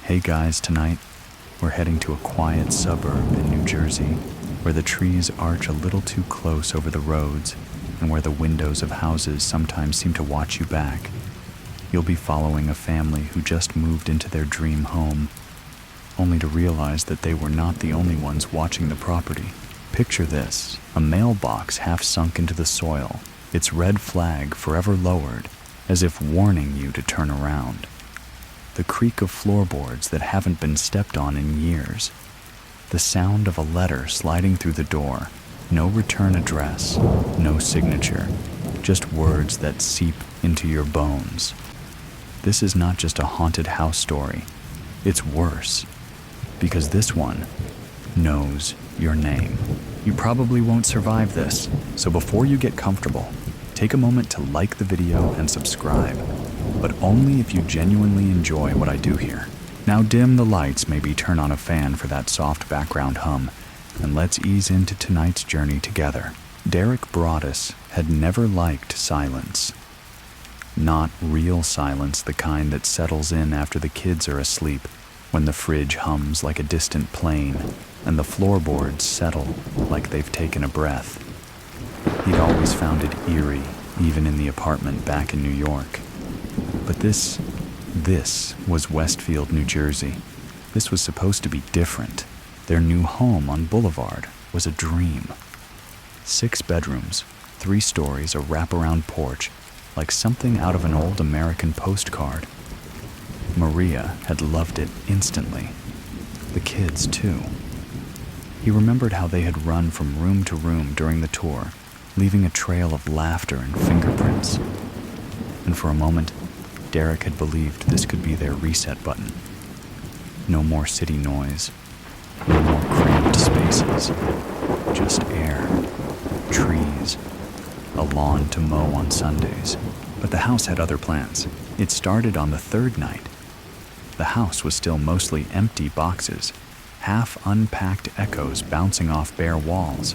Hey guys, tonight we're heading to a quiet suburb in New Jersey where the trees arch a little too close over the roads and where the windows of houses sometimes seem to watch you back. You'll be following a family who just moved into their dream home, only to realize that they were not the only ones watching the property. Picture this, a mailbox half sunk into the soil, its red flag forever lowered, as if warning you to turn around. The creak of floorboards that haven't been stepped on in years. The sound of a letter sliding through the door. No return address, no signature, just words that seep into your bones. This is not just a haunted house story. It's worse, because this one knows your name. You probably won't survive this, so before you get comfortable, take a moment to like the video and subscribe, but only if you genuinely enjoy what I do here. Now dim the lights, maybe turn on a fan for that soft background hum, and let's ease into tonight's journey together. Derek Broaddus had never liked silence. Not real silence, the kind that settles in after the kids are asleep, when the fridge hums like a distant plane, and the floorboards settle like they've taken a breath. He'd always found it eerie, even in the apartment back in New York. But this was Westfield, New Jersey. This was supposed to be different. Their new home on Boulevard was a dream. 6 bedrooms, 3 stories, a wraparound porch, like something out of an old American postcard. Maria had loved it instantly. The kids, too. He remembered how they had run from room to room during the tour, leaving a trail of laughter and fingerprints. And for a moment, Derek had believed this could be their reset button. No more city noise, no more cramped spaces, just air, trees, a lawn to mow on Sundays. But the house had other plans. It started on the 3rd night. The house was still mostly empty boxes, half-unpacked echoes bouncing off bare walls.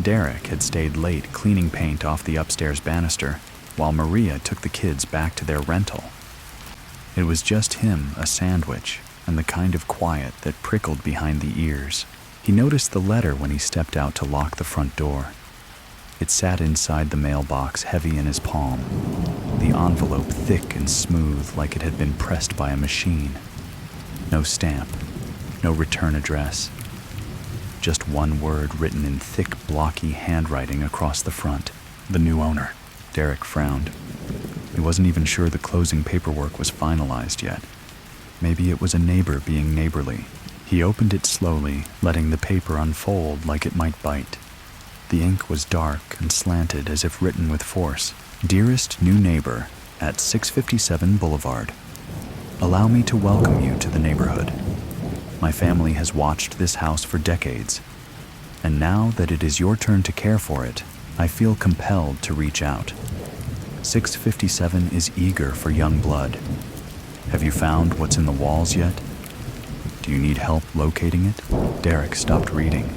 Derek had stayed late cleaning paint off the upstairs banister, while Maria took the kids back to their rental. It was just him, a sandwich, and the kind of quiet that prickled behind the ears. He noticed the letter when he stepped out to lock the front door. It sat inside the mailbox, heavy in his palm, the envelope thick and smooth like it had been pressed by a machine. No stamp, no return address. Just one word written in thick, blocky handwriting across the front. The new owner. Derek frowned. He wasn't even sure the closing paperwork was finalized yet. Maybe it was a neighbor being neighborly. He opened it slowly, letting the paper unfold like it might bite. The ink was dark and slanted as if written with force. Dearest new neighbor at 657 Boulevard. Allow me to welcome you to the neighborhood. My family has watched this house for decades, and now that it is your turn to care for it, I feel compelled to reach out. 657 is eager for young blood. Have you found what's in the walls yet? Do you need help locating it? Derek stopped reading.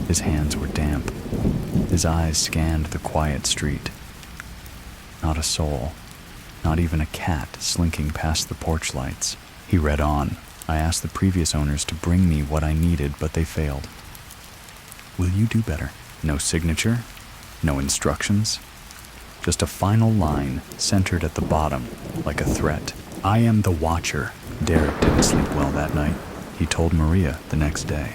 His hands were damp. His eyes scanned the quiet street. Not a soul, not even a cat slinking past the porch lights. He read on. I asked the previous owners to bring me what I needed, but they failed. Will you do better? No signature? No instructions? Just a final line centered at the bottom, like a threat. I am the Watcher. Derek didn't sleep well that night. He told Maria the next day.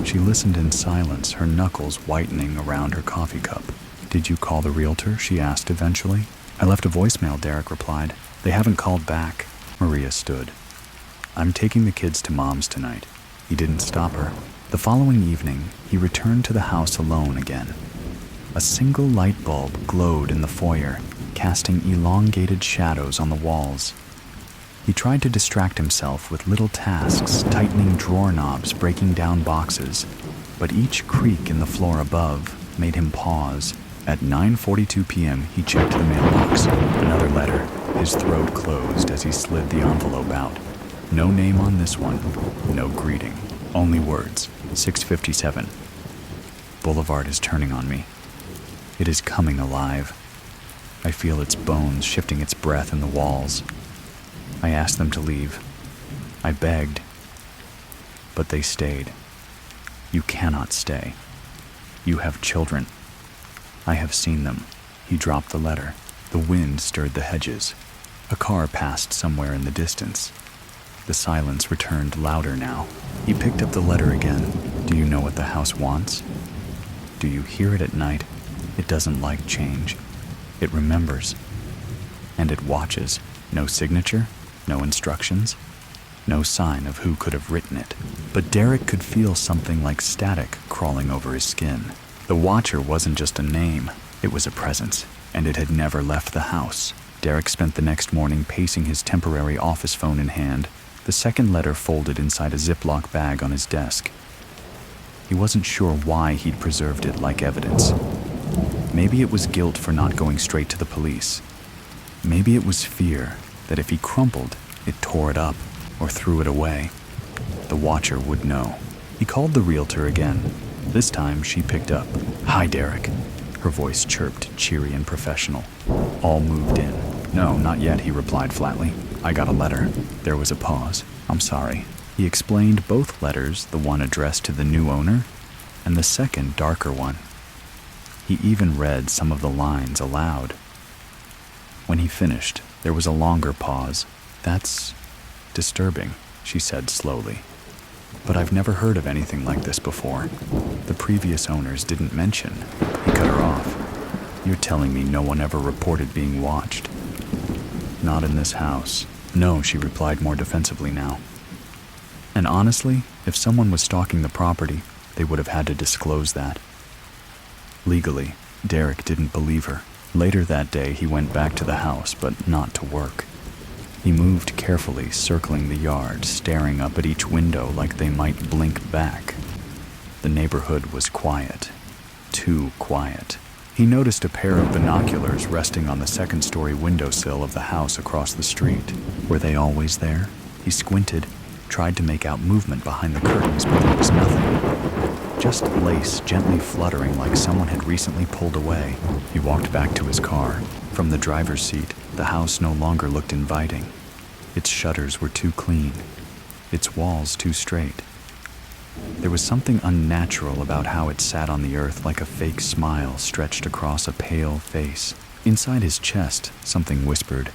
She listened in silence, her knuckles whitening around her coffee cup. Did you call the realtor? She asked eventually. I left a voicemail, Derek replied. They haven't called back. Maria stood. I'm taking the kids to Mom's tonight. He didn't stop her. The following evening, he returned to the house alone again. A single light bulb glowed in the foyer, casting elongated shadows on the walls. He tried to distract himself with little tasks, tightening drawer knobs, breaking down boxes, but each creak in the floor above made him pause. At 9:42 p.m., he checked the mailbox. Another letter. His throat closed as he slid the envelope out. No name on this one, no greeting, only words. 657. Boulevard is turning on me. It is coming alive. I feel its bones shifting its breath in the walls. I asked them to leave. I begged, but they stayed. You cannot stay. You have children. I have seen them. He dropped the letter. The wind stirred the hedges. A car passed somewhere in the distance. The silence returned louder now. He picked up the letter again. Do you know what the house wants? Do you hear it at night? It doesn't like change. It remembers. And it watches. No signature, no instructions, no sign of who could have written it. But Derek could feel something like static crawling over his skin. The Watcher wasn't just a name, it was a presence, and it had never left the house. Derek spent the next morning pacing his temporary office phone in hand, the second letter folded inside a Ziploc bag on his desk. He wasn't sure why he'd preserved it like evidence. Maybe it was guilt for not going straight to the police. Maybe it was fear that if he crumpled, it tore it up or threw it away. The Watcher would know. He called the realtor again. This time she picked up. "Hi, Derek." Her voice chirped, cheery and professional. All moved in. "No, not yet," he replied flatly. "I got a letter." There was a pause. "I'm sorry." He explained both letters, the one addressed to the new owner and the second darker one. He even read some of the lines aloud. When he finished, there was a longer pause. "That's disturbing," she said slowly. "But I've never heard of anything like this before. The previous owners didn't mention." He cut her off. "You're telling me no one ever reported being watched?" "Not in this house." "No," she replied more defensively now. And honestly, if someone was stalking the property, they would have had to disclose that. Legally, Derek didn't believe her. Later that day, he went back to the house, but not to work. He moved carefully, circling the yard, staring up at each window like they might blink back. The neighborhood was quiet. Too quiet. He noticed a pair of binoculars resting on the second-story windowsill of the house across the street. Were they always there? He squinted, tried to make out movement behind the curtains, but there was nothing. Just lace gently fluttering like someone had recently pulled away. He walked back to his car. From the driver's seat, the house no longer looked inviting. Its shutters were too clean, its walls too straight. There was something unnatural about how it sat on the earth like a fake smile stretched across a pale face. Inside his chest, something whispered,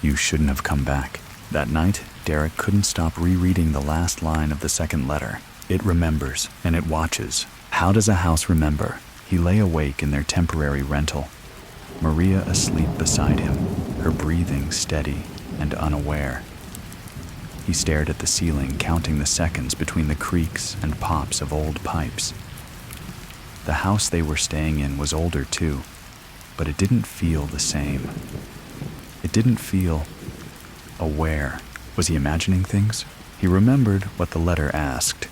"You shouldn't have come back." That night, Derek couldn't stop rereading the last line of the second letter. It remembers, and it watches. How does a house remember? He lay awake in their temporary rental. Maria asleep beside him, her breathing steady and unaware. He stared at the ceiling, counting the seconds between the creaks and pops of old pipes. The house they were staying in was older too, but it didn't feel the same. It didn't feel aware. Was he imagining things? He remembered what the letter asked.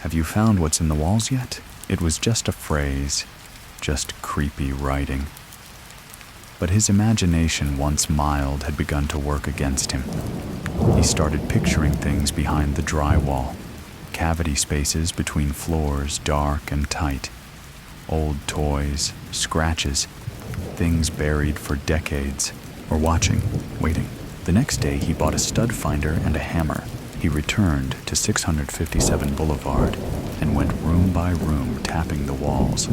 "Have you found what's in the walls yet?" It was just a phrase, just creepy writing. But his imagination, once mild, had begun to work against him. He started picturing things behind the drywall, cavity spaces between floors, dark and tight, old toys, scratches, things buried for decades, or watching, waiting. The next day, he bought a stud finder and a hammer. He returned to 657 Boulevard and went room by room tapping the walls.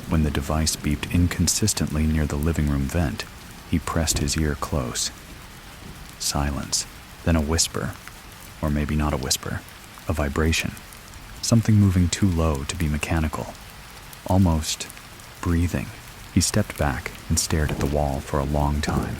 When the device beeped inconsistently near the living room vent, he pressed his ear close. Silence, then a whisper, or maybe not a whisper, a vibration, something moving too low to be mechanical, almost breathing. He stepped back and stared at the wall for a long time.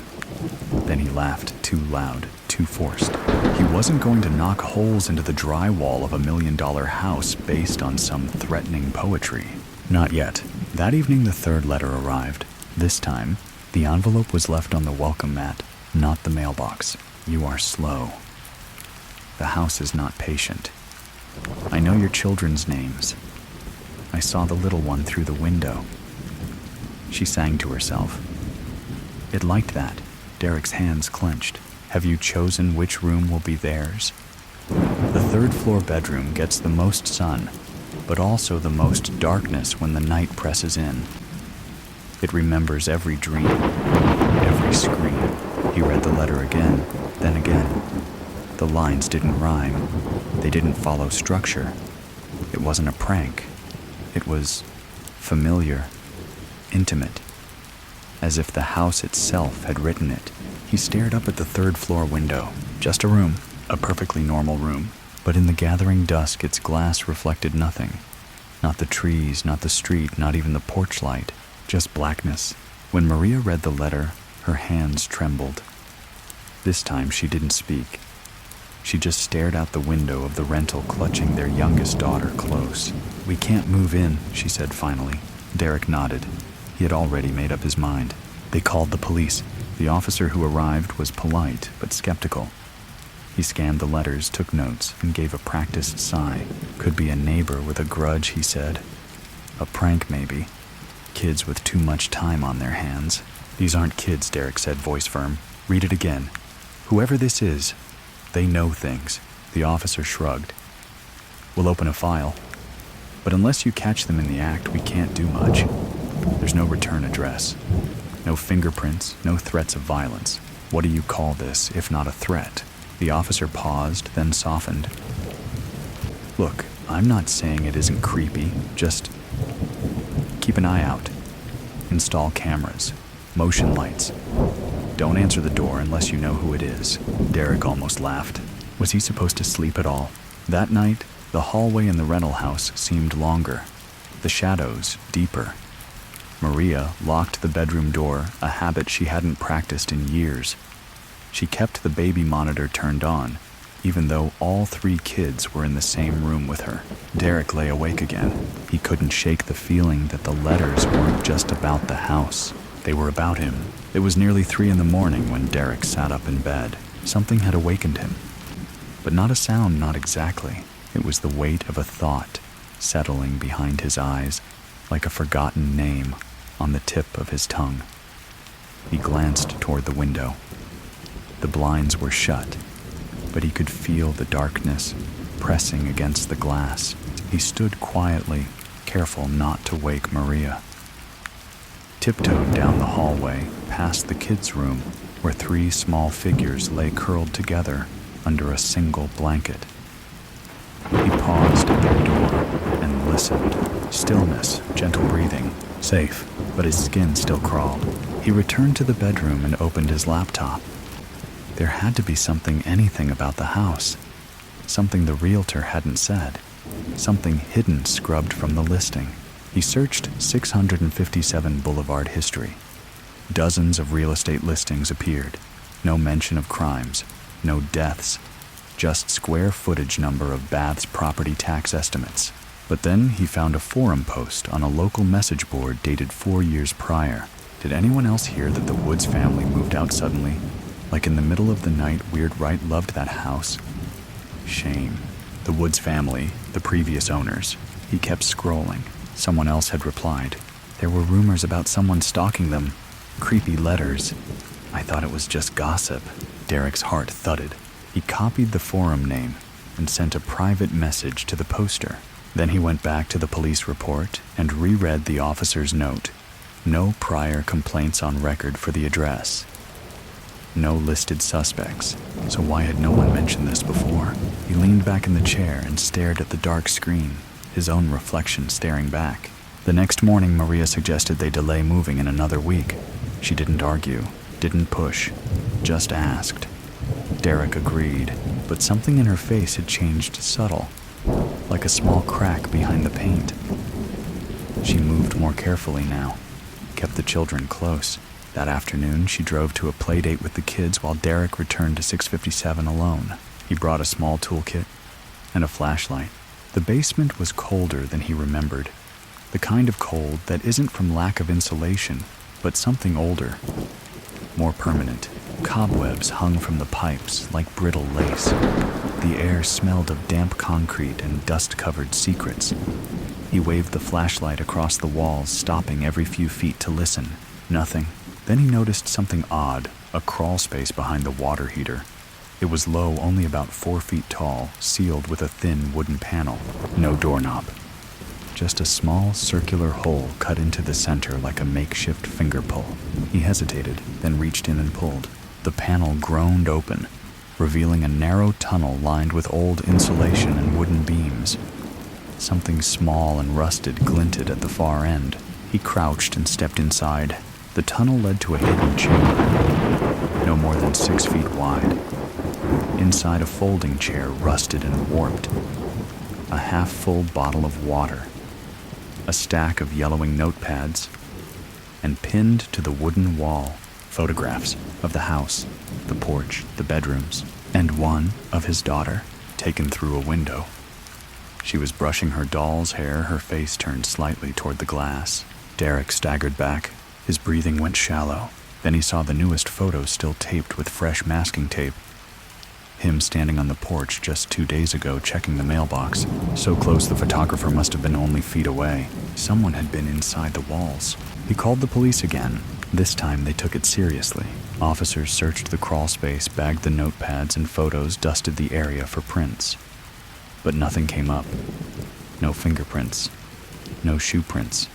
Then he laughed too loud, too forced. He wasn't going to knock holes into the drywall of $1 million house based on some threatening poetry. Not yet. That evening the third letter arrived. This time, the envelope was left on the welcome mat, not the mailbox. "You are slow. The house is not patient. I know your children's names. I saw the little one through the window." She sang to herself. It liked that. Derek's hands clenched. "Have you chosen which room will be theirs?" The third-floor bedroom gets the most sun, but also the most darkness when the night presses in. It remembers every dream, every scream. He read the letter again, then again. The lines didn't rhyme. They didn't follow structure. It wasn't a prank. It was familiar, intimate, as if the house itself had written it. He stared up at the third-floor window. Just a room, a perfectly normal room. But in the gathering dusk, its glass reflected nothing. Not the trees, not the street, not even the porch light. Just blackness. When Maria read the letter, her hands trembled. This time she didn't speak. She just stared out the window of the rental, clutching their youngest daughter close. "We can't move in," she said finally. Derek nodded. He had already made up his mind. They called the police. The officer who arrived was polite but skeptical. He scanned the letters, took notes, and gave a practiced sigh. "Could be a neighbor with a grudge," he said. "A prank, maybe. Kids with too much time on their hands." "These aren't kids," Derek said, voice firm. "Read it again. Whoever this is, they know things." The officer shrugged. "We'll open a file. But unless you catch them in the act, we can't do much. There's no return address. No fingerprints, no threats of violence. What do you call this, if not a threat?" The officer paused, then softened. "Look, I'm not saying it isn't creepy. Just keep an eye out. Install cameras, motion lights. Don't answer the door unless you know who it is." Derek almost laughed. Was he supposed to sleep at all? That night, the hallway in the rental house seemed longer, the shadows deeper. Maria locked the bedroom door, a habit she hadn't practiced in years. She kept the baby monitor turned on, even though all 3 kids were in the same room with her. Derek lay awake again. He couldn't shake the feeling that the letters weren't just about the house. They were about him. It was nearly 3 a.m. when Derek sat up in bed. Something had awakened him. But not a sound, not exactly. It was the weight of a thought settling behind his eyes, like a forgotten name on the tip of his tongue. He glanced toward the window. The blinds were shut, but he could feel the darkness pressing against the glass. He stood quietly, careful not to wake Maria. Tiptoed down the hallway, past the kids' room, where 3 small figures lay curled together under a single blanket. He paused at their door and listened. Stillness, gentle breathing, safe, but his skin still crawled. He returned to the bedroom and opened his laptop. There had to be something, anything about the house. Something the realtor hadn't said. Something hidden, scrubbed from the listing. He searched 657 Boulevard history. Dozens of real estate listings appeared. No mention of crimes, no deaths, just square footage number of Bath's property tax estimates. But then he found a forum post on a local message board dated 4 years prior. Did anyone else hear that the Woods family moved out suddenly? Like in the middle of the night, Weird Wright loved that house. Shame. The Woods family, the previous owners. He kept scrolling. Someone else had replied. There were rumors about someone stalking them. Creepy letters. I thought it was just gossip. Derek's heart thudded. He copied the forum name and sent a private message to the poster. Then he went back to the police report and reread the officer's note. No prior complaints on record for the address. No listed suspects, so why had no one mentioned this before? He leaned back in the chair and stared at the dark screen, his own reflection staring back. The next morning, Maria suggested they delay moving in another week. She didn't argue, didn't push, just asked. Derek agreed, but something in her face had changed subtle, like a small crack behind the paint. She moved more carefully now, kept the children close. That afternoon, she drove to a play date with the kids while Derek returned to 657 alone. He brought a small toolkit and a flashlight. The basement was colder than he remembered. The kind of cold that isn't from lack of insulation, but something older, more permanent. Cobwebs hung from the pipes like brittle lace. The air smelled of damp concrete and dust-covered secrets. He waved the flashlight across the walls, stopping every few feet to listen. Nothing. Then he noticed something odd, a crawl space behind the water heater. It was low, only about 4 feet tall, sealed with a thin wooden panel. No doorknob. Just a small circular hole cut into the center like a makeshift finger pull. He hesitated, then reached in and pulled. The panel groaned open. revealing a narrow tunnel lined with old insulation and wooden beams. Something small and rusted glinted at the far end. He crouched and stepped inside. The tunnel led to a hidden chamber, no more than 6 feet wide. Inside, a folding chair, rusted and warped. A half-full bottle of water. A stack of yellowing notepads. And pinned to the wooden wall, photographs of the house, the porch, the bedrooms, and one of his daughter, taken through a window. She was brushing her doll's hair, her face turned slightly toward the glass. Derek staggered back. His breathing went shallow. Then he saw the newest photo still taped with fresh masking tape. Him standing on the porch just 2 days ago checking the mailbox. So close the photographer must have been only feet away. Someone had been inside the walls. He called the police again. This time they took it seriously. Officers searched the crawl space, bagged the notepads and photos, dusted the area for prints. But nothing came up. No fingerprints. No shoe prints.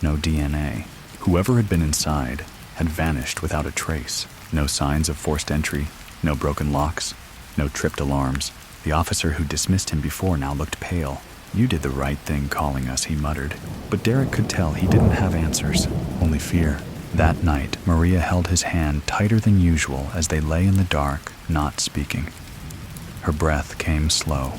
No DNA. Whoever had been inside had vanished without a trace. No signs of forced entry. No broken locks. No tripped alarms. The officer who dismissed him before now looked pale. "You did the right thing calling us," he muttered. But Derek could tell he didn't have answers, only fear. That night, Maria held his hand tighter than usual as they lay in the dark, not speaking. Her breath came slow.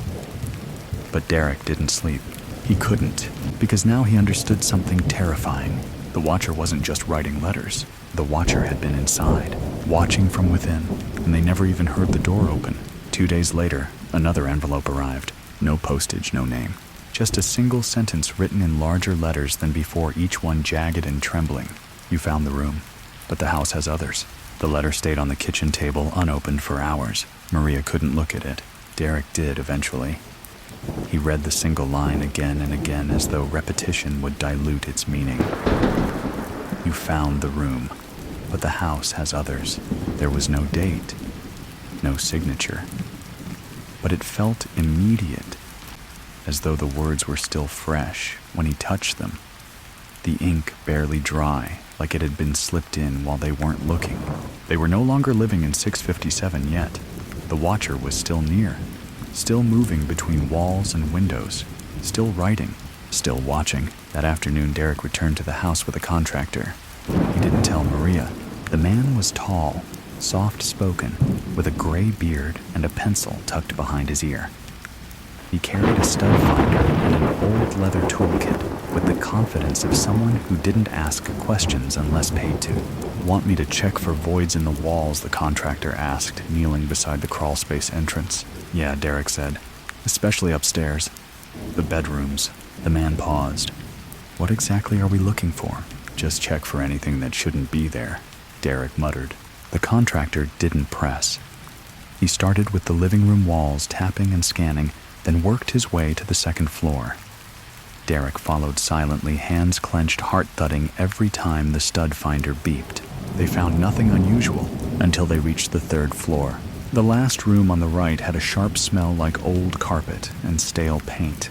But Derek didn't sleep. He couldn't, because now he understood something terrifying. The Watcher wasn't just writing letters. The Watcher had been inside, watching from within, and they never even heard the door open. 2 days later, another envelope arrived. No postage, no name. Just a single sentence written in larger letters than before, each one jagged and trembling. "You found the room, but the house has others." The letter stayed on the kitchen table unopened for hours. Maria couldn't look at it. Derek did eventually. He read the single line again and again as though repetition would dilute its meaning. "You found the room, but the house has others." There was no date, no signature. But it felt immediate, as though the words were still fresh when he touched them. The ink barely dry, like it had been slipped in while they weren't looking. They were no longer living in 657 yet. The Watcher was still near, still moving between walls and windows, still writing, still watching. That afternoon, Derek returned to the house with a contractor. He didn't tell Maria. The man was tall, soft-spoken, with a gray beard and a pencil tucked behind his ear. He carried a stud finder and an old leather toolkit with the confidence of someone who didn't ask questions unless paid to. "Want me to check for voids in the walls?" the contractor asked, kneeling beside the crawlspace entrance. "Yeah," Derek said, "especially upstairs. The bedrooms." The man paused. "What exactly are we looking for?" "Just check for anything that shouldn't be there," Derek muttered. The contractor didn't press. He started with the living room walls, tapping and scanning, then worked his way to the second floor. Derek followed silently, hands clenched, heart thudding every time the stud finder beeped. They found nothing unusual until they reached the third floor. The last room on the right had a sharp smell like old carpet and stale paint.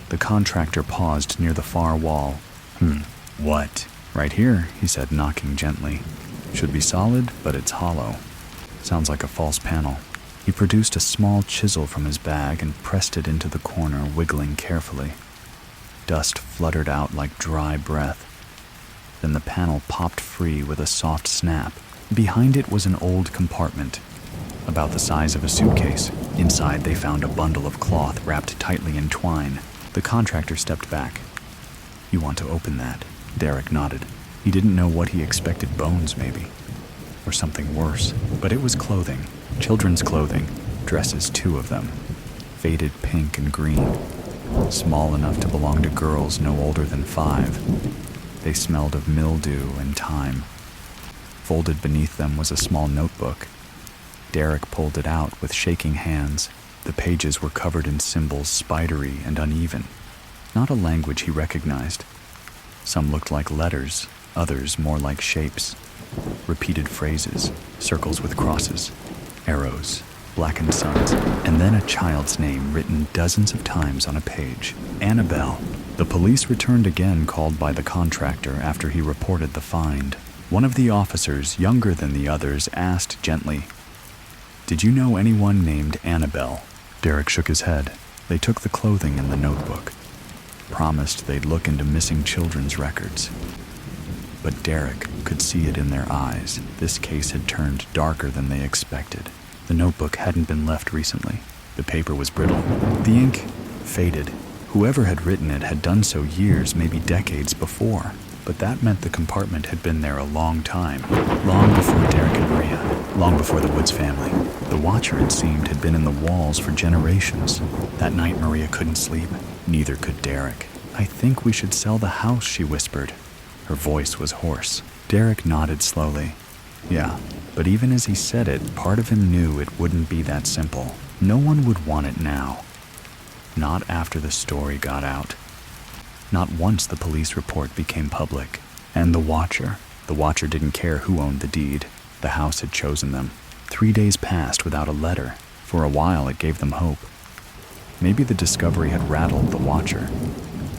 The contractor paused near the far wall. What?" "Right here," he said, knocking gently. "Should be solid, but it's hollow. Sounds like a false panel." He produced a small chisel from his bag and pressed it into the corner, wiggling carefully. Dust fluttered out like dry breath. Then the panel popped free with a soft snap. Behind it was an old compartment, about the size of a suitcase. Inside they found a bundle of cloth wrapped tightly in twine. The contractor stepped back. "You want to open that?" Derek nodded. He didn't know what he expected, bones maybe, or something worse. But it was clothing, children's clothing, dresses, 2 of them, faded pink and green, small enough to belong to girls no older than 5. They smelled of mildew and time. Folded beneath them was a small notebook. Derek pulled it out with shaking hands. The pages were covered in symbols, spidery and uneven. Not a language he recognized. Some looked like letters, others more like shapes. Repeated phrases, circles with crosses, arrows, blackened suns, and then a child's name written dozens of times on a page. Annabelle. The police returned again, called by the contractor after he reported the find. One of the officers, younger than the others, asked gently, "Did you know anyone named Annabelle?" Derek shook his head. They took the clothing and the notebook. Promised they'd look into missing children's records. But Derek could see it in their eyes. This case had turned darker than they expected. The notebook hadn't been left recently. The paper was brittle. The ink faded. Whoever had written it had done so years, maybe decades before. But that meant the compartment had been there a long time. Long before Derek and Maria. Long before the Woods family. The watcher, it seemed, had been in the walls for generations. That night Maria couldn't sleep. Neither could Derek. "I think we should sell the house," she whispered. Her voice was hoarse. Derek nodded slowly. Yeah, but even as he said it, part of him knew it wouldn't be that simple. No one would want it now. Not after the story got out. Not once the police report became public. And the watcher didn't care who owned the deed. The house had chosen them. 3 days passed without a letter. For a while it gave them hope. Maybe the discovery had rattled the watcher.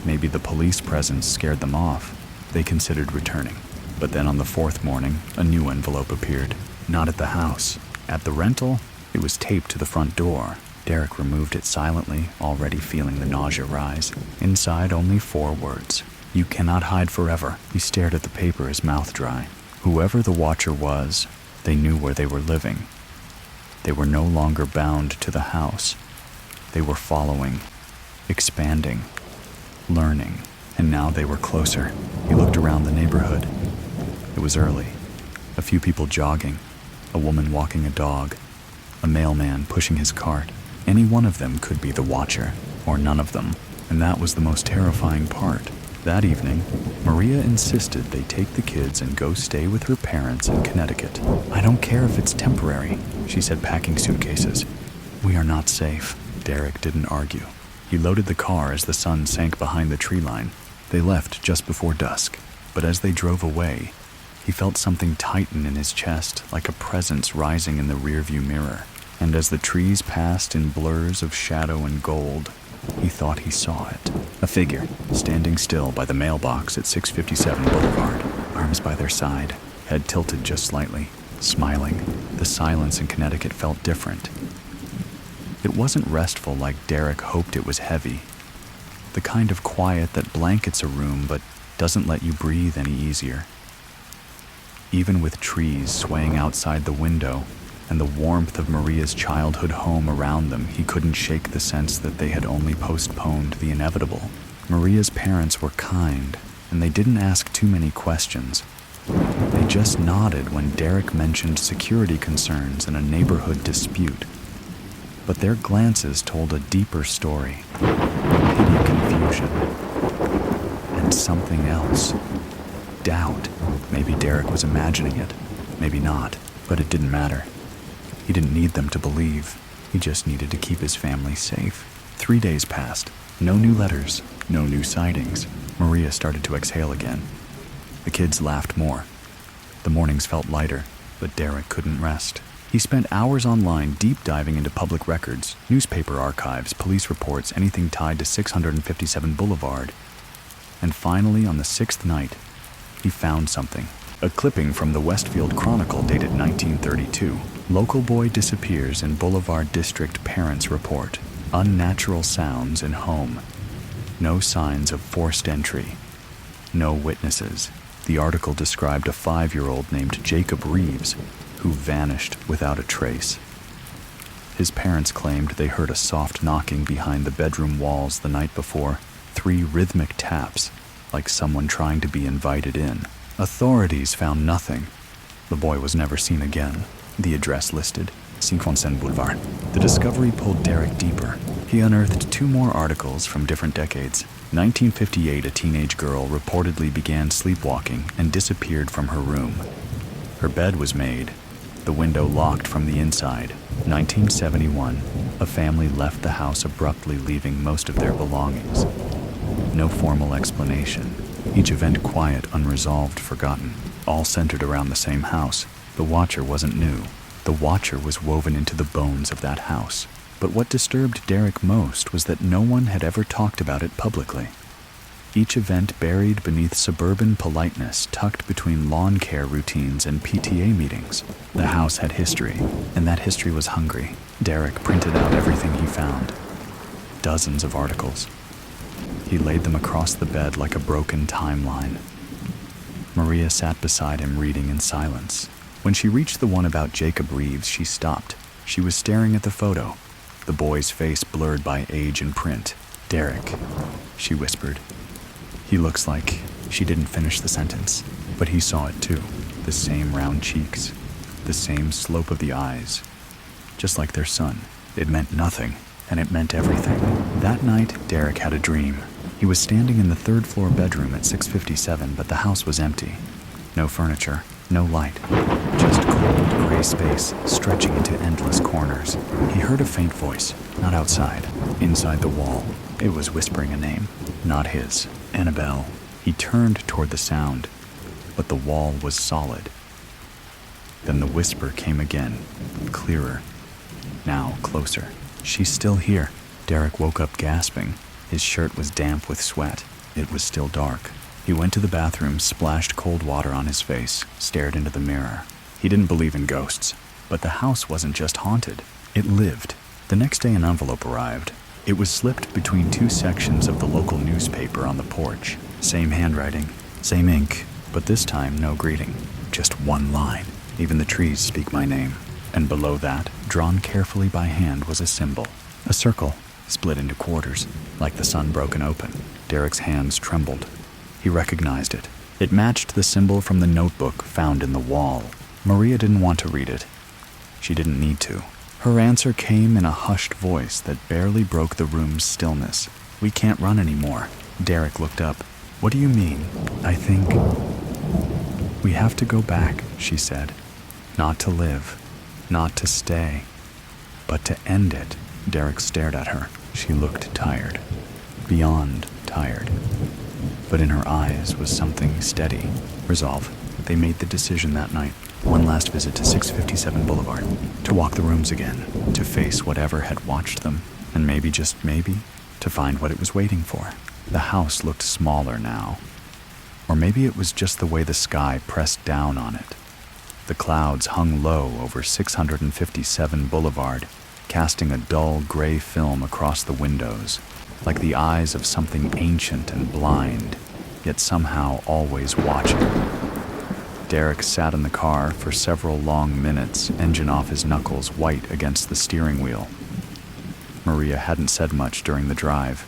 Maybe the police presence scared them off. They considered returning. But then on the 4th morning, a new envelope appeared. Not at the house. At the rental, it was taped to the front door. Derek removed it silently, already feeling the nausea rise. Inside, only 4 words. "You cannot hide forever." He stared at the paper, his mouth dry. Whoever the watcher was, they knew where they were living. They were no longer bound to the house. They were following, expanding, learning, and now they were closer. He looked around the neighborhood. It was early. A few people jogging, a woman walking a dog, a mailman pushing his cart. Any one of them could be the watcher, or none of them, and that was the most terrifying part. That evening, Maria insisted they take the kids and go stay with her parents in Connecticut. "I don't care if it's temporary," she said, packing suitcases. "We are not safe." Derek didn't argue. He loaded the car as the sun sank behind the tree line. They left just before dusk, but as they drove away, he felt something tighten in his chest, like a presence rising in the rearview mirror. And as the trees passed in blurs of shadow and gold, he thought he saw it. A figure, standing still by the mailbox at 657 Boulevard, arms by their side, head tilted just slightly, smiling. The silence in Connecticut felt different. It wasn't restful like Derek hoped it was heavy. The kind of quiet that blankets a room but doesn't let you breathe any easier. Even with trees swaying outside the window, and the warmth of Maria's childhood home around them, he couldn't shake the sense that they had only postponed the inevitable. Maria's parents were kind, and they didn't ask too many questions. They just nodded when Derek mentioned security concerns and a neighborhood dispute. But their glances told a deeper story. Pity, confusion, and something else. Doubt. Maybe Derek was imagining it, maybe not, but it didn't matter. He didn't need them to believe. He just needed to keep his family safe. 3 days passed. No new letters, no new sightings. Maria started to exhale again. The kids laughed more. The mornings felt lighter, but Derek couldn't rest. He spent hours online deep diving into public records, newspaper archives, police reports, anything tied to 657 Boulevard. And finally, on the 6th night, he found something. A clipping from the Westfield Chronicle dated 1932. Local boy disappears in Boulevard District parents report. Unnatural sounds in home. No signs of forced entry. No witnesses. The article described a 5-year-old named Jacob Reeves, who vanished without a trace. His parents claimed they heard a soft knocking behind the bedroom walls the night before, 3 rhythmic taps, like someone trying to be invited in. Authorities found nothing. The boy was never seen again. The address listed, 557 Boulevard. The discovery pulled Derek deeper. He unearthed 2 more articles from different decades. 1958, a teenage girl reportedly began sleepwalking and disappeared from her room. Her bed was made, the window locked from the inside. 1971, a family left the house abruptly, leaving most of their belongings. No formal explanation. Each event quiet, unresolved, forgotten. All centered around the same house. The watcher wasn't new. The watcher was woven into the bones of that house. But what disturbed Derek most was that no one had ever talked about it publicly. each event buried beneath suburban politeness tucked between lawn care routines and PTA meetings. The house had history, and that history was hungry. Derek printed out everything he found. Dozens of articles. He laid them across the bed like a broken timeline. Maria sat beside him reading in silence. When she reached the one about Jacob Reeves, she stopped. She was staring at the photo, the boy's face blurred by age and print. "Derek," she whispered. "He looks like..." She didn't finish the sentence, but he saw it too. The same round cheeks, the same slope of the eyes, just like their son. It meant nothing, and it meant everything. That night, Derek had a dream. He was standing in the third-floor bedroom at 657, but the house was empty. No furniture, no light, just cold, gray space stretching into endless corners. He heard a faint voice, not outside, inside the wall. It was whispering a name, not his. Annabelle. He turned toward the sound, but the wall was solid. Then the whisper came again, clearer, now closer. "She's still here." Derek woke up gasping. His shirt was damp with sweat. It was still dark. He went to the bathroom, splashed cold water on his face, stared into the mirror. He didn't believe in ghosts, but the house wasn't just haunted. It lived. The next day an envelope arrived. It was slipped between two sections of the local newspaper on the porch. Same handwriting, same ink, but this time no greeting. Just one line. "Even the trees speak my name." And below that, drawn carefully by hand, was a symbol. A circle, split into quarters, like the sun broken open. Derek's hands trembled. He recognized it. It matched the symbol from the notebook found in the wall. Maria didn't want to read it. She didn't need to. Her answer came in a hushed voice that barely broke the room's stillness. "We can't run anymore." Derek looked up. "What do you mean?" "I think we have to go back," she said. "Not to live, not to stay, but to end it." Derek stared at her. She looked tired, beyond tired. But in her eyes was something steady, resolve. They made the decision that night. One last visit to 657 Boulevard. To walk the rooms again, to face whatever had watched them, and maybe, just maybe, to find what it was waiting for. The house looked smaller now. Or maybe it was just the way the sky pressed down on it. The clouds hung low over 657 Boulevard, casting a dull gray film across the windows, like the eyes of something ancient and blind, yet somehow always watching. Derek sat in the car for several long minutes, engine off his knuckles white against the steering wheel. Maria hadn't said much during the drive.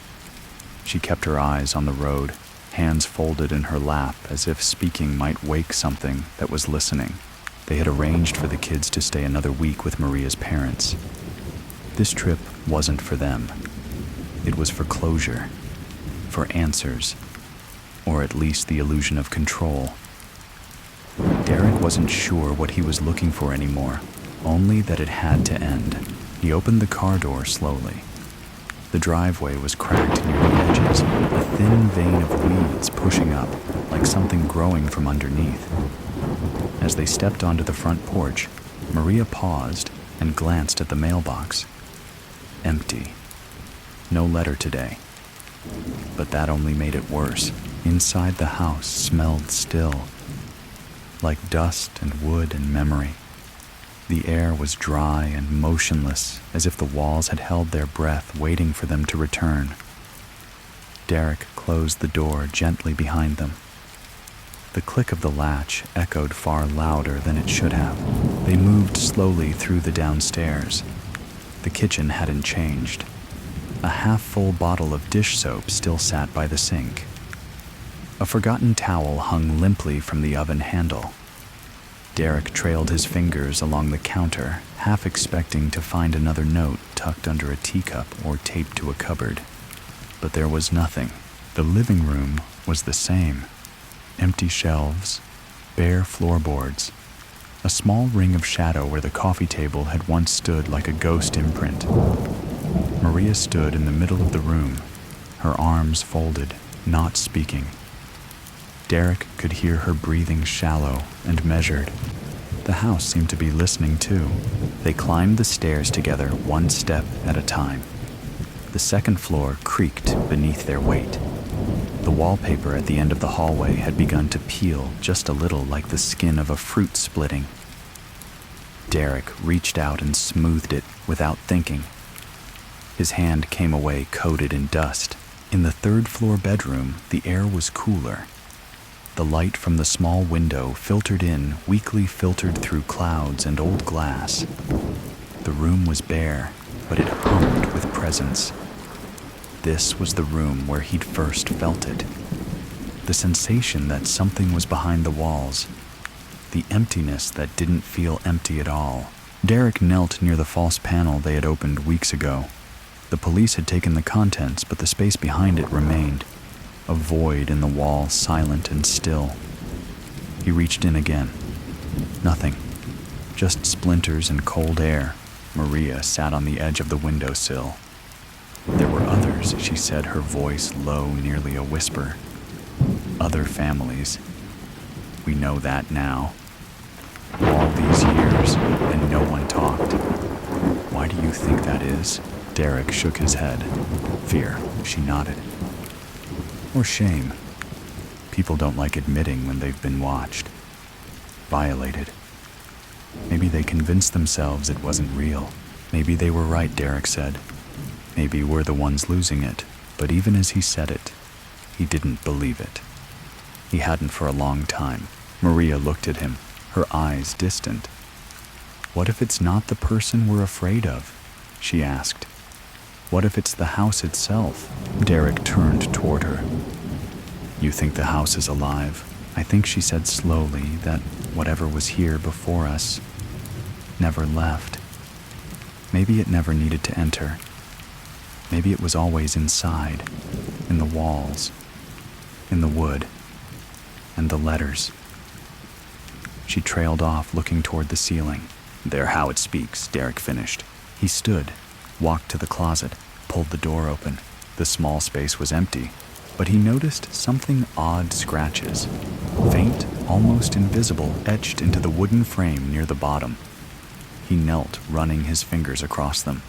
She kept her eyes on the road, hands folded in her lap as if speaking might wake something that was listening. They had arranged for the kids to stay another week with Maria's parents. This trip wasn't for them. It was for closure, for answers, or at least the illusion of control. Derek wasn't sure what he was looking for anymore, only that it had to end. He opened the car door slowly. The driveway was cracked near the edges, a thin vein of weeds pushing up, like something growing from underneath. As they stepped onto the front porch, Maria paused and glanced at the mailbox. Empty. No letter today. But that only made it worse. Inside the house smelled still, like dust and wood and memory. The air was dry and motionless, as if the walls had held their breath, waiting for them to return. Derek closed the door gently behind them. The click of the latch echoed far louder than it should have. They moved slowly through the downstairs. The kitchen hadn't changed. A half-full bottle of dish soap still sat by the sink. A forgotten towel hung limply from the oven handle. Derek trailed his fingers along the counter, half expecting to find another note tucked under a teacup or taped to a cupboard. But there was nothing. The living room was the same. Empty shelves, bare floorboards, a small ring of shadow where the coffee table had once stood like a ghost imprint. Maria stood in the middle of the room, her arms folded, not speaking. Derek could hear her breathing shallow and measured. The house seemed to be listening too. They climbed the stairs together, one step at a time. The second floor creaked beneath their weight. The wallpaper at the end of the hallway had begun to peel just a little, like the skin of a fruit splitting. Derek reached out and smoothed it without thinking. His hand came away coated in dust. In the third-floor bedroom, the air was cooler. The light from the small window filtered in, weakly filtered through clouds and old glass. The room was bare, but it hummed with presence. This was the room where he'd first felt it. The sensation that something was behind the walls. The emptiness that didn't feel empty at all. Derek knelt near the false panel they had opened weeks ago. The police had taken the contents, but the space behind it remained. A void in the wall, silent and still. He reached in again. Nothing. Just splinters and cold air. Maria sat on the edge of the windowsill. There were others, she said, her voice low, nearly a whisper. Other families. We know that now. All these years, and no one talked. Why do you think that is? Derek shook his head. Fear, she nodded. Or shame. People don't like admitting when they've been watched. Violated. Maybe they convinced themselves it wasn't real. Maybe they were right, Derek said. Maybe we're the ones losing it. But even as he said it, he didn't believe it. He hadn't for a long time. Maria looked at him, her eyes distant. What if it's not the person we're afraid of? She asked. What if it's the house itself? Derek turned toward her. You think the house is alive? I think, she said slowly, that whatever was here before us never left. Maybe it never needed to enter. Maybe it was always inside, in the walls, in the wood, and the letters. She trailed off, looking toward the ceiling. There, how it speaks, Derek finished. He stood, walked to the closet, pulled the door open. The small space was empty, but he noticed something odd scratches, faint, almost invisible, etched into the wooden frame near the bottom. He knelt, running his fingers across them.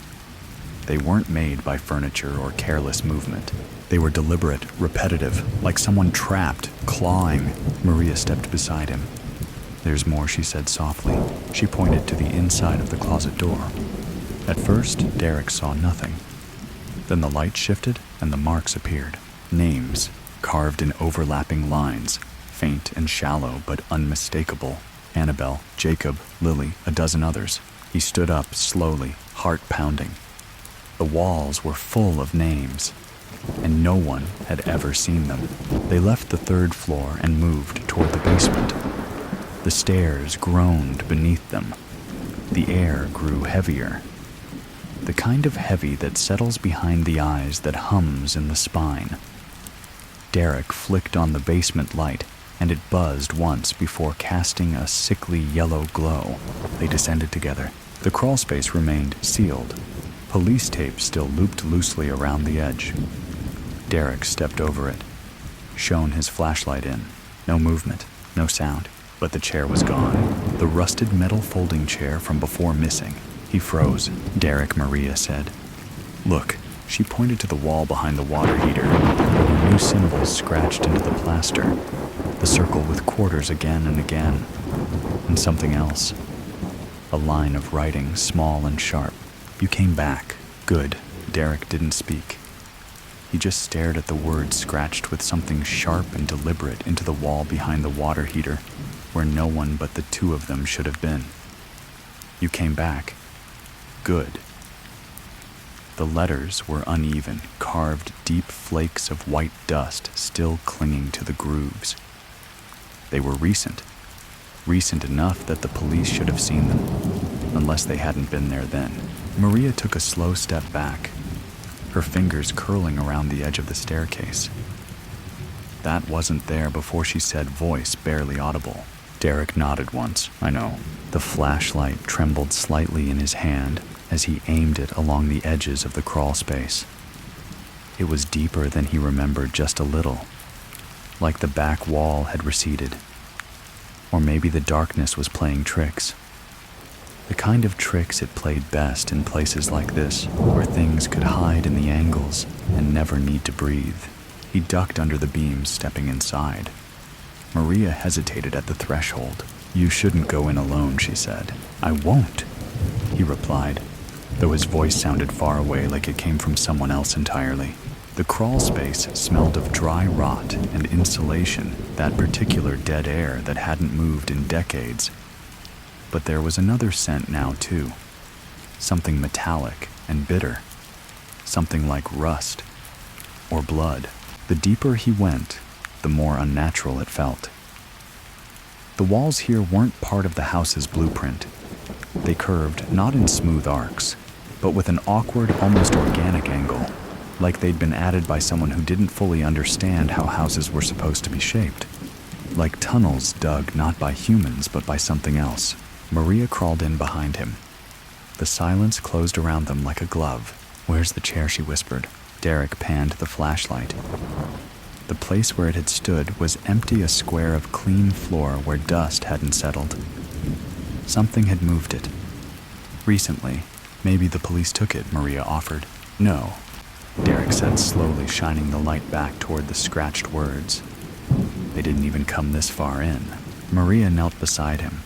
They weren't made by furniture or careless movement. They were deliberate, repetitive, like someone trapped, clawing. Maria stepped beside him. There's more, she said softly. She pointed to the inside of the closet door. At first, Derek saw nothing. Then the light shifted and the marks appeared. Names, carved in overlapping lines, faint and shallow but unmistakable. Annabelle, Jacob, Lily, a dozen others. He stood up slowly, heart pounding. The walls were full of names, and no one had ever seen them. They left the third floor and moved toward the basement. The stairs groaned beneath them. The air grew heavier. The kind of heavy that settles behind the eyes, that hums in the spine. Derek flicked on the basement light, and it buzzed once before casting a sickly yellow glow. They descended together. The crawlspace remained sealed. Police tape still looped loosely around the edge. Derek stepped over it, shone his flashlight in. No movement, no sound, but the chair was gone. The rusted metal folding chair from before missing. He froze. Derek, Maria said. Look. She pointed to the wall behind the water heater. There were new symbols scratched into the plaster. The circle with quarters again and again. And something else. A line of writing, small and sharp. You came back. Good. Derek didn't speak. He just stared at the words scratched with something sharp and deliberate into the wall behind the water heater, where no one but the two of them should have been. You came back. Good. The letters were uneven, carved deep flakes of white dust still clinging to the grooves. They were recent enough that the police should have seen them, unless they hadn't been there then. Maria took a slow step back, her fingers curling around the edge of the staircase. That wasn't there before she said, voice barely audible. Derek nodded once. I know. The flashlight trembled slightly in his hand as he aimed it along the edges of the crawl space. It was deeper than he remembered, just a little, like the back wall had receded. Or maybe the darkness was playing tricks. The kind of tricks it played best in places like this, where things could hide in the angles and never need to breathe. He ducked under the beams, stepping inside. Maria hesitated at the threshold. "You shouldn't go in alone," she said. "I won't," he replied, though his voice sounded far away, like it came from someone else entirely. The crawl space smelled of dry rot and insulation, that particular dead air that hadn't moved in decades. But there was another scent now, too. Something metallic and bitter. Something like rust or blood. The deeper he went, the more unnatural it felt. The walls here weren't part of the house's blueprint. They curved not in smooth arcs, but with an awkward, almost organic angle, like they'd been added by someone who didn't fully understand how houses were supposed to be shaped. Like tunnels dug not by humans, but by something else. Maria crawled in behind him. The silence closed around them like a glove. "Where's the chair?" she whispered. Derek panned the flashlight. The place where it had stood was empty, a square of clean floor where dust hadn't settled. Something had moved it. Recently. Maybe the police took it, Maria offered. "No," Derek said slowly, shining the light back toward the scratched words. "They didn't even come this far in." Maria knelt beside him.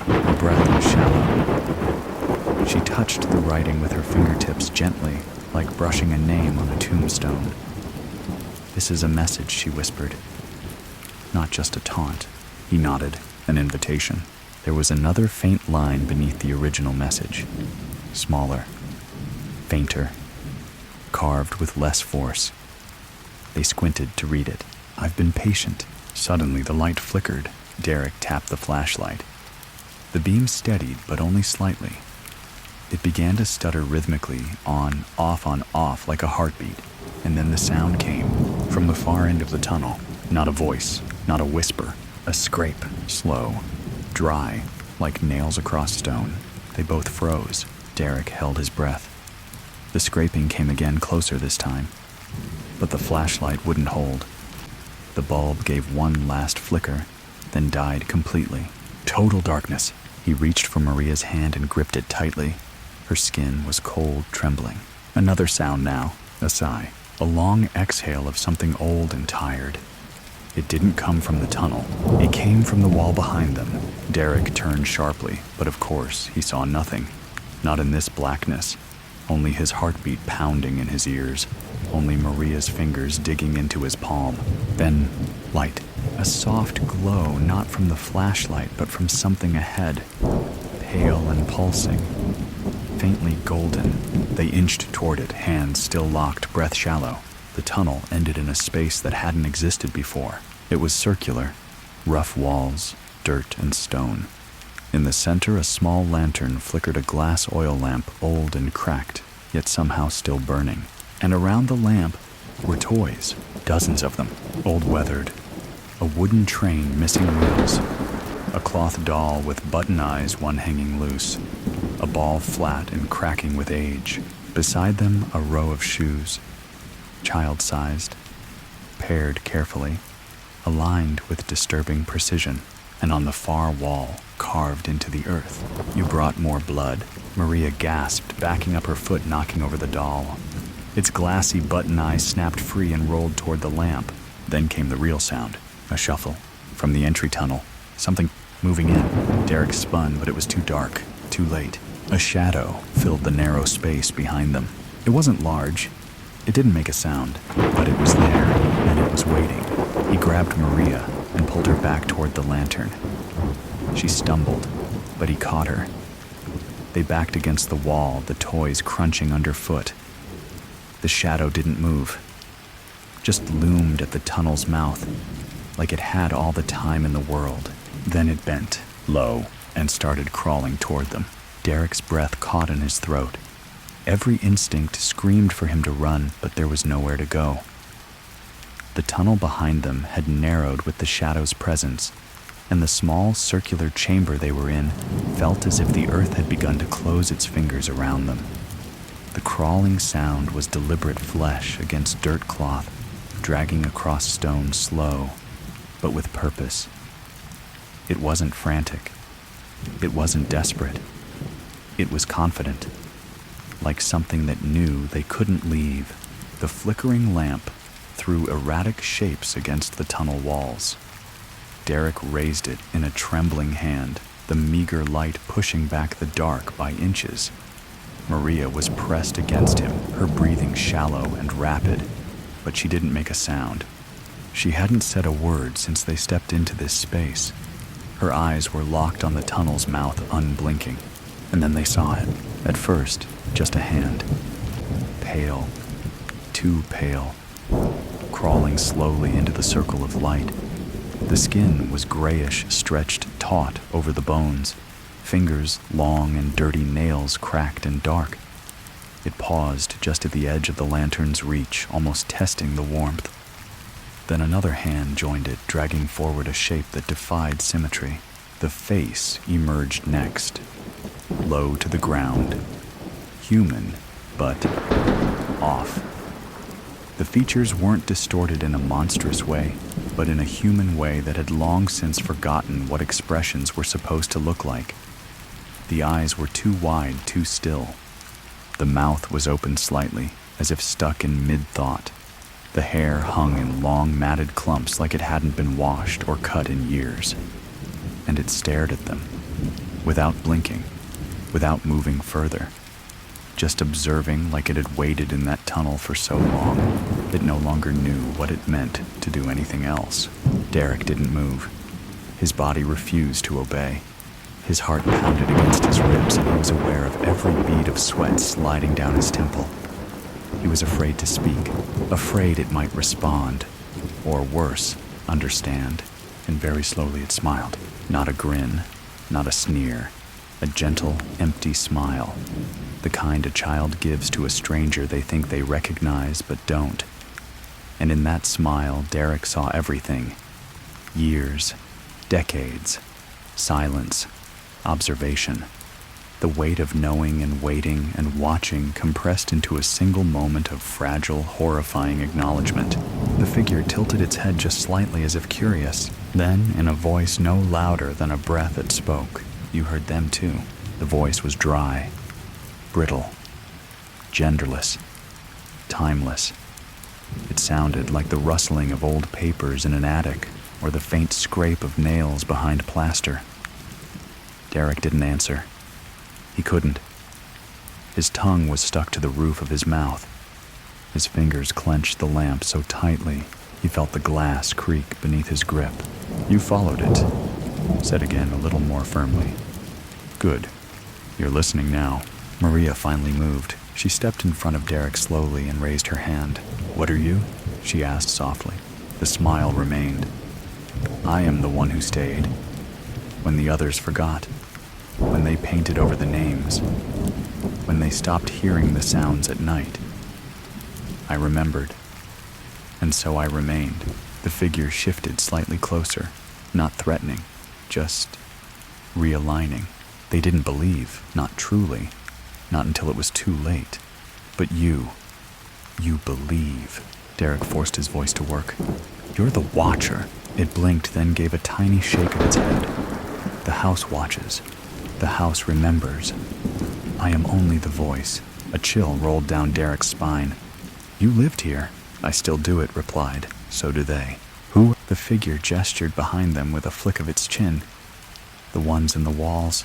Her breath was shallow. She touched the writing with her fingertips gently, like brushing a name on a tombstone. "This is a message," she whispered. "Not just a taunt." He nodded, an invitation. There was another faint line beneath the original message. Smaller, fainter, carved with less force. They squinted to read it. "I've been patient." Suddenly the light flickered. Derek tapped the flashlight. The beam steadied, but only slightly. It began to stutter rhythmically, on, off, like a heartbeat. And then the sound came from the far end of the tunnel. Not a voice, not a whisper. A scrape, slow, dry, like nails across stone. They both froze. Derek held his breath. The scraping came again, closer this time. But the flashlight wouldn't hold. The bulb gave one last flicker, then died completely. Total darkness. He reached for Maria's hand and gripped it tightly. Her skin was cold, trembling. Another sound now, a sigh. A long exhale of something old and tired. It didn't come from the tunnel. It came from the wall behind them. Derek turned sharply, but of course he saw nothing. Not in this blackness. Only his heartbeat pounding in his ears. Only Maria's fingers digging into his palm. Then, light. A soft glow, not from the flashlight, but from something ahead. Pale and pulsing. Faintly golden. They inched toward it, hands still locked, breath shallow. The tunnel ended in a space that hadn't existed before. It was circular. Rough walls, dirt and stone. In the center, a small lantern flickered, a glass oil lamp, old and cracked, yet somehow still burning. And around the lamp were toys, dozens of them, old weathered. A wooden train missing wheels. A cloth doll with button eyes, one hanging loose. A ball flat and cracking with age. Beside them, a row of shoes, child-sized, paired carefully, aligned with disturbing precision. And on the far wall, carved into the earth. "You brought more blood," Maria gasped, backing up her foot, knocking over the doll. Its glassy button eyes snapped free and rolled toward the lamp. Then came the real sound, a shuffle. From the entry tunnel, something moving in. Derek spun, but it was too dark, too late. A shadow filled the narrow space behind them. It wasn't large. It didn't make a sound, but it was there, and it was waiting. He grabbed Maria and pulled her back toward the lantern. She stumbled, but he caught her. They backed against the wall, the toys crunching underfoot. The shadow didn't move, just loomed at the tunnel's mouth, like it had all the time in the world. Then it bent low and started crawling toward them. Derek's breath caught in his throat. Every instinct screamed for him to run, but there was nowhere to go. The tunnel behind them had narrowed with the shadow's presence, and the small circular chamber they were in felt as if the earth had begun to close its fingers around them. The crawling sound was deliberate flesh against dirt cloth, dragging across stone, slow, but with purpose. It wasn't frantic. It wasn't desperate. It was confident, like something that knew they couldn't leave. The flickering lamp, threw erratic shapes against the tunnel walls. Derek raised it in a trembling hand, the meager light pushing back the dark by inches. Maria was pressed against him, her breathing shallow and rapid, but she didn't make a sound. She hadn't said a word since they stepped into this space. Her eyes were locked on the tunnel's mouth, unblinking, and then they saw it. At first, just a hand. Pale, too pale, crawling slowly into the circle of light. The skin was grayish, stretched taut over the bones. Fingers, long and dirty nails cracked and dark. It paused just at the edge of the lantern's reach, almost testing the warmth. Then another hand joined it, dragging forward a shape that defied symmetry. The face emerged next, low to the ground. Human, but off. The features weren't distorted in a monstrous way, but in a human way that had long since forgotten what expressions were supposed to look like. The eyes were too wide, too still. The mouth was open slightly, as if stuck in mid-thought. The hair hung in long, matted clumps like it hadn't been washed or cut in years. And it stared at them, without blinking, without moving further. Just observing like it had waited in that tunnel for so long, it no longer knew what it meant to do anything else. Derek didn't move. His body refused to obey. His heart pounded against his ribs, and he was aware of every bead of sweat sliding down his temple. He was afraid to speak, afraid it might respond, or worse, understand, and very slowly it smiled. Not a grin, not a sneer, a gentle, empty smile, the kind a child gives to a stranger they think they recognize but don't. And in that smile, Derek saw everything. Years, decades, silence, observation. The weight of knowing and waiting and watching compressed into a single moment of fragile, horrifying acknowledgement. The figure tilted its head just slightly as if curious. Then, in a voice no louder than a breath, it spoke. You heard them too. The voice was dry, brittle, genderless, timeless. It sounded like the rustling of old papers in an attic or the faint scrape of nails behind plaster. Derek didn't answer. He couldn't. His tongue was stuck to the roof of his mouth. His fingers clenched the lamp so tightly he felt the glass creak beneath his grip. You followed it, said again a little more firmly. Good. You're listening now. Maria finally moved. She stepped in front of Derek slowly and raised her hand. What are you? She asked softly. The smile remained. I am the one who stayed. When the others forgot. When they painted over the names. When they stopped hearing the sounds at night. I remembered. And so I remained. The figure shifted slightly closer, not threatening, just realigning. They didn't believe, not truly, not until it was too late. But you believe. Derek forced his voice to work. You're the watcher. It blinked, then gave a tiny shake of its head. The house watches. The house remembers. I am only the voice. A chill rolled down Derek's spine. You lived here. I still do, it replied. So do they. Who? The figure gestured behind them with a flick of its chin. The ones in the walls.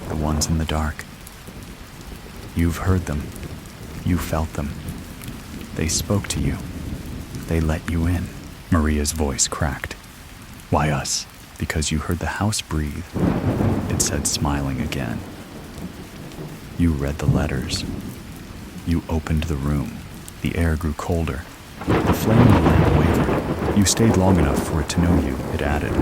The ones in the dark. You've heard them. You felt them. They spoke to you. They let you in. Maria's voice cracked. Why us? Because you heard the house breathe, it said, smiling again. You read the letters. You opened the room. The air grew colder. The flame in the lamp wavered. You stayed long enough for it to know you, it added.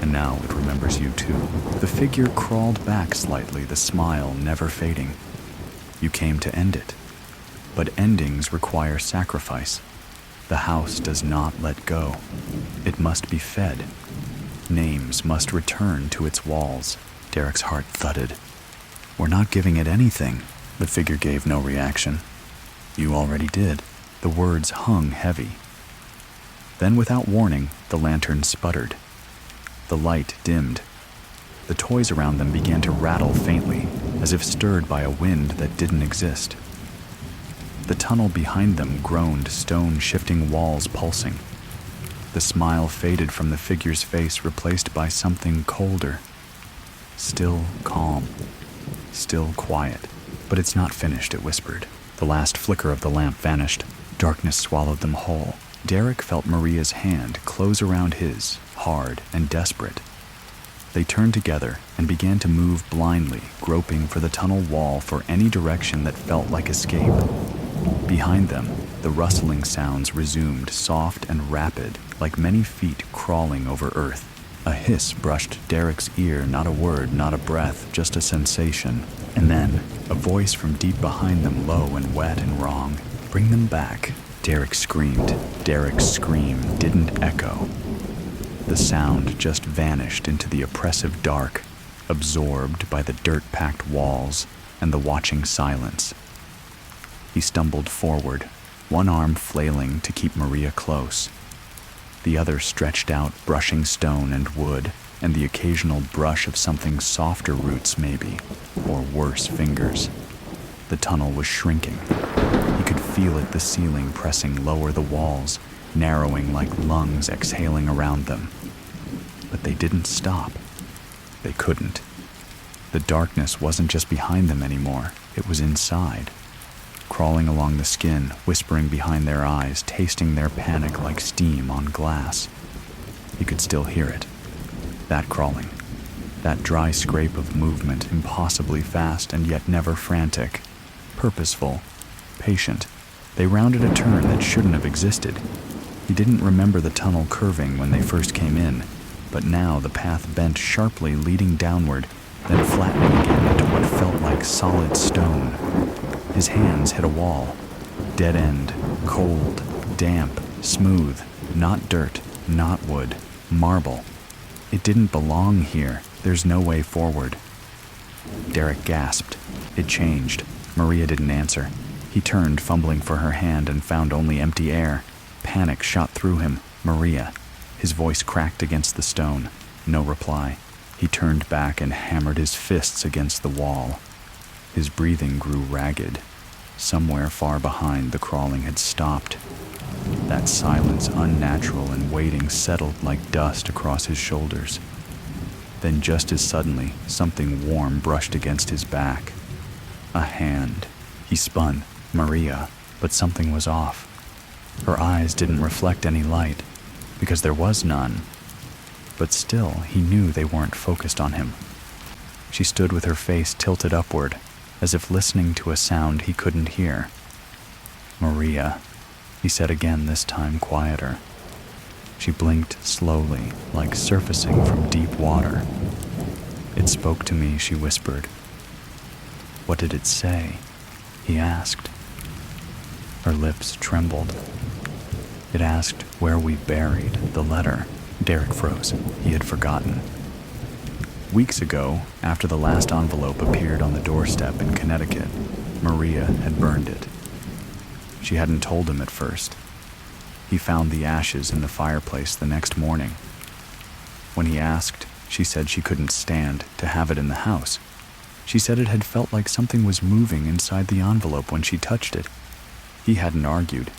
And now it remembers you too. The figure crawled back slightly, the smile never fading. You came to end it. But endings require sacrifice. The house does not let go. It must be fed. Names must return to its walls. Derek's heart thudded. We're not giving it anything. The figure gave no reaction. You already did. The words hung heavy. Then, without warning, the lantern sputtered. The light dimmed. The toys around them began to rattle faintly, as if stirred by a wind that didn't exist. The tunnel behind them groaned, stone-shifting walls pulsing. The smile faded from the figure's face, replaced by something colder. Still calm. Still quiet. "But it's not finished," it whispered. The last flicker of the lamp vanished. Darkness swallowed them whole. Derek felt Maria's hand close around his, hard and desperate. They turned together and began to move blindly, groping for the tunnel wall for any direction that felt like escape. Behind them, the rustling sounds resumed, soft and rapid, like many feet crawling over earth. A hiss brushed Derek's ear, not a word, not a breath, just a sensation. And then, a voice from deep behind them, low and wet and wrong. "Bring them back." Derek screamed. Derek's scream didn't echo. The sound just vanished into the oppressive dark, absorbed by the dirt-packed walls and the watching silence. He stumbled forward, one arm flailing to keep Maria close. The other stretched out, brushing stone and wood, and the occasional brush of something softer roots maybe, or worse fingers. The tunnel was shrinking. He could feel it, the ceiling pressing lower, the walls, narrowing like lungs exhaling around them. But they didn't stop. They couldn't. The darkness wasn't just behind them anymore, it was inside. Crawling along the skin, whispering behind their eyes, tasting their panic like steam on glass. He could still hear it. That crawling. That dry scrape of movement, impossibly fast and yet never frantic. Purposeful. Patient. They rounded a turn that shouldn't have existed. He didn't remember the tunnel curving when they first came in, but now the path bent sharply, leading downward, then flattening again into what felt like solid stone. His hands hit a wall. Dead end, cold, damp, smooth, not dirt, not wood, marble. It didn't belong here. There's no way forward. Derek gasped. It changed. Maria didn't answer. He turned, fumbling for her hand, and found only empty air. Panic shot through him. Maria. His voice cracked against the stone. No reply. He turned back and hammered his fists against the wall. His breathing grew ragged. Somewhere far behind, the crawling had stopped. That silence, unnatural and waiting, settled like dust across his shoulders. Then just as suddenly, something warm brushed against his back. A hand. He spun. Maria. But something was off. Her eyes didn't reflect any light, because there was none. But still, he knew they weren't focused on him. She stood with her face tilted upward, as if listening to a sound he couldn't hear. "Maria," he said again, this time quieter. She blinked slowly, like surfacing from deep water. "It spoke to me," she whispered. "What did it say?" he asked. Her lips trembled. It asked where we buried the letter. Derek froze. He had forgotten. Weeks ago, after the last envelope appeared on the doorstep in Connecticut, Maria had burned it. She hadn't told him at first. He found the ashes in the fireplace the next morning. When he asked, she said she couldn't stand to have it in the house. She said it had felt like something was moving inside the envelope when she touched it. He hadn't argued.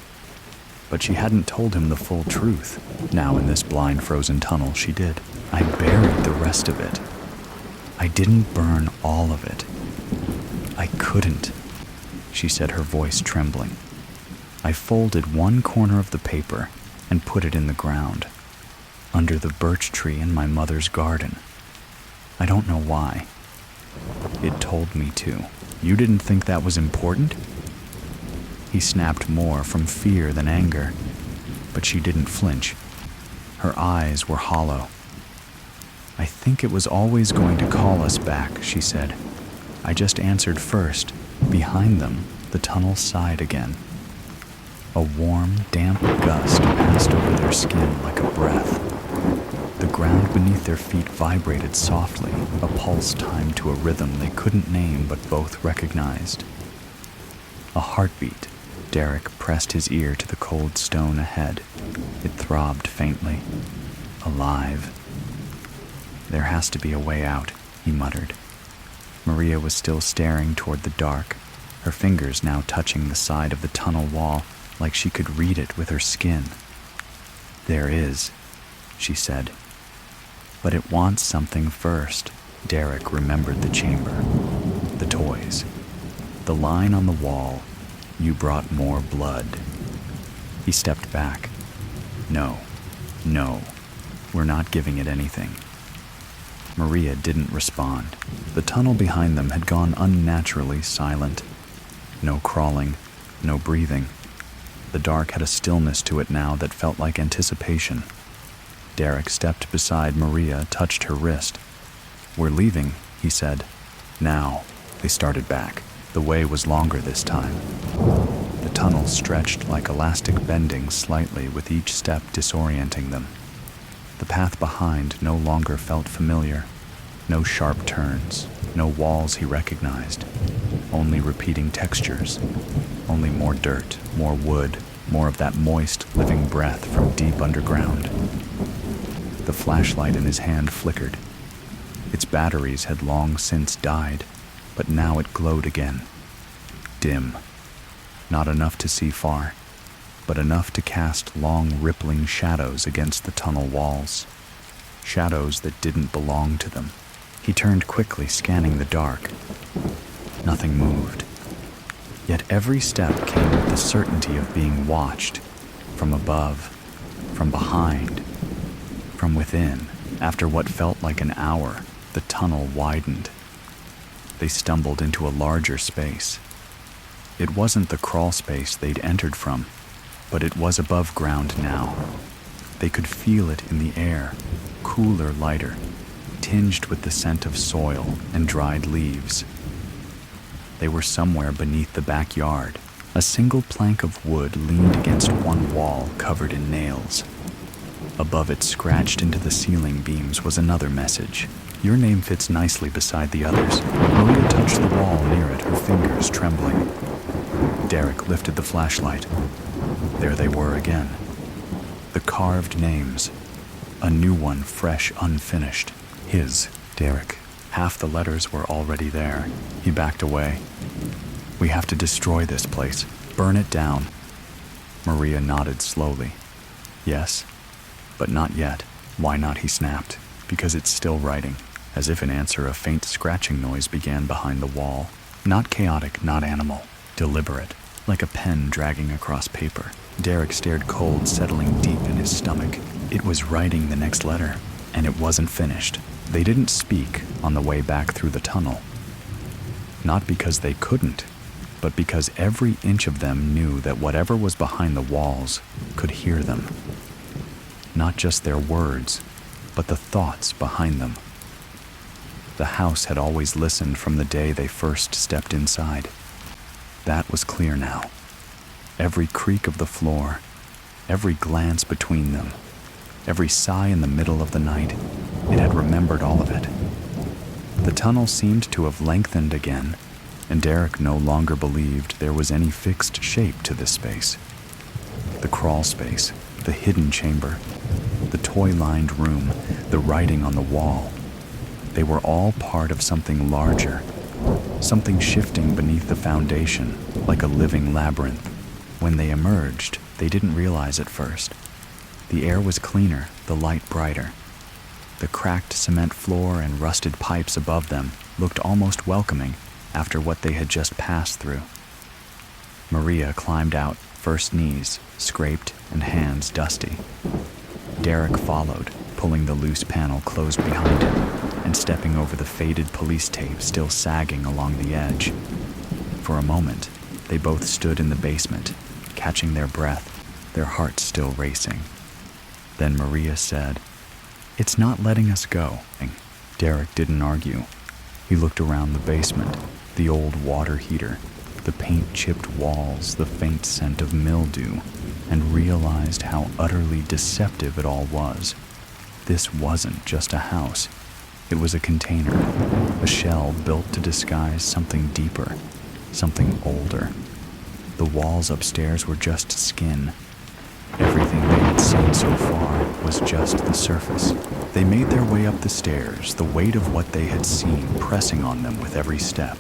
But she hadn't told him the full truth. Now in this blind frozen tunnel, she did. "I buried the rest of it. I didn't burn all of it. I couldn't," she said, her voice trembling. "I folded one corner of the paper and put it in the ground, under the birch tree in my mother's garden. I don't know why. It told me to." "You didn't think that was important?" He snapped more from fear than anger, but she didn't flinch. Her eyes were hollow. "I think it was always going to call us back," she said. "I just answered first." Behind them, the tunnel sighed again. A warm, damp gust passed over their skin like a breath. The ground beneath their feet vibrated softly, a pulse timed to a rhythm they couldn't name but both recognized. A heartbeat. Derek pressed his ear to the cold stone ahead. It throbbed faintly. Alive. "There has to be a way out," he muttered. Maria was still staring toward the dark, her fingers now touching the side of the tunnel wall like she could read it with her skin. "There is," she said. "But it wants something first." Derek remembered the chamber, the toys, the line on the wall, "You brought more blood." He stepped back. No, we're not giving it anything." Maria didn't respond. The tunnel behind them had gone unnaturally silent. No crawling, no breathing. The dark had a stillness to it now that felt like anticipation. Derek stepped beside Maria, touched her wrist. "We're leaving," he said. Now. They started back. The way was longer this time. The tunnel stretched like elastic, bending slightly with each step disorienting them. The path behind no longer felt familiar. No sharp turns, no walls he recognized. Only repeating textures. Only more dirt, more wood, more of that moist, living breath from deep underground. The flashlight in his hand flickered. Its batteries had long since died, but now it glowed again. Dim. Not enough to see far, but enough to cast long, rippling shadows against the tunnel walls. Shadows that didn't belong to them. He turned quickly, scanning the dark. Nothing moved. Yet every step came with the certainty of being watched. From above, from behind, from within. After what felt like an hour, the tunnel widened. They stumbled into a larger space. It wasn't the crawl space they'd entered from, but it was above ground now. They could feel it in the air, cooler, lighter, tinged with the scent of soil and dried leaves. They were somewhere beneath the backyard. A single plank of wood leaned against one wall covered in nails. Above it, scratched into the ceiling beams, was another message. "Your name fits nicely beside the others." Maria touched the wall near it, her fingers trembling. Derek lifted the flashlight. There they were again. The carved names. A new one, fresh, unfinished. His, Derek. Half the letters were already there. He backed away. "We have to destroy this place. Burn it down." Maria nodded slowly. "Yes, but not yet." "Why not?" he snapped. "Because it's still writing." As if in answer, a faint scratching noise began behind the wall. Not chaotic, not animal. Deliberate, like a pen dragging across paper. Derek stared, cold settling deep in his stomach. It was writing the next letter, and it wasn't finished. They didn't speak on the way back through the tunnel. Not because they couldn't, but because every inch of them knew that whatever was behind the walls could hear them. Not just their words, but the thoughts behind them. The house had always listened from the day they first stepped inside. That was clear now. Every creak of the floor, every glance between them, every sigh in the middle of the night, it had remembered all of it. The tunnel seemed to have lengthened again, and Derek no longer believed there was any fixed shape to this space. The crawl space, the hidden chamber, the toy-lined room, the writing on the wall. They were all part of something larger, something shifting beneath the foundation, like a living labyrinth. When they emerged, they didn't realize at first. The air was cleaner, the light brighter. The cracked cement floor and rusted pipes above them looked almost welcoming after what they had just passed through. Maria climbed out, first knees, scraped and hands dusty. Derek followed, pulling the loose panel closed behind him and stepping over the faded police tape still sagging along the edge. For a moment, they both stood in the basement, catching their breath, their hearts still racing. Then Maria said, "It's not letting us go." Derek didn't argue. He looked around the basement, the old water heater, the paint-chipped walls, the faint scent of mildew, and realized how utterly deceptive it all was. This wasn't just a house. It was a container, a shell built to disguise something deeper, something older. The walls upstairs were just skin. Everything they had seen so far was just the surface. They made their way up the stairs, the weight of what they had seen pressing on them with every step.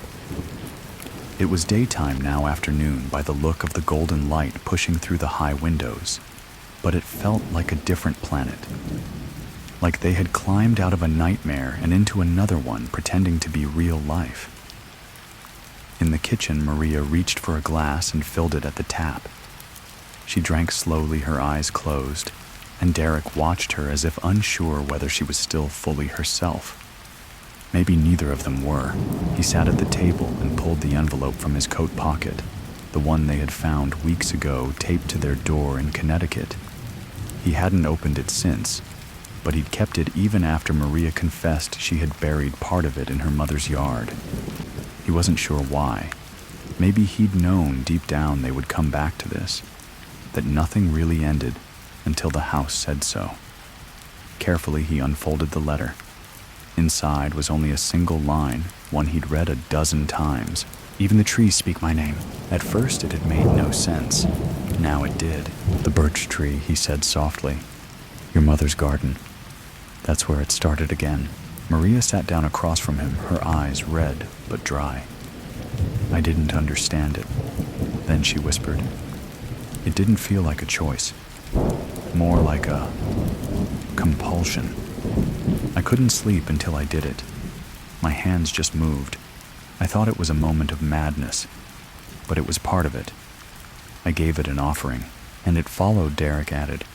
It was daytime now, afternoon, by the look of the golden light pushing through the high windows, but it felt like a different planet. Like they had climbed out of a nightmare and into another one, pretending to be real life. In the kitchen, Maria reached for a glass and filled it at the tap. She drank slowly, her eyes closed, and Derek watched her as if unsure whether she was still fully herself. Maybe neither of them were. He sat at the table and pulled the envelope from his coat pocket, the one they had found weeks ago taped to their door in Connecticut. He hadn't opened it since, but he'd kept it even after Maria confessed she had buried part of it in her mother's yard. He wasn't sure why. Maybe he'd known deep down they would come back to this, that nothing really ended until the house said so. Carefully, he unfolded the letter. Inside was only a single line, one he'd read a dozen times. Even the trees speak my name. At first, it had made no sense. Now it did. The birch tree, he said softly. Your mother's garden. That's where it started again. Maria sat down across from him, her eyes red but dry. I didn't understand it. Then she whispered. It didn't feel like a choice. More like a compulsion. I couldn't sleep until I did it. My hands just moved. I thought it was a moment of madness, but it was part of it. I gave it an offering, and it followed, Derek added.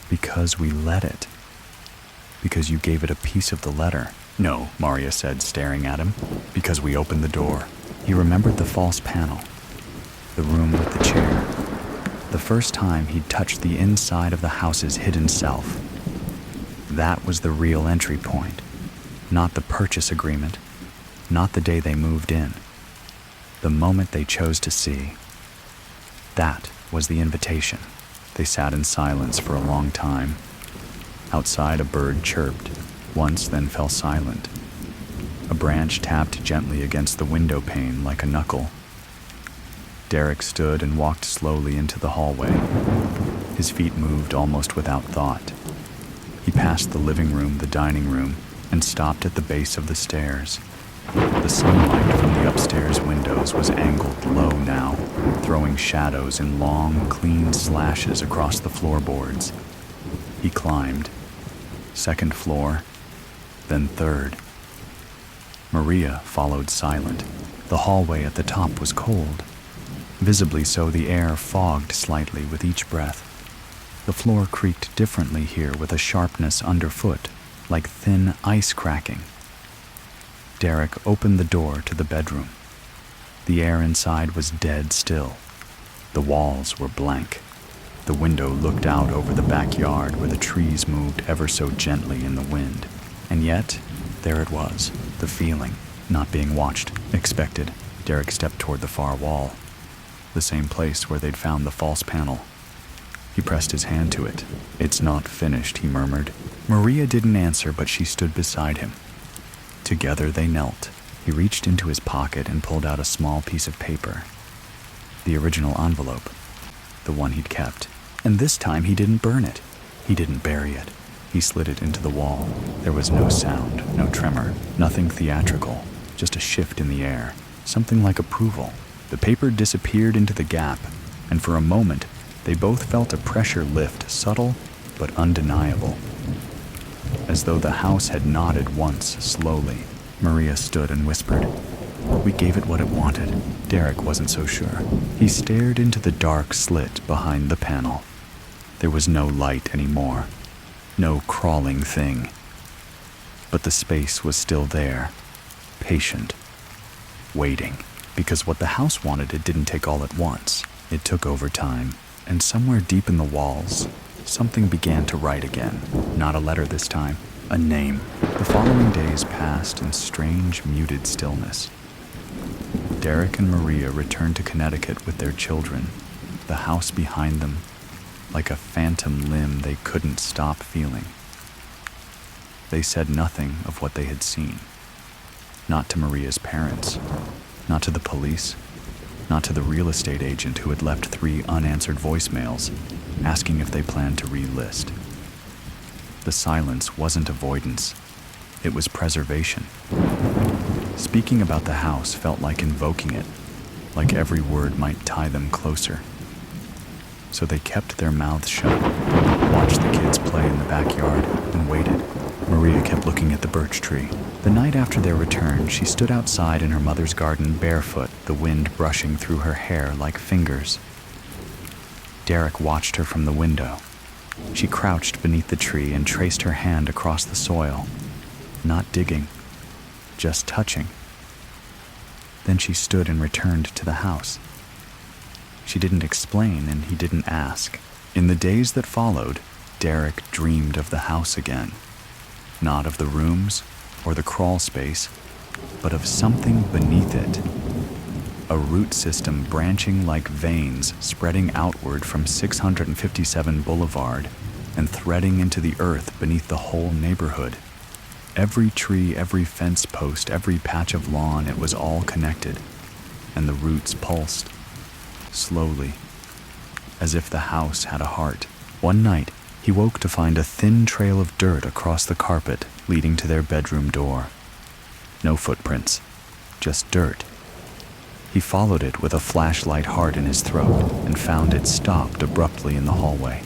Because we let it. Because you gave it a piece of the letter. No, Maria said, staring at him. Because we opened the door. He remembered the false panel, the room with the chair. The first time he'd touched the inside of the house's hidden self. That was the real entry point, not the purchase agreement, not the day they moved in. The moment they chose to see. That was the invitation. They sat in silence for a long time. Outside, a bird chirped, once, then fell silent. A branch tapped gently against the window pane like a knuckle. Derek stood and walked slowly into the hallway. His feet moved almost without thought. He passed the living room, the dining room, and stopped at the base of the stairs. The sunlight from the upstairs windows was angled low now, throwing shadows in long, clean slashes across the floorboards. He climbed. Second floor, then third. Maria followed silent. The hallway at the top was cold. Visibly so, the air fogged slightly with each breath. The floor creaked differently here, with a sharpness underfoot, like thin ice cracking. Derek opened the door to the bedroom. The air inside was dead still. The walls were blank. The window looked out over the backyard where the trees moved ever so gently in the wind. And yet, there it was, the feeling, not being watched, expected. Derek stepped toward the far wall, the same place where they'd found the false panel. He pressed his hand to it. It's not finished, he murmured. Maria didn't answer, but she stood beside him. Together they knelt. He reached into his pocket and pulled out a small piece of paper. The original envelope. The one he'd kept. And this time he didn't burn it. He didn't bury it. He slid it into the wall. There was no sound, no tremor, nothing theatrical, just a shift in the air, something like approval. The paper disappeared into the gap, and for a moment, they both felt a pressure lift, subtle but undeniable. As though the house had nodded once, slowly. Maria stood and whispered, "We gave it what it wanted." Derek wasn't so sure. He stared into the dark slit behind the panel. There was no light anymore, no crawling thing. But the space was still there, patient, waiting. Because what the house wanted, it didn't take all at once. It took over time, and somewhere deep in the walls, something began to write again. Not a letter this time, a name. The following days passed in strange, muted stillness. Derek and Maria returned to Connecticut with their children, the house behind them, like a phantom limb they couldn't stop feeling. They said nothing of what they had seen. Not to Maria's parents, not to the police, not to the real estate agent who had left 3 unanswered voicemails asking if they planned to relist. The silence wasn't avoidance, it was preservation. Speaking about the house felt like invoking it, like every word might tie them closer. So they kept their mouths shut, watched the kids play in the backyard, and waited. Maria kept looking at the birch tree. The night after their return, she stood outside in her mother's garden barefoot, the wind brushing through her hair like fingers. Derek watched her from the window. She crouched beneath the tree and traced her hand across the soil, not digging, just touching. Then she stood and returned to the house. She didn't explain, and he didn't ask. In the days that followed, Derek dreamed of the house again. Not of the rooms or the crawl space, but of something beneath it. A root system branching like veins spreading outward from 657 Boulevard and threading into the earth beneath the whole neighborhood. Every tree, every fence post, every patch of lawn, it was all connected, and the roots pulsed, slowly, as if the house had a heart. One night, he woke to find a thin trail of dirt across the carpet leading to their bedroom door. No footprints, just dirt. He followed it with a flashlight hard in his throat and found it stopped abruptly in the hallway.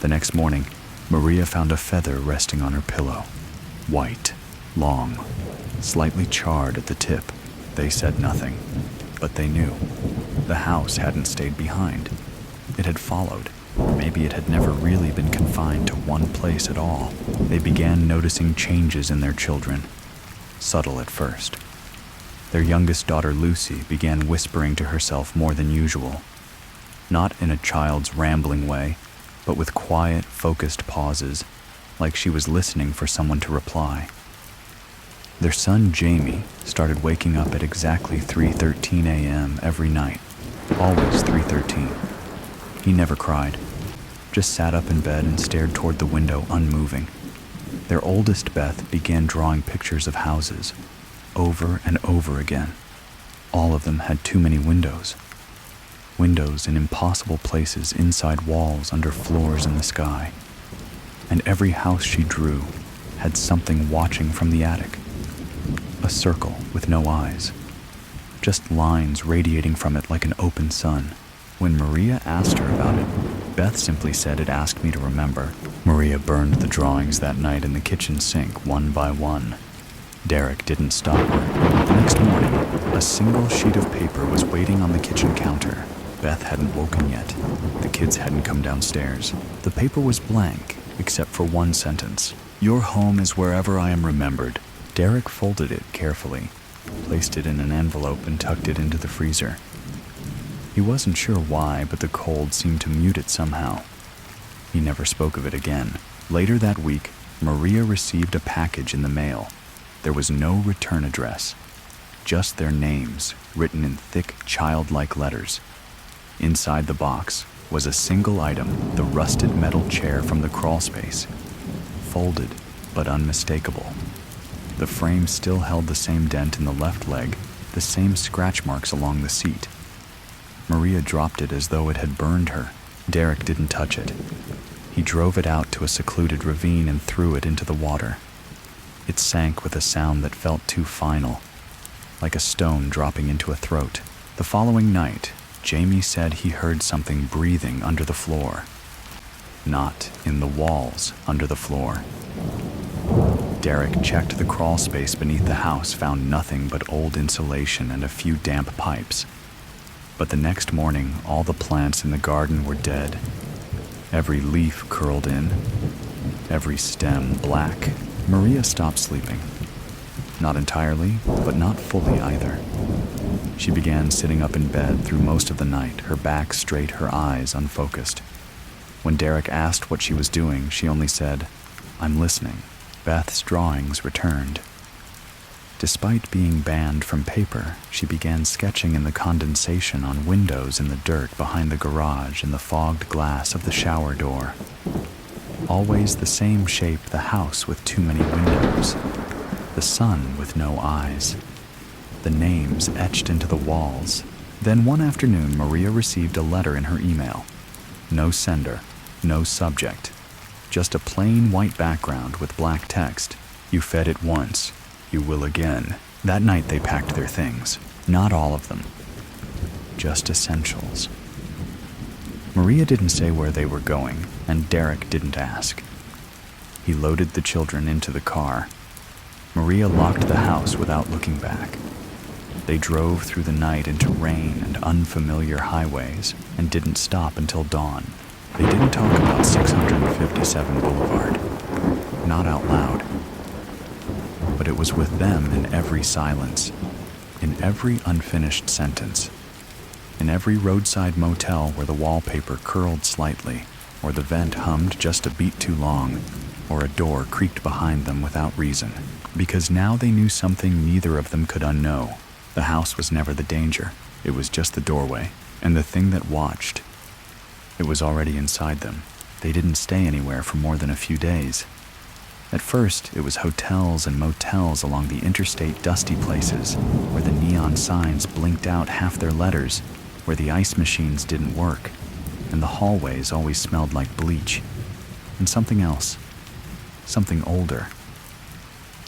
The next morning, Maria found a feather resting on her pillow. White, long, slightly charred at the tip. They said nothing, but they knew. The house hadn't stayed behind. It had followed. Maybe it had never really been confined to one place at all. They began noticing changes in their children, subtle at first. Their youngest daughter, Lucy, began whispering to herself more than usual. Not in a child's rambling way, but with quiet, focused pauses, like she was listening for someone to reply. Their son, Jamie, started waking up at exactly 3:13 a.m. every night, always 3:13. He never cried, just sat up in bed and stared toward the window, unmoving. Their oldest, Beth, began drawing pictures of houses, over and over again. All of them had too many windows. Windows in impossible places, inside walls, under floors in the sky. And every house she drew had something watching from the attic. A circle with no eyes, just lines radiating from it like an open sun. When Maria asked her about it, Beth simply said, "It asked me to remember." Maria burned the drawings that night in the kitchen sink, one by one. Derek didn't stop her. The next morning, a single sheet of paper was waiting on the kitchen counter. Beth hadn't woken yet. The kids hadn't come downstairs. The paper was blank, except for one sentence. "Your home is wherever I am remembered." Derek folded it carefully, placed it in an envelope, and tucked it into the freezer. He wasn't sure why, but the cold seemed to mute it somehow. He never spoke of it again. Later that week, Maria received a package in the mail. There was no return address, just their names written in thick, childlike letters. Inside the box was a single item, the rusted metal chair from the crawl space, folded but unmistakable. The frame still held the same dent in the left leg, the same scratch marks along the seat. Maria dropped it as though it had burned her. Derek didn't touch it. He drove it out to a secluded ravine and threw it into the water. It sank with a sound that felt too final, like a stone dropping into a throat. The following night, Jamie said he heard something breathing under the floor. Not in the walls under the floor. Derek checked the crawl space beneath the house, found nothing but old insulation and a few damp pipes. But the next morning, all the plants in the garden were dead. Every leaf curled in, every stem black. Maria stopped sleeping. Not entirely, but not fully either. She began sitting up in bed through most of the night, her back straight, her eyes unfocused. When Derek asked what she was doing, she only said, "I'm listening." Beth's drawings returned. Despite being banned from paper, she began sketching in the condensation on windows in the dirt behind the garage and the fogged glass of the shower door. Always the same shape, the house with too many windows, the sun with no eyes, the names etched into the walls. Then one afternoon, Maria received a letter in her email. No sender, no subject, just a plain white background with black text. "You fed it once, you will again." That night they packed their things. Not all of them, just essentials. Maria didn't say where they were going, and Derek didn't ask. He loaded the children into the car. Maria locked the house without looking back. They drove through the night into rain and unfamiliar highways and didn't stop until dawn. They didn't talk about 657 Boulevard, not out loud. But it was with them in every silence, in every unfinished sentence, in every roadside motel where the wallpaper curled slightly, or the vent hummed just a beat too long, or a door creaked behind them without reason. Because now they knew something neither of them could unknow. The house was never the danger. It was just the doorway, and the thing that watched. It was already inside them. They didn't stay anywhere for more than a few days. At first, it was hotels and motels along the interstate dusty places, where the neon signs blinked out half their letters, where the ice machines didn't work, and the hallways always smelled like bleach, and something else, something older.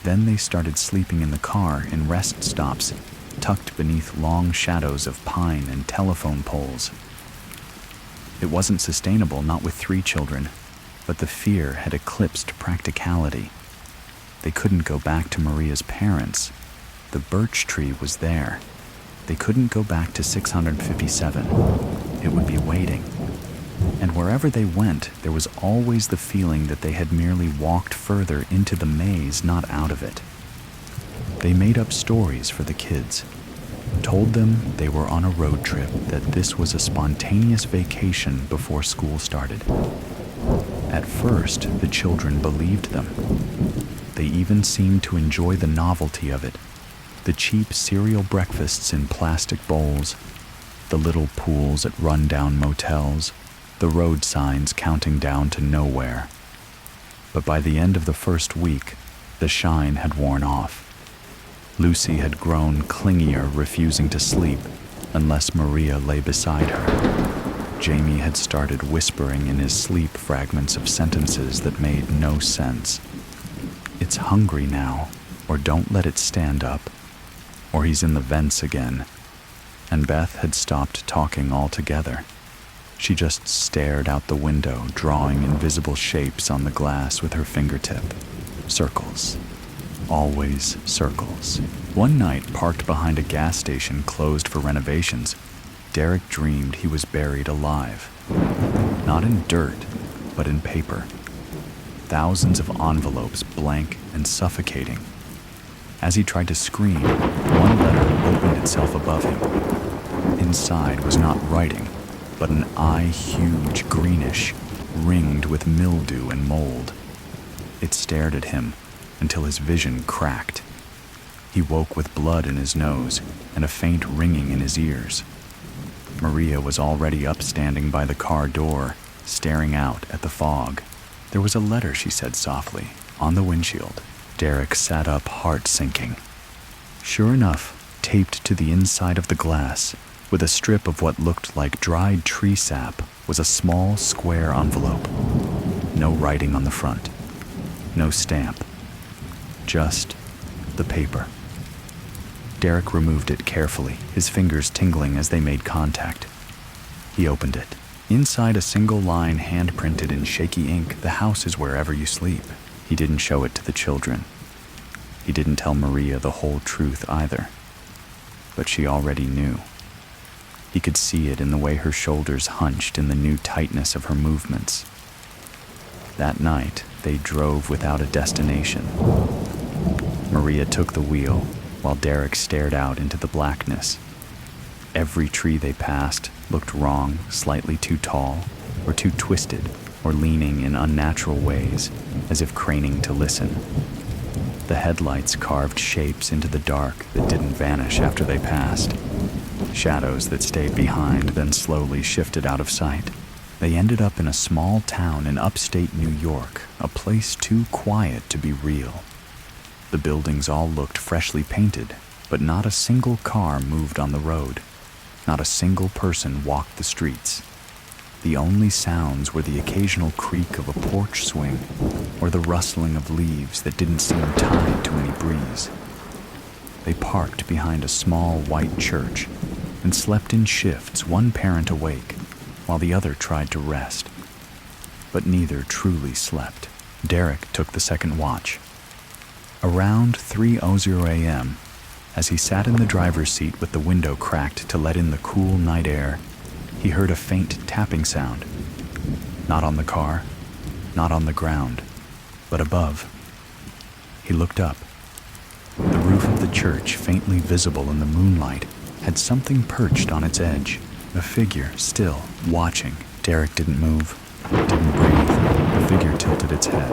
Then they started sleeping in the car in rest stops, tucked beneath long shadows of pine and telephone poles. It wasn't sustainable, not with 3 children, but the fear had eclipsed practicality. They couldn't go back to Maria's parents. The birch tree was there. They couldn't go back to 657. It would be waiting. And wherever they went, there was always the feeling that they had merely walked further into the maze, not out of it. They made up stories for the kids, told them they were on a road trip, that this was a spontaneous vacation before school started. At first, the children believed them. They even seemed to enjoy the novelty of it. The cheap cereal breakfasts in plastic bowls, the little pools at rundown motels, the road signs counting down to nowhere. But by the end of the first week, the shine had worn off. Lucy had grown clingier, refusing to sleep unless Maria lay beside her. Jamie had started whispering in his sleep fragments of sentences that made no sense. It's hungry now, or don't let it stand up, or he's in the vents again. And Beth had stopped talking altogether. She just stared out the window, drawing invisible shapes on the glass with her fingertip. Circles. Always circles. One night, parked behind a gas station closed for renovations, Derek dreamed he was buried alive. Not in dirt, but in paper. Thousands of envelopes, blank and suffocating. As he tried to scream, one letter opened itself above him. Inside was not writing, but an eye huge, greenish, ringed with mildew and mold. It stared at him until his vision cracked. He woke with blood in his nose and a faint ringing in his ears. Maria was already upstanding by the car door, staring out at the fog. There was a letter, she said softly, on the windshield. Derek sat up, heart sinking. Sure enough, taped to the inside of the glass, with a strip of what looked like dried tree sap, was a small square envelope. No writing on the front. No stamp. Just the paper. Derek removed it carefully, his fingers tingling as they made contact. He opened it. Inside a single line hand-printed in shaky ink, "The house is wherever you sleep." He didn't show it to the children. He didn't tell Maria the whole truth either. But she already knew. He could see it in the way her shoulders hunched, in the new tightness of her movements. That night, they drove without a destination. Maria took the wheel, while Derek stared out into the blackness. Every tree they passed looked wrong, slightly too tall, or too twisted, or leaning in unnatural ways, as if craning to listen. The headlights carved shapes into the dark that didn't vanish after they passed. Shadows that stayed behind, then slowly shifted out of sight. They ended up in a small town in upstate New York, a place too quiet to be real. The buildings all looked freshly painted, but not a single car moved on the road. Not a single person walked the streets. The only sounds were the occasional creak of a porch swing or the rustling of leaves that didn't seem tied to any breeze. They parked behind a small white church and slept in shifts, one parent awake while the other tried to rest. But neither truly slept. Derek took the second watch. Around 3:00 a.m., as he sat in the driver's seat with the window cracked to let in the cool night air, he heard a faint tapping sound. Not on the car, not on the ground, but above. He looked up. The roof of the church, faintly visible in the moonlight, had something perched on its edge. A figure, still, watching. Derek didn't move, didn't breathe. The figure tilted its head.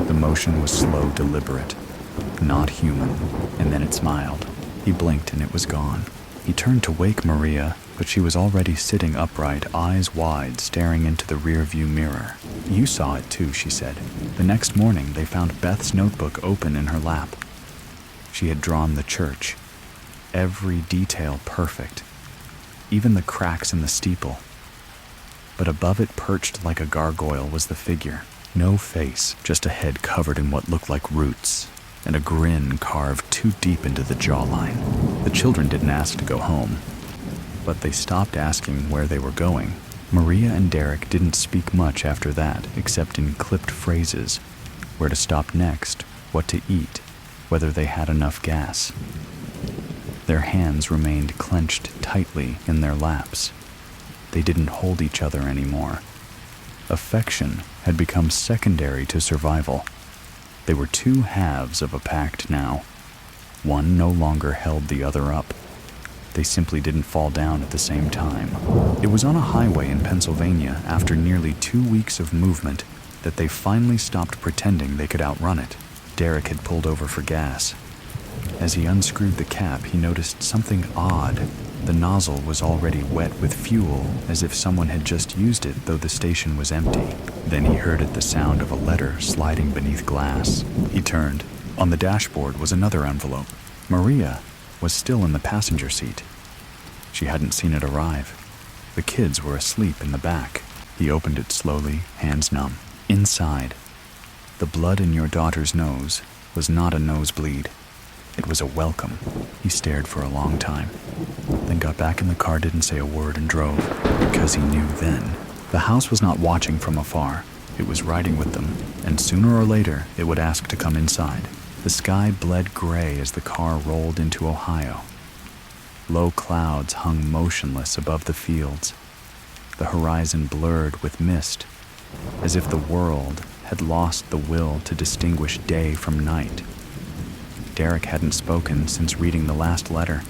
The motion was slow, deliberate, not human, and then it smiled. He blinked and it was gone. He turned to wake Maria, but she was already sitting upright, eyes wide, staring into the rear-view mirror. "You saw it too," she said. The next morning, they found Beth's notebook open in her lap. She had drawn the church, every detail perfect, even the cracks in the steeple. But above it, perched like a gargoyle, was the figure. No face, just a head covered in what looked like roots, and a grin carved too deep into the jawline. The children didn't ask to go home, but they stopped asking where they were going. Maria and Derek didn't speak much after that, except in clipped phrases: where to stop next, what to eat, whether they had enough gas. Their hands remained clenched tightly in their laps. They didn't hold each other anymore. Affection had become secondary to survival. They were two halves of a pact now. One no longer held the other up. They simply didn't fall down at the same time. It was on a highway in Pennsylvania, after nearly 2 weeks of movement, that they finally stopped pretending they could outrun it. Derek had pulled over for gas. As he unscrewed the cap, he noticed something odd. The nozzle was already wet with fuel, as if someone had just used it, though the station was empty. Then he heard the sound of a letter sliding beneath glass. He turned. On the dashboard was another envelope. Maria was still in the passenger seat. She hadn't seen it arrive. The kids were asleep in the back. He opened it slowly, hands numb. Inside, the blood in your daughter's nose was not a nosebleed. It was a welcome. He stared for a long time, then got back in the car, didn't say a word, and drove, because he knew then. The house was not watching from afar. It was riding with them, and sooner or later it would ask to come inside. The sky bled gray as the car rolled into Ohio. Low clouds hung motionless above the fields. The horizon blurred with mist, as if the world had lost the will to distinguish day from night. Derek hadn't spoken since reading the last letter.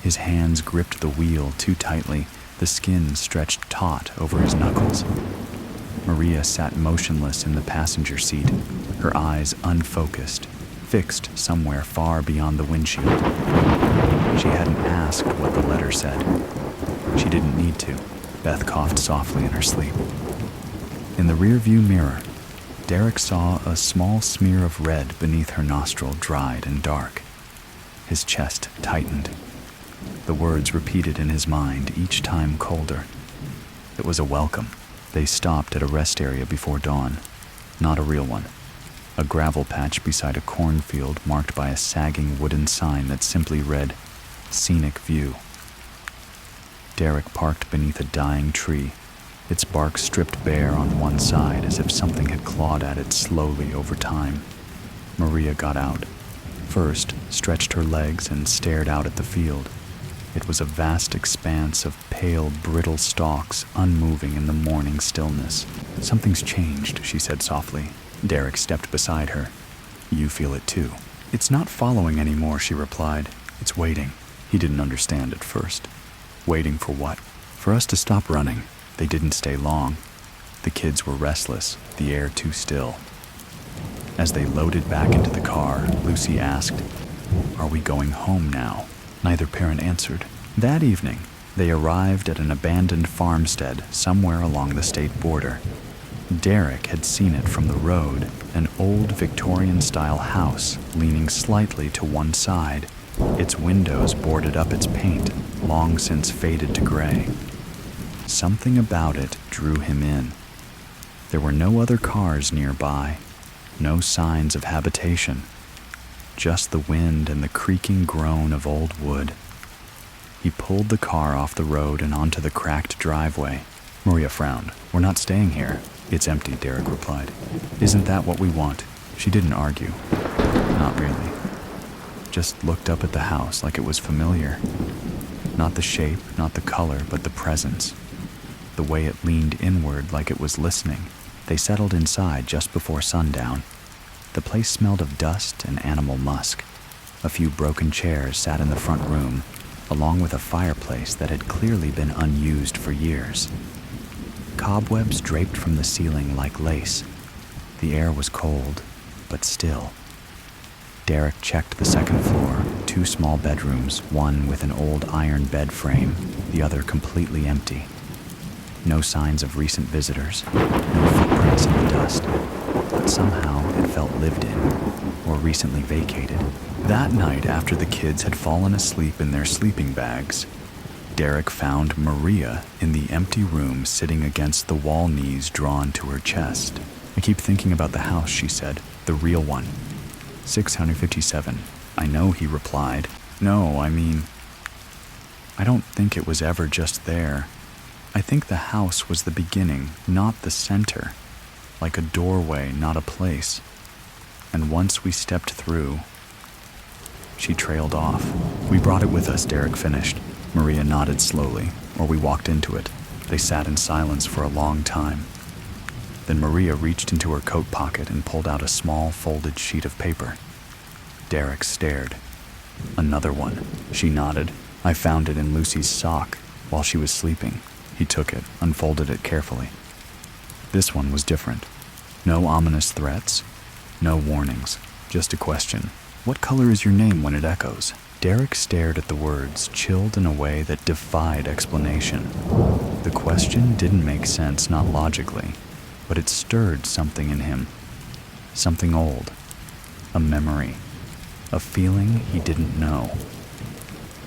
His hands gripped the wheel too tightly, the skin stretched taut over his knuckles. Maria sat motionless in the passenger seat, her eyes unfocused, fixed somewhere far beyond the windshield. She hadn't asked what the letter said. She didn't need to. Beth coughed softly in her sleep. In the rearview mirror, Derek saw a small smear of red beneath her nostril, dried and dark. His chest tightened. The words repeated in his mind, each time colder. It was a welcome. They stopped at a rest area before dawn. Not a real one. A gravel patch beside a cornfield marked by a sagging wooden sign that simply read, "Scenic View." Derek parked beneath a dying tree, its bark stripped bare on one side as if something had clawed at it slowly over time. Maria got out. First, stretched her legs and stared out at the field. It was a vast expanse of pale, brittle stalks, unmoving in the morning stillness. "Something's changed," she said softly. Derek stepped beside her. "You feel it too." "It's not following anymore," she replied. "It's waiting." He didn't understand at first. Waiting for what? For us to stop running. They didn't stay long. The kids were restless, the air too still. As they loaded back into the car, Lucy asked, "Are we going home now?" Neither parent answered. That evening, they arrived at an abandoned farmstead somewhere along the state border. Derek had seen it from the road, an old Victorian-style house leaning slightly to one side, its windows boarded up its paint, long since faded to gray. Something about it drew him in. There were no other cars nearby, no signs of habitation. just the wind and the creaking groan of old wood. He pulled the car off the road and onto the cracked driveway. Maria frowned. "We're not staying here." "It's empty," Derek replied. "Isn't that what we want?" She didn't argue. Not really. Just looked up at the house like it was familiar. Not the shape, not the color, but the presence. The way it leaned inward like it was listening. They settled inside just before sundown. The place smelled of dust and animal musk. A few broken chairs sat in the front room, along with a fireplace that had clearly been unused for years. Cobwebs draped from the ceiling like lace. The air was cold, but still. Derek checked the second floor, 2 small bedrooms, one with an old iron bed frame, the other completely empty. No signs of recent visitors, no footprints in the dust, but somehow it felt lived in, or recently vacated. That night, after the kids had fallen asleep in their sleeping bags, Derek found Maria in the empty room sitting against the wall, knees drawn to her chest. "I keep thinking about the house," she said, "the real one. 657. "I know," he replied. "No, I mean, I don't think it was ever just there. I think the house was the beginning, not the center. Like a doorway, not a place. And once we stepped through..." She trailed off. "We brought it with us," Derek finished. Maria nodded slowly, or we walked into it. They sat in silence for a long time. Then Maria reached into her coat pocket and pulled out a small folded sheet of paper. Derek stared. "Another one," she nodded. "I found it in Lucy's sock while she was sleeping." He took it, unfolded it carefully. This one was different. No ominous threats, no warnings, just a question. "What color is your name when it echoes?" Derek stared at the words, chilled in a way that defied explanation. The question didn't make sense, not logically, but it stirred something in him. Something old. A memory. A feeling he didn't know.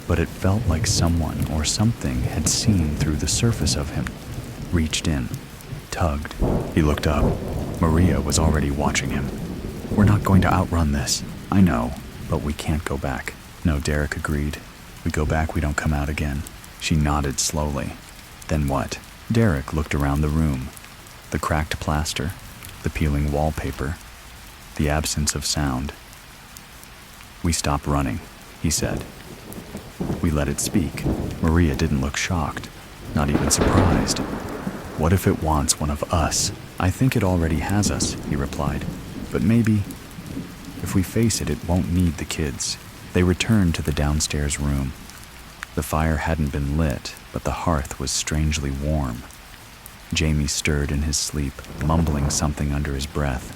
But it felt like someone or something had seen through the surface of him, reached in, tugged. He looked up. Maria was already watching him. "We're not going to outrun this." "I know, but we can't go back." "No," Derek agreed. "We go back, we don't come out again." She nodded slowly. "Then what?" Derek looked around the room. The cracked plaster, the peeling wallpaper, the absence of sound. "We stopped running," he said. "We let it speak." Maria didn't look shocked, not even surprised. "What if it wants one of us?" "I think it already has us," he replied. "But maybe, if we face it, it won't need the kids." They returned to the downstairs room. The fire hadn't been lit, but the hearth was strangely warm. Jamie stirred in his sleep, mumbling something under his breath.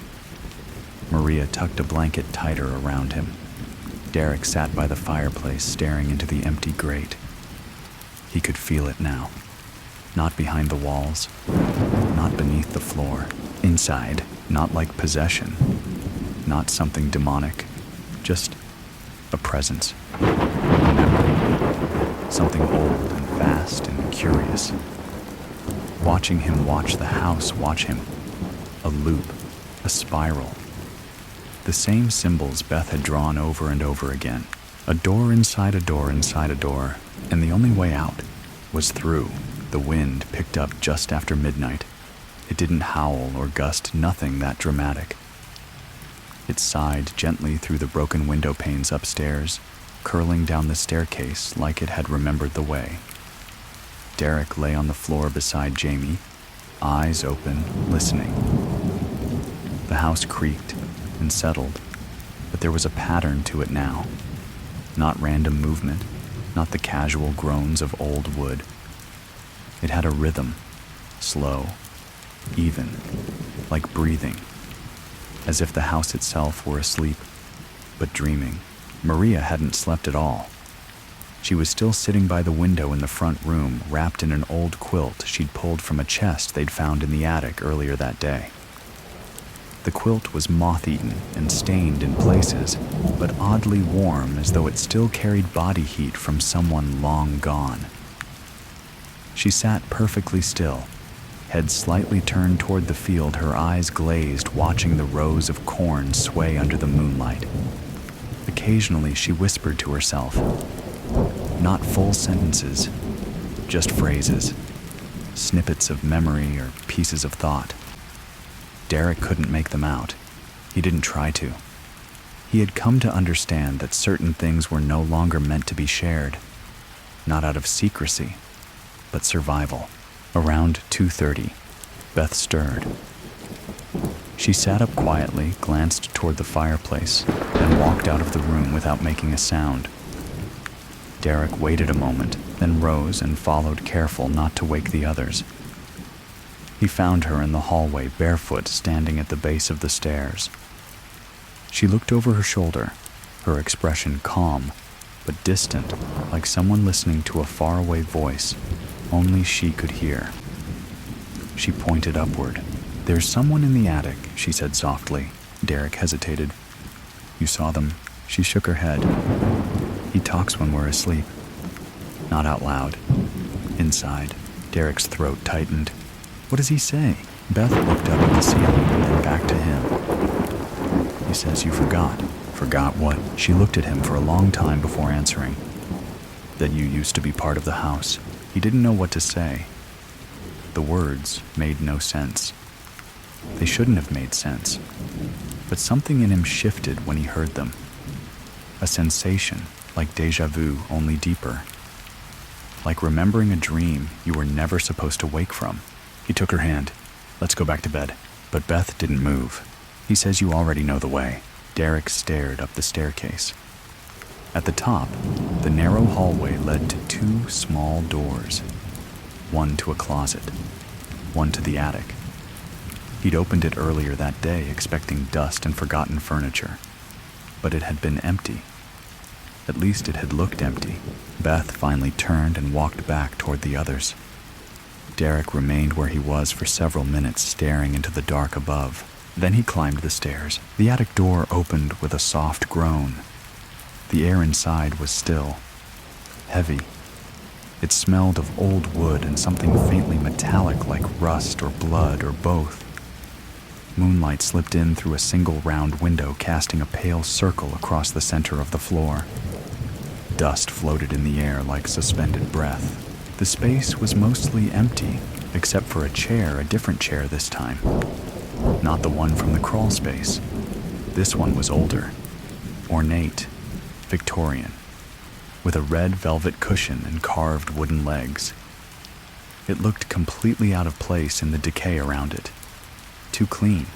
Maria tucked a blanket tighter around him. Derek sat by the fireplace, staring into the empty grate. He could feel it now. Not behind the walls, not beneath the floor. Inside, not like possession, not something demonic, just a presence, a memory, something old and vast and curious. Watching him watch the house watch him. A loop, a spiral. The same symbols Beth had drawn over and over again. A door inside a door inside a door, and the only way out was through. The wind picked up just after midnight. It didn't howl or gust, nothing that dramatic. It sighed gently through the broken window panes upstairs, curling down the staircase like it had remembered the way. Derek lay on the floor beside Jamie, eyes open, listening. The house creaked and settled, but there was a pattern to it now. Not random movement, not the casual groans of old wood. It had a rhythm, slow, even, like breathing, as if the house itself were asleep, but dreaming. Maria hadn't slept at all. She was still sitting by the window in the front room, wrapped in an old quilt she'd pulled from a chest they'd found in the attic earlier that day. The quilt was moth-eaten and stained in places, but oddly warm, as though it still carried body heat from someone long gone. She sat perfectly still, head slightly turned toward the field, her eyes glazed, watching the rows of corn sway under the moonlight. The Occasionally, she whispered to herself. Not full sentences, just phrases, snippets of memory or pieces of thought. Derek couldn't make them out. He didn't try to. He had come to understand that certain things were no longer meant to be shared, not out of secrecy, but survival. Around 2:30, Beth stirred. She sat up quietly, glanced toward the fireplace, and walked out of the room without making a sound. Derek waited a moment, then rose and followed, careful not to wake the others. He found her in the hallway, barefoot, standing at the base of the stairs. She looked over her shoulder, her expression calm, but distant, like someone listening to a faraway voice only she could hear. She pointed upward. "There's someone in the attic," she said softly. Derek hesitated. "You saw them?" She shook her head. "He talks when we're asleep." Not out loud. Inside. Derek's throat tightened. "What does he say?" Beth looked up at the ceiling and then back to him. "He says you forgot." "Forgot what?" She looked at him for a long time before answering. "That you used to be part of the house." He didn't know what to say. The words made no sense. They shouldn't have made sense. But something in him shifted when he heard them. A sensation, like déjà vu, only deeper. Like remembering a dream you were never supposed to wake from. He took her hand. "Let's go back to bed." But Beth didn't move. "He says you already know the way." Derek stared up the staircase. At the top, the narrow hallway led to two small doors. One to a closet, one to the attic. He'd opened it earlier that day, expecting dust and forgotten furniture. But it had been empty. At least it had looked empty. Beth finally turned and walked back toward the others. Derek remained where he was for several minutes, staring into the dark above. Then he climbed the stairs. The attic door opened with a soft groan. The air inside was still, heavy. It smelled of old wood and something faintly metallic like rust or blood or both. Moonlight slipped in through a single round window, casting a pale circle across the center of the floor. Dust floated in the air like suspended breath. The space was mostly empty, except for a chair, a different chair this time. Not the one from the crawl space. This one was older, ornate, Victorian, with a red velvet cushion and carved wooden legs. It looked completely out of place in the decay around it. Too clean,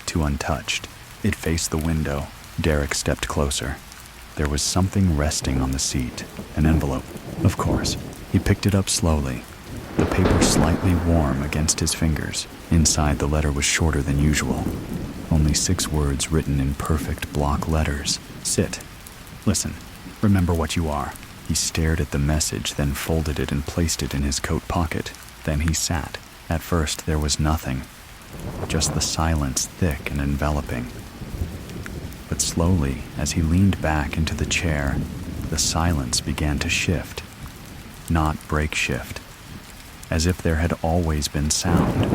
too untouched. It faced the window. Derek stepped closer. There was something resting on the seat, an envelope. Of course, he picked it up slowly, the paper slightly warm against his fingers. Inside, the letter was shorter than usual. Only 6 words written in perfect block letters. "Sit. Listen. Remember what you are." He stared at the message, then folded it and placed it in his coat pocket. Then he sat. At first, there was nothing. Just the silence, thick and enveloping. But slowly, as he leaned back into the chair, the silence began to shift. Not break shift. As if there had always been sound.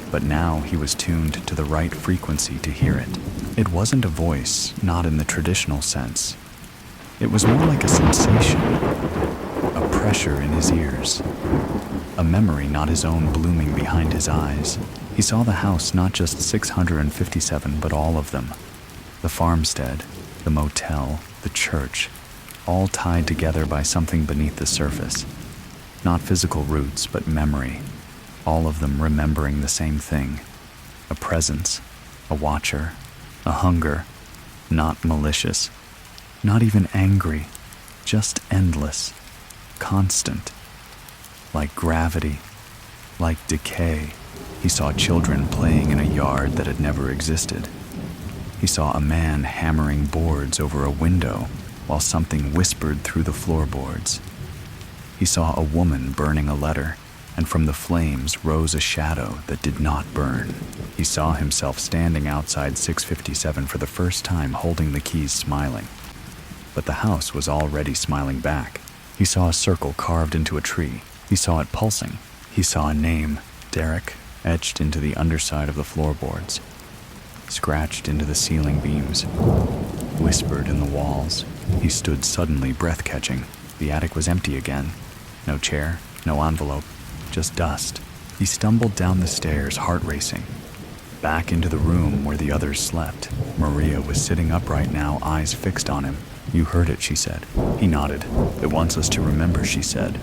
But now he was tuned to the right frequency to hear it. It wasn't a voice, not in the traditional sense. It was more like a sensation, a pressure in his ears, a memory not his own blooming behind his eyes. He saw the house, not just 657, but all of them. The farmstead, the motel, the church, all tied together by something beneath the surface. Not physical roots, but memory. All of them remembering the same thing. A presence, a watcher, a hunger, not malicious, not even angry, just endless, constant. Like gravity, like decay. He saw children playing in a yard that had never existed. He saw a man hammering boards over a window while something whispered through the floorboards. He saw a woman burning a letter, and from the flames rose a shadow that did not burn. He saw himself standing outside 657 for the first time, holding the keys, smiling. But the house was already smiling back. He saw a circle carved into a tree. He saw it pulsing. He saw a name, Derek, etched into the underside of the floorboards, scratched into the ceiling beams. whispered in the walls. He stood suddenly, breath-catching. The attic was empty again. No chair, no envelope, just dust. He stumbled down the stairs, heart racing. Back into the room where the others slept. Maria was sitting upright now, eyes fixed on him. "You heard it," she said. He nodded. "It wants us to remember," she said.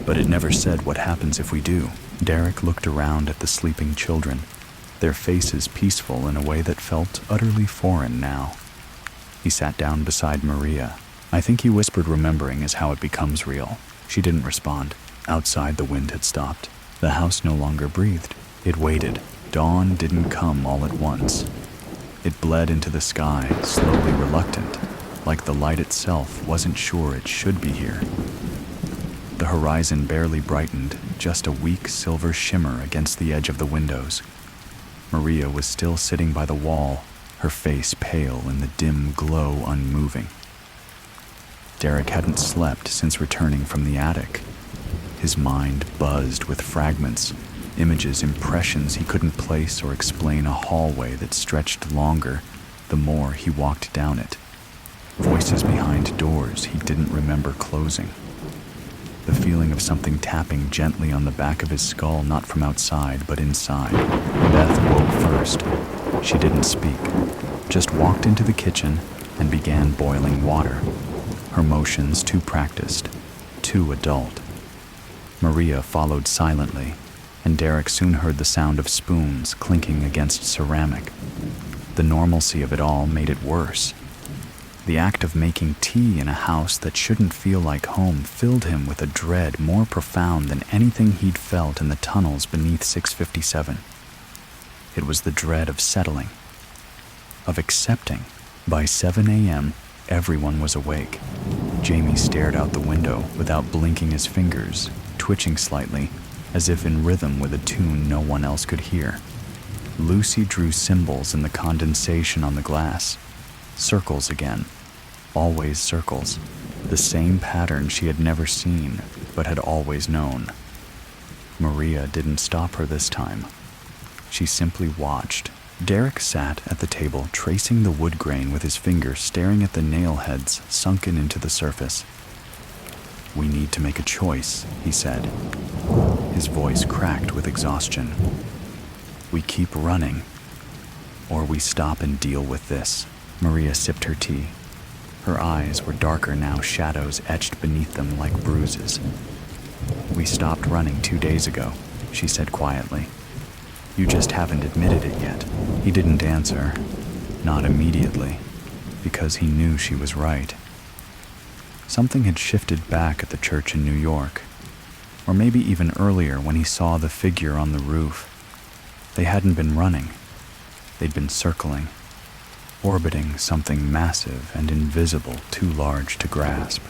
"But it never said what happens if we do." Derek looked around at the sleeping children, their faces peaceful in a way that felt utterly foreign now. He sat down beside Maria. "I think," he whispered, "remembering is how it becomes real." She didn't respond. Outside, the wind had stopped. The house no longer breathed. It waited. Dawn didn't come all at once. It bled into the sky, slowly reluctant, like the light itself wasn't sure it should be here. The horizon barely brightened, just a weak silver shimmer against the edge of the windows. Maria was still sitting by the wall, her face pale in the dim glow, unmoving. Derek hadn't slept since returning from the attic. His mind buzzed with fragments, images, impressions he couldn't place or explain, a hallway that stretched longer the more he walked down it. Voices behind doors he didn't remember closing. The feeling of something tapping gently on the back of his skull, not from outside, but inside. Beth woke first. She didn't speak, just walked into the kitchen and began boiling water. Her motions too practiced, too adult. Maria followed silently, and Derek soon heard the sound of spoons clinking against ceramic. The normalcy of it all made it worse. The act of making tea in a house that shouldn't feel like home filled him with a dread more profound than anything he'd felt in the tunnels beneath 657. It was the dread of settling, of accepting. By 7 a.m., everyone was awake. Jamie stared out the window without blinking his fingers, twitching slightly, as if in rhythm with a tune no one else could hear. Lucy drew symbols in the condensation on the glass. Circles again. Always circles. The same pattern she had never seen, but had always known. Maria didn't stop her this time. She simply watched. Derek sat at the table, tracing the wood grain with his finger, staring at the nail heads sunken into the surface. "We need to make a choice," he said. His voice cracked with exhaustion. "We keep running, or we stop and deal with this." Maria sipped her tea. Her eyes were darker now, shadows etched beneath them like bruises. "We stopped running 2 days ago," she said quietly. "You just haven't admitted it yet." He didn't answer, not immediately, because he knew she was right. Something had shifted back at the church in New York, or maybe even earlier when he saw the figure on the roof. They hadn't been running. They'd been circling, orbiting something massive and invisible, too large to grasp.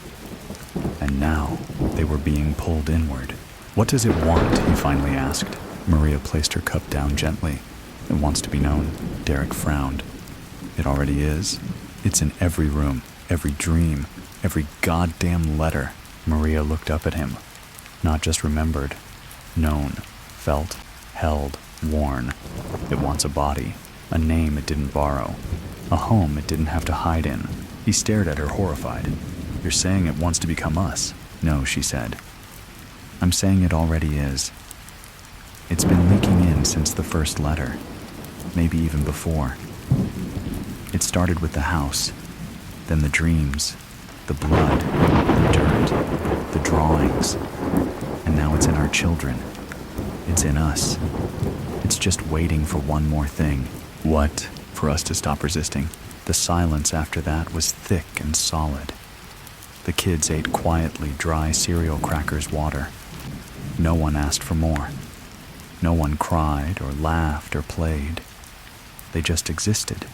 And now they were being pulled inward. "What does it want?" he finally asked. Maria placed her cup down gently. "It wants to be known." Derek frowned. "It already is. It's in every room, every dream, every goddamn letter." Maria looked up at him. Not just remembered, known, felt, held, worn. It wants a body, a name it didn't borrow, a home it didn't have to hide in. He stared at her, horrified. "You're saying it wants to become us?" "No," she said. "I'm saying it already is. It's been leaking in since the first letter, maybe even before. It started with the house, then the dreams, the blood, the dirt, the drawings, and now it's in our children. It's in us. It's just waiting for one more thing." "What?" "For us to stop resisting." The silence after that was thick and solid. The kids ate quietly, dry cereal crackers, water. No one asked for more. No one cried or laughed or played. They just existed,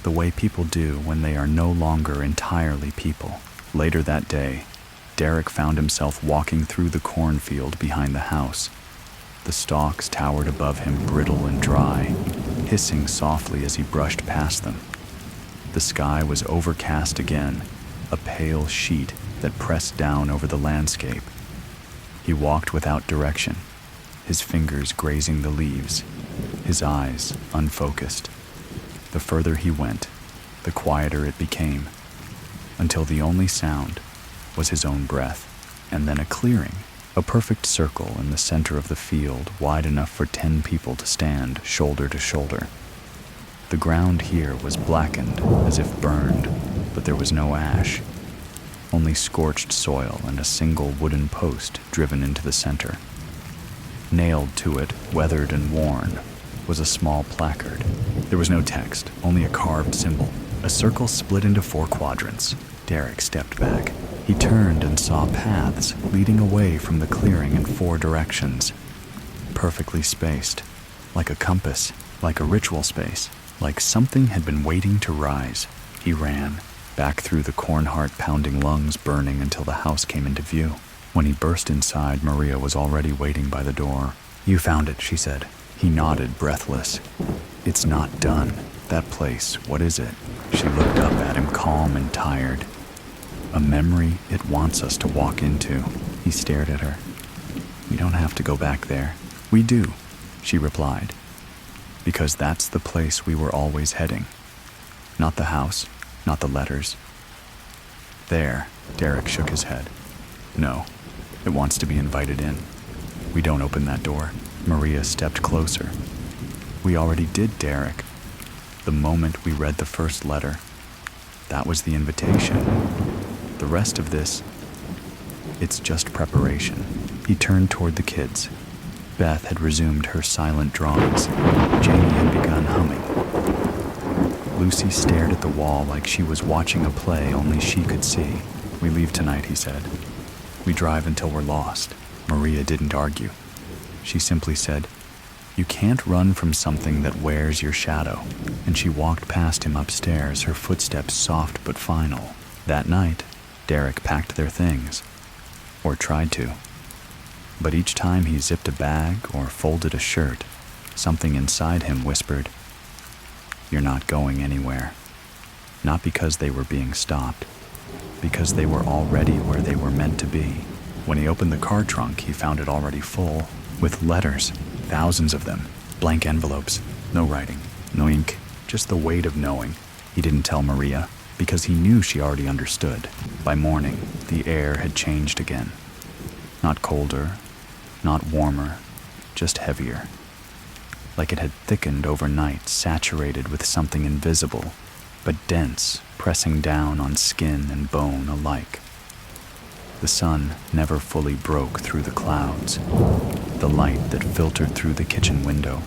the way people do when they are no longer entirely people. Later that day, Derek found himself walking through the cornfield behind the house. The stalks towered above him, brittle and dry, hissing softly as he brushed past them. The sky was overcast again, a pale sheet that pressed down over the landscape. He walked without direction, his fingers grazing the leaves, his eyes unfocused. The further he went, the quieter it became, until the only sound was his own breath, and then a clearing, a perfect circle in the center of the field wide enough for 10 people to stand shoulder to shoulder. The ground here was blackened as if burned, but there was no ash, only scorched soil and a single wooden post driven into the center. Nailed to it, weathered and worn, was a small placard. There was no text, only a carved symbol. A circle split into 4 quadrants. Derek stepped back. He turned and saw paths leading away from the clearing in 4 directions, perfectly spaced, like a compass, like a ritual space, like something had been waiting to rise. He ran, back through the corn-heart-pounding lungs burning until the house came into view. When he burst inside, Maria was already waiting by the door. "You found it," she said. He nodded, breathless. "It's not done. That place, what is it?" She looked up at him, calm and tired. "A memory it wants us to walk into." He stared at her. "We don't have to go back there." "We do," she replied. "Because that's the place we were always heading. Not the house, not the letters." "There," Derek shook his head. "No, it wants to be invited in. We don't open that door." Maria stepped closer. "We already did, Derek. The moment we read the first letter. That was the invitation. The rest of this, it's just preparation." He turned toward the kids. Beth had resumed her silent drawings. Jamie had begun humming. Lucy stared at the wall like she was watching a play only she could see. "We leave tonight," he said. "We drive until we're lost." Maria didn't argue. She simply said, "You can't run from something that wears your shadow." And she walked past him upstairs, her footsteps soft but final. That night, Derek packed their things, or tried to. But each time he zipped a bag or folded a shirt, something inside him whispered, "You're not going anywhere." Not because they were being stopped, because they were already where they were meant to be. When he opened the car trunk, he found it already full, with letters, thousands of them, blank envelopes, no writing, no ink, just the weight of knowing. He didn't tell Maria, because he knew she already understood. By morning, the air had changed again. Not colder, not warmer, just heavier. Like it had thickened overnight, saturated with something invisible, but dense, pressing down on skin and bone alike. The sun never fully broke through the clouds. The light that filtered through the kitchen window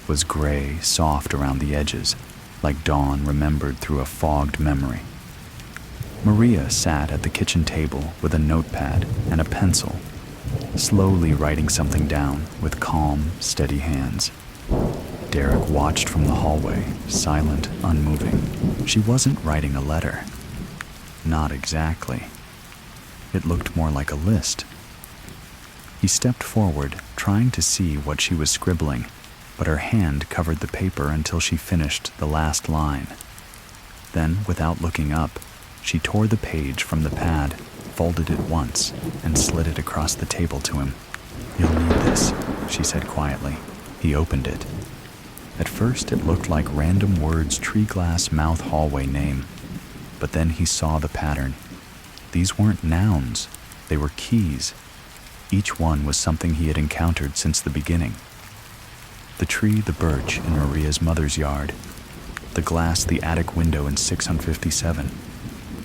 was gray, soft around the edges, like dawn remembered through a fogged memory. Maria sat at the kitchen table with a notepad and a pencil, slowly writing something down with calm, steady hands. Derek watched from the hallway, silent, unmoving. She wasn't writing a letter. Not exactly. It looked more like a list. He stepped forward, trying to see what she was scribbling, but her hand covered the paper until she finished the last line. Then, without looking up, she tore the page from the pad, folded it once, and slid it across the table to him. "You'll need this," she said quietly. He opened it. At first it looked like random words, tree glass, mouth, hallway, name. But then he saw the pattern. These weren't nouns, they were keys. Each one was something he had encountered since the beginning. The tree, the birch in Maria's mother's yard. The glass, the attic window in 657.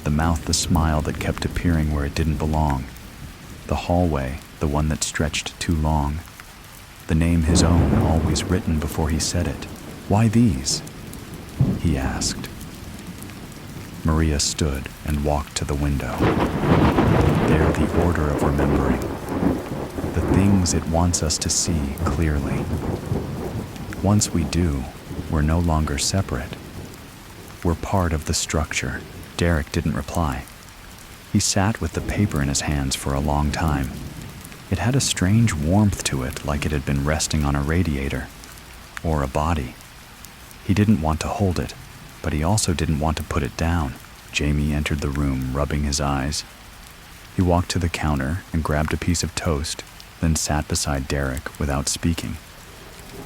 The mouth, the smile that kept appearing where it didn't belong. The hallway, the one that stretched too long. The name his own, always written before he said it. "Why these?" he asked. Maria stood and walked to the window. There, the order of remembering. The things it wants us to see clearly. Once we do, we're no longer separate. We're part of the structure. Derek didn't reply. He sat with the paper in his hands for a long time. It had a strange warmth to it, like it had been resting on a radiator, or a body. He didn't want to hold it, but he also didn't want to put it down. Jamie entered the room, rubbing his eyes. He walked to the counter and grabbed a piece of toast, then sat beside Derek without speaking.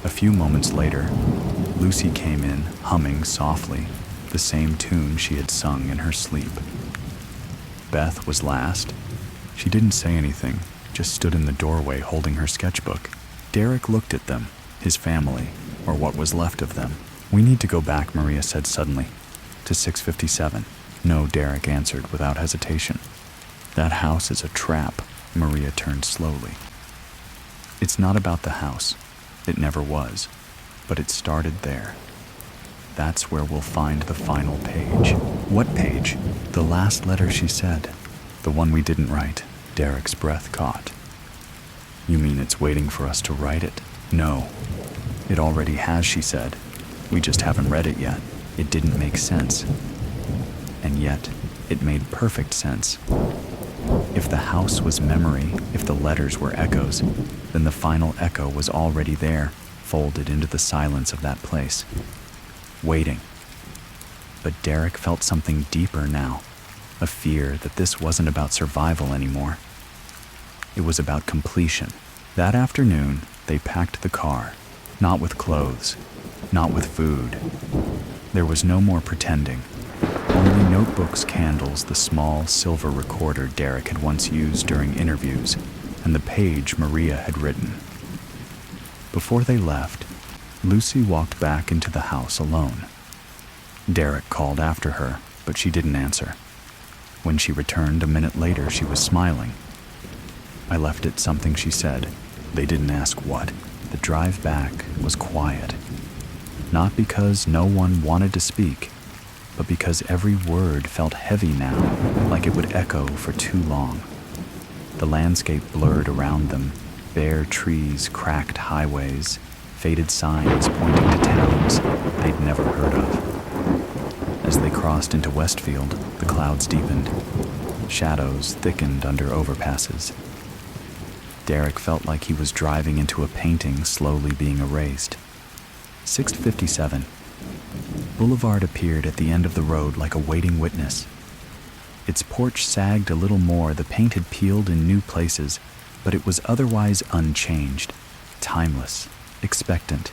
A few moments later, Lucy came in, humming softly, the same tune she had sung in her sleep. Beth was last. She didn't say anything, just stood in the doorway holding her sketchbook. Derek looked at them, his family, or what was left of them. "We need to go back," Maria said suddenly. "To 657. "No," Derek answered without hesitation. "That house is a trap." Maria turned slowly. "It's not about the house. It never was. But it started there. That's where we'll find the final page." "What page?" "The last letter," she said. "The one we didn't write." Derek's breath caught. "You mean it's waiting for us to write it?" "No. It already has," she said. "We just haven't read it yet." It didn't make sense. And yet, it made perfect sense. If the house was memory, if the letters were echoes, then the final echo was already there, folded into the silence of that place. Waiting. But Derek felt something deeper now, a fear that this wasn't about survival anymore. It was about completion. That afternoon, they packed the car, not with clothes, not with food. There was no more pretending. Only notebooks, candles, the small silver recorder Derek had once used during interviews, and the page Maria had written. Before they left, Lucy walked back into the house alone. Derek called after her, but she didn't answer. When she returned a minute later, she was smiling. "I left it something," she said. They didn't ask what. The drive back was quiet. Not because no one wanted to speak, but because every word felt heavy now, like it would echo for too long. The landscape blurred around them, bare trees, cracked highways, faded signs pointing to towns they'd never heard of. As they crossed into Westfield, the clouds deepened. Shadows thickened under overpasses. Derek felt like he was driving into a painting slowly being erased. 657. Boulevard appeared at the end of the road like a waiting witness. Its porch sagged a little more, the paint had peeled in new places, but it was otherwise unchanged, timeless, expectant.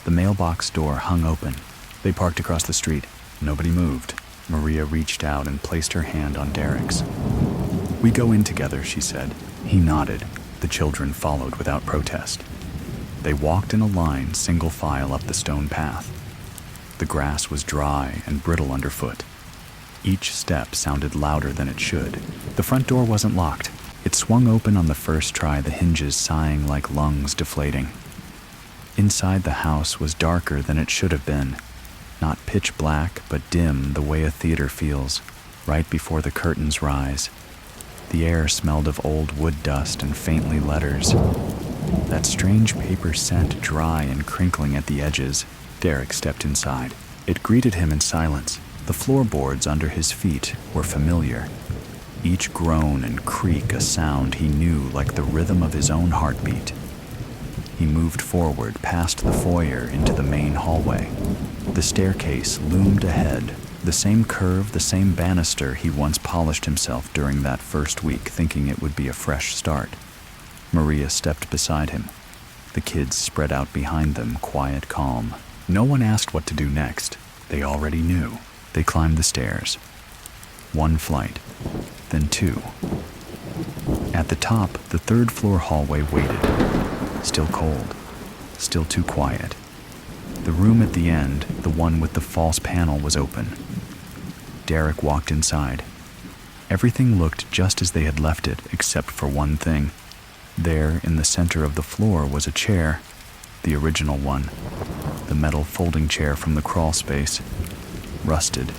The mailbox door hung open. They parked across the street. Nobody moved. Maria reached out and placed her hand on Derek's. "We go in together," she said. He nodded. The children followed without protest. They walked in a line, single file up the stone path. The grass was dry and brittle underfoot. Each step sounded louder than it should. The front door wasn't locked. It swung open on the first try, the hinges sighing like lungs deflating. Inside the house was darker than it should have been. Not pitch black, but dim the way a theater feels, right before the curtains rise. The air smelled of old wood dust and faintly letters. That strange paper scent dry and crinkling at the edges. Derek stepped inside. It greeted him in silence. The floorboards under his feet were familiar. Each groan and creak a sound he knew like the rhythm of his own heartbeat. He moved forward past the foyer into the main hallway. The staircase loomed ahead, the same curve, the same banister he once polished himself during that first week, thinking it would be a fresh start. Maria stepped beside him. The kids spread out behind them, quiet, calm. No one asked what to do next. They already knew. They climbed the stairs. One flight, then two. At the top, the third-floor hallway waited. Still cold, still too quiet. The room at the end, the one with the false panel, was open. Derek walked inside. Everything looked just as they had left it, except for one thing. There, in the center of the floor, was a chair, the original one, the metal folding chair from the crawl space, rusted,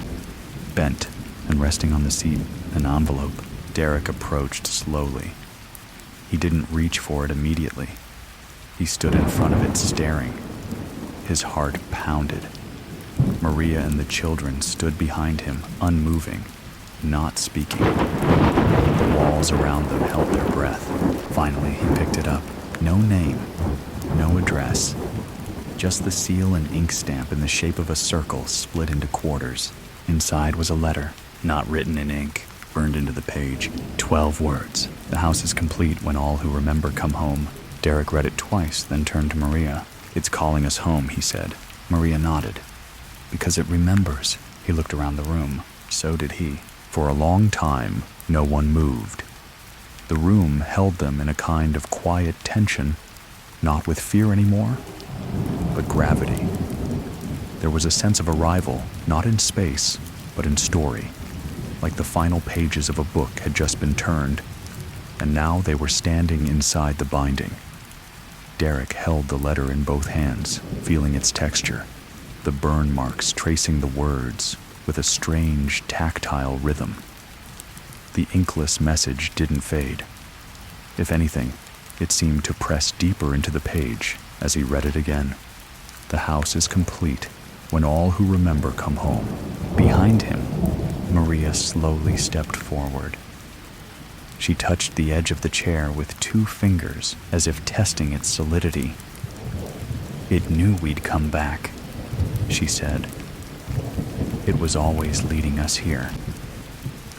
bent, and resting on the seat, an envelope. Derek approached slowly. He didn't reach for it immediately. He stood in front of it, staring. His heart pounded. Maria and the children stood behind him, unmoving, not speaking. The walls around them held their breath. Finally, he picked it up. No name, no address. Just the seal and ink stamp in the shape of a circle split into quarters. Inside was a letter, not written in ink, burned into the page. 12 words. "The house is complete when all who remember come home." Derek read it twice, then turned to Maria. "It's calling us home," he said. Maria nodded. Because it remembers. He looked around the room. So did he. For a long time, no one moved. The room held them in a kind of quiet tension, not with fear anymore, but gravity. There was a sense of arrival, not in space, but in story, like the final pages of a book had just been turned, and now they were standing inside the binding. Derek held the letter in both hands, feeling its texture, the burn marks tracing the words with a strange, tactile rhythm. The inkless message didn't fade. If anything, it seemed to press deeper into the page as he read it again. The house is complete when all who remember come home. Behind him, Maria slowly stepped forward. She touched the edge of the chair with 2 fingers as if testing its solidity. "It knew we'd come back," she said. "It was always leading us here.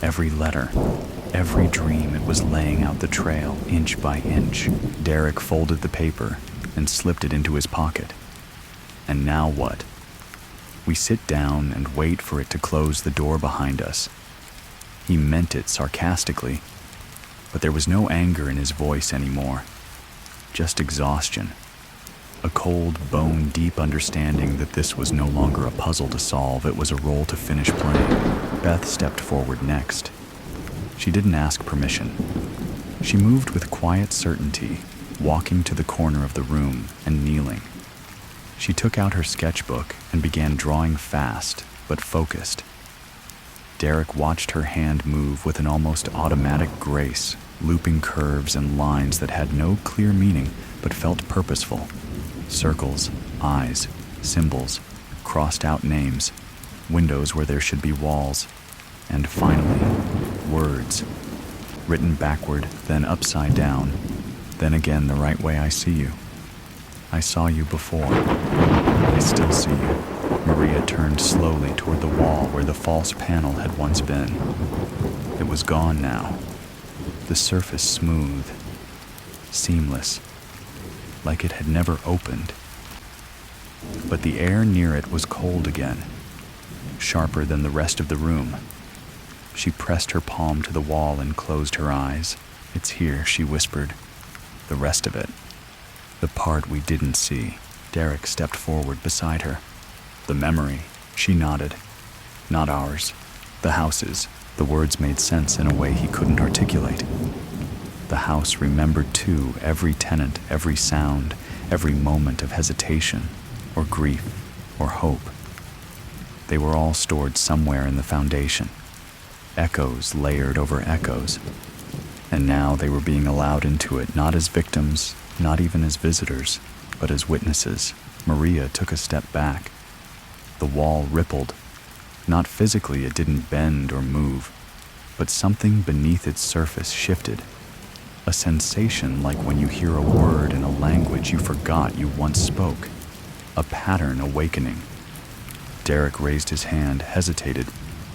Every letter, every dream, it was laying out the trail inch by inch." Derek folded the paper and slipped it into his pocket. "And now what? We sit down and wait for it to close the door behind us." He meant it sarcastically, but there was no anger in his voice anymore, just exhaustion. A cold, bone-deep understanding that this was no longer a puzzle to solve, it was a role to finish playing. Beth stepped forward next. She didn't ask permission. She moved with quiet certainty, walking to the corner of the room and kneeling. She took out her sketchbook and began drawing fast, but focused. Derek watched her hand move with an almost automatic grace, looping curves and lines that had no clear meaning but felt purposeful. Circles, eyes, symbols, crossed out names, windows where there should be walls, and finally, words, written backward, then upside down, then again the right way. "I see you. I saw you before. I still see you." Maria turned slowly toward the wall where the false panel had once been. It was gone now, the surface smooth, seamless, like it had never opened. But the air near it was cold again, sharper than the rest of the room. She pressed her palm to the wall and closed her eyes. "It's here," she whispered. "The rest of it. The part we didn't see." Derek stepped forward beside her. "The memory," she nodded. "Not ours. The house's." The words made sense in a way he couldn't articulate. The house remembered too, every tenant, every sound, every moment of hesitation, or grief, or hope. They were all stored somewhere in the foundation. Echoes layered over echoes. And now they were being allowed into it, not as victims, not even as visitors, but as witnesses. Maria took a step back. The wall rippled. Not physically, it didn't bend or move, but something beneath its surface shifted. A sensation like when you hear a word in a language you forgot you once spoke. A pattern awakening. Derek raised his hand, hesitated,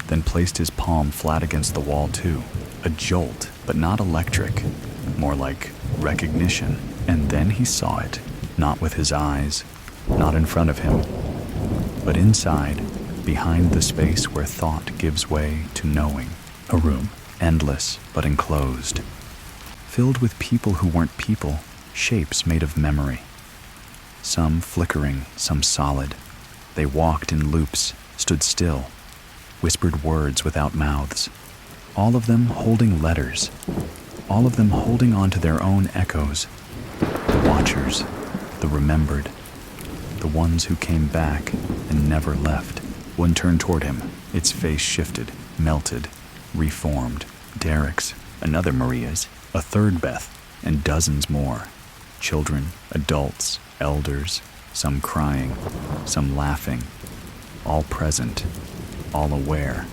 then placed his palm flat against the wall too. A jolt, but not electric, more like recognition. And then he saw it, not with his eyes, not in front of him, but inside, behind the space where thought gives way to knowing. A room, endless but enclosed, filled with people who weren't people, shapes made of memory. Some flickering, some solid. They walked in loops, stood still, whispered words without mouths. All of them holding letters, all of them holding on to their own echoes. The watchers, the remembered, the ones who came back and never left. One turned toward him, its face shifted, melted, reformed. Derek's, another Maria's, a third Beth, and dozens more. Children, adults, elders, some crying, some laughing, all present, all aware,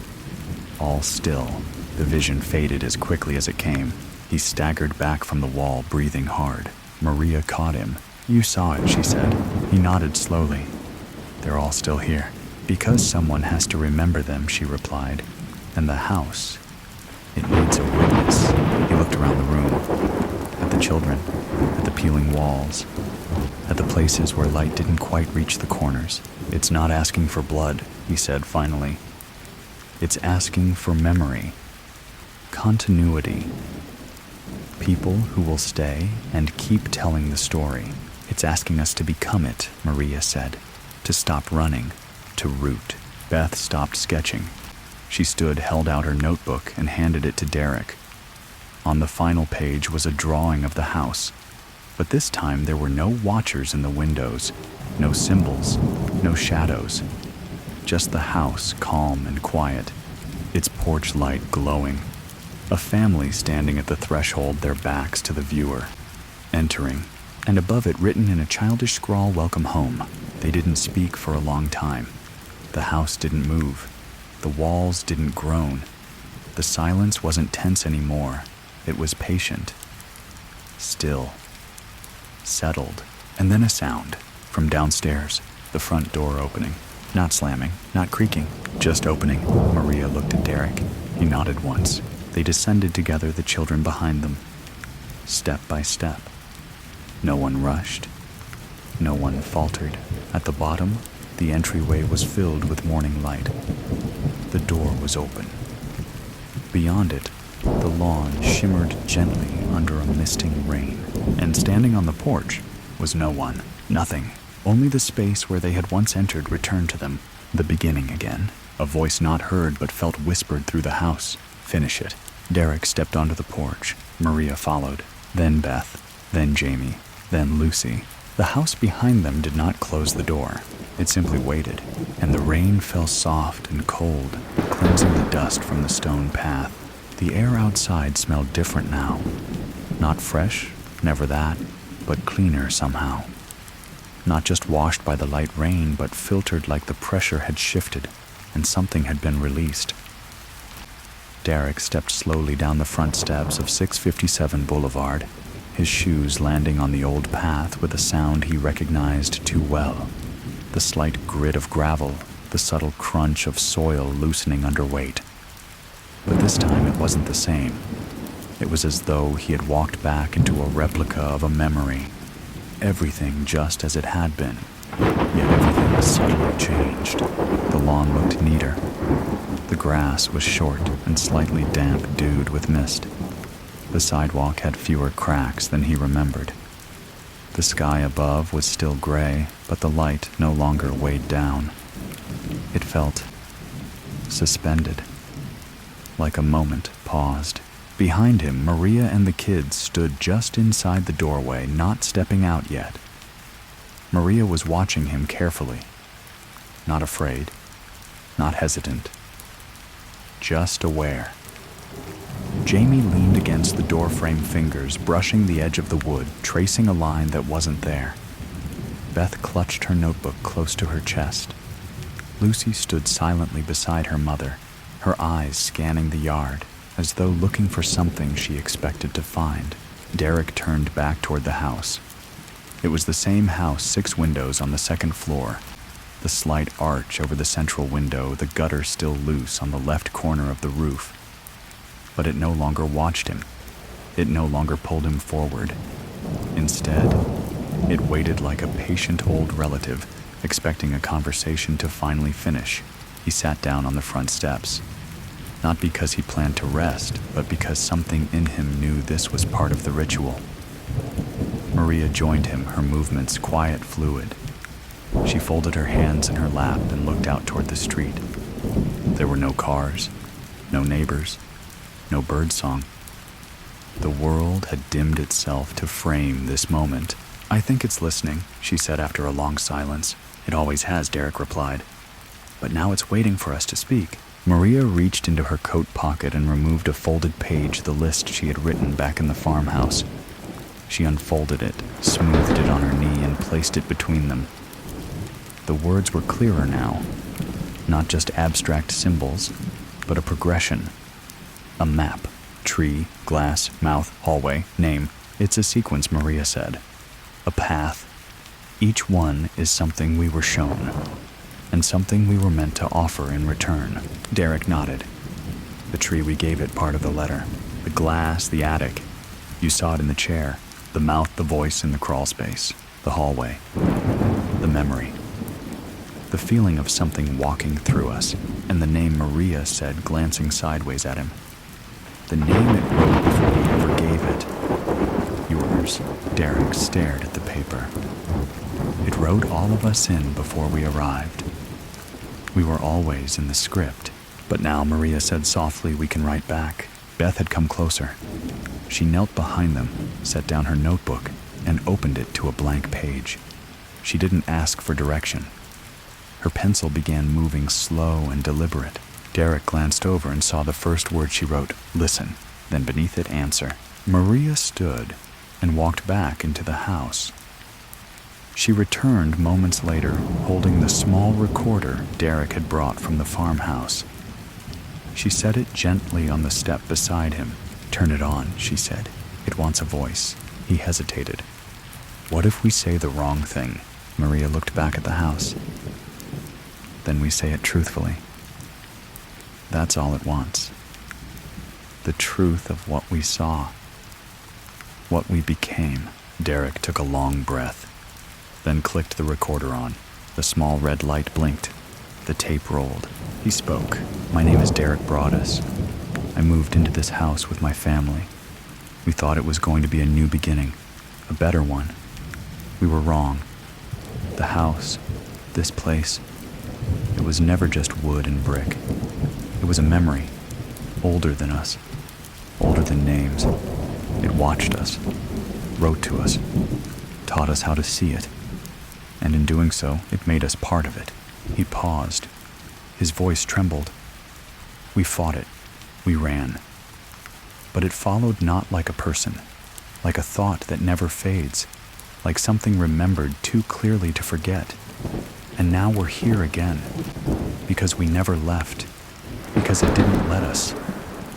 all still. The vision faded as quickly as it came. He staggered back from the wall, breathing hard. Maria caught him. "You saw it," she said. He nodded slowly. "They're all still here." "Because someone has to remember them," she replied. "And the house, it needs a witness." He looked around the room, at the children, at the peeling walls, at the places where light didn't quite reach the corners. "It's not asking for blood," he said finally. It's asking for memory, continuity, people who will stay and keep telling the story. It's asking us to become it, Maria said, to stop running, to root. Beth stopped sketching. She stood, held out her notebook, and handed it to Derek. On the final page was a drawing of the house, but this time there were no watchers in the windows, no symbols, no shadows, just the house calm and quiet, its porch light glowing, a family standing at the threshold, their backs to the viewer, entering, and above it written in a childish scrawl, "Welcome home." They didn't speak for a long time. The house didn't move. The walls didn't groan. The silence wasn't tense anymore. It was patient, still, settled. And then a sound from downstairs, the front door opening. Not slamming, not creaking, just opening. Maria looked at Derek. He nodded once. They descended together, the children behind them, step by step. No one rushed. No one faltered. At the bottom, the entryway was filled with morning light. The door was open. Beyond it, the lawn shimmered gently under a misting rain, and standing on the porch was no one, nothing. Only the space where they had once entered returned to them. The beginning again. A voice not heard but felt whispered through the house. Finish it. Derek stepped onto the porch. Maria followed. Then Beth. Then Jamie. Then Lucy. The house behind them did not close the door. It simply waited, and the rain fell soft and cold, cleansing the dust from the stone path. The air outside smelled different now. Not fresh, never that, but cleaner somehow. Not just washed by the light rain, but filtered like the pressure had shifted and something had been released. Derek stepped slowly down the front steps of 657 Boulevard, his shoes landing on the old path with a sound he recognized too well. The slight grit of gravel, the subtle crunch of soil loosening under weight. But this time it wasn't the same. It was as though he had walked back into a replica of a memory. Everything just as it had been, yet everything subtly changed. The lawn looked neater. The grass was short and slightly damp, dewed with mist. The sidewalk had fewer cracks than he remembered. The sky above was still gray, but the light no longer weighed down. It felt suspended, like a moment paused. Behind him, Maria and the kids stood just inside the doorway, not stepping out yet. Maria was watching him carefully, not afraid, not hesitant, just aware. Jamie leaned against the doorframe, fingers brushing the edge of the wood, tracing a line that wasn't there. Beth clutched her notebook close to her chest. Lucy stood silently beside her mother, her eyes scanning the yard, as though looking for something she expected to find. Derek turned back toward the house. It was the same house, 6 windows on the second floor. The slight arch over the central window, the gutter still loose on the left corner of the roof. But it no longer watched him. It no longer pulled him forward. Instead, it waited like a patient old relative, expecting a conversation to finally finish. He sat down on the front steps. Not because he planned to rest, but because something in him knew this was part of the ritual. Maria joined him, her movements quiet, fluid. She folded her hands in her lap and looked out toward the street. There were no cars, no neighbors, no birdsong. The world had dimmed itself to frame this moment. "I think it's listening," she said after a long silence. "It always has," Derek replied. "But now it's waiting for us to speak." Maria reached into her coat pocket and removed a folded page, the list she had written back in the farmhouse. She unfolded it, smoothed it on her knee, and placed it between them. The words were clearer now, not just abstract symbols, but a progression. A map. Tree, glass, mouth, hallway, name. "It's a sequence," Maria said. "A path. Each one is something we were shown, and something we were meant to offer in return." Derek nodded. "The tree, we gave it part of the letter. The glass, the attic. You saw it in the chair. The mouth, the voice in the crawl space. The hallway. The memory. the feeling of something walking through us, and the name Maria said, glancing sideways at him. The name it wrote before we ever gave it. Yours. Derek stared at the paper. It wrote all of us in before we arrived. We were always in the script, but now Maria said softly, we can write back. Beth had come closer. She knelt behind them, set down her notebook, and opened it to a blank page. She didn't ask for direction. Her pencil began moving slow and deliberate. Derek glanced over and saw the first word she wrote, listen, then beneath it, answer. Maria stood and walked back into the house. She returned moments later, holding the small recorder Derek had brought from the farmhouse. She set it gently on the step beside him. Turn it on, she said. It wants a voice. He hesitated. What if we say the wrong thing? Maria looked back at the house. Then we say it truthfully. That's all it wants. The truth of what we saw. What we became. Derek took a long breath, then clicked the recorder on. The small red light blinked. The tape rolled. He spoke. My name is Derek Broadus. I moved into this house with my family. We thought it was going to be a new beginning, a better one. We were wrong. The house, this place, it was never just wood and brick. It was a memory, older than us, older than names. It watched us, wrote to us, taught us how to see it, and in doing so, it made us part of it. He paused. His voice trembled. We fought it. We ran. But it followed not like a person, like a thought that never fades, like something remembered too clearly to forget. And now we're here again, because we never left, because it didn't let us,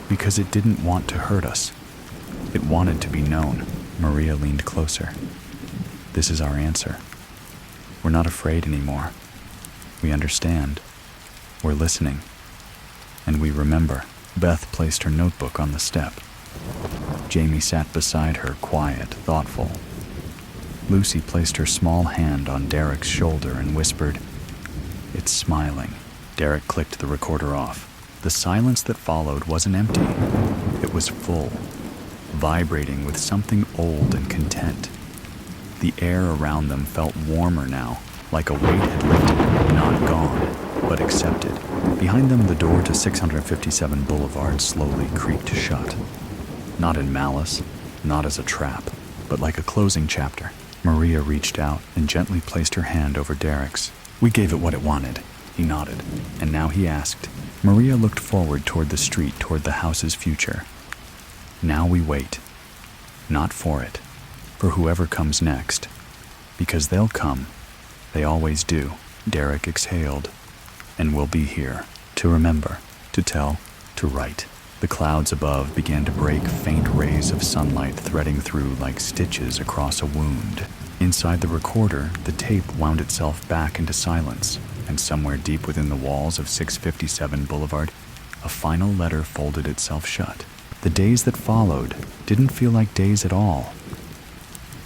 because it didn't want to hurt us. It wanted to be known. Maria leaned closer. This is our answer. We're not afraid anymore. We understand. We're listening. And we remember. Beth placed her notebook on the step. Jamie sat beside her, quiet, thoughtful. Lucy placed her small hand on Derek's shoulder and whispered, It's smiling. Derek clicked the recorder off. The silence that followed wasn't empty. It was full, vibrating with something old and content. The air around them felt warmer now, like a weight had lifted, not gone, but accepted. Behind them, the door to 657 Boulevard slowly creaked shut. Not in malice, not as a trap, but like a closing chapter. Maria reached out and gently placed her hand over Derek's. We gave it what it wanted. He nodded, and now he asked. Maria looked forward toward the street, toward the house's future. Now we wait. Not for it, for whoever comes next. Because they'll come. They always do. Derek exhaled. And we'll be here, to remember, to tell, to write. The clouds above began to break, faint rays of sunlight threading through like stitches across a wound. Inside the recorder, the tape wound itself back into silence, and somewhere deep within the walls of 657 Boulevard, a final letter folded itself shut. The days that followed didn't feel like days at all.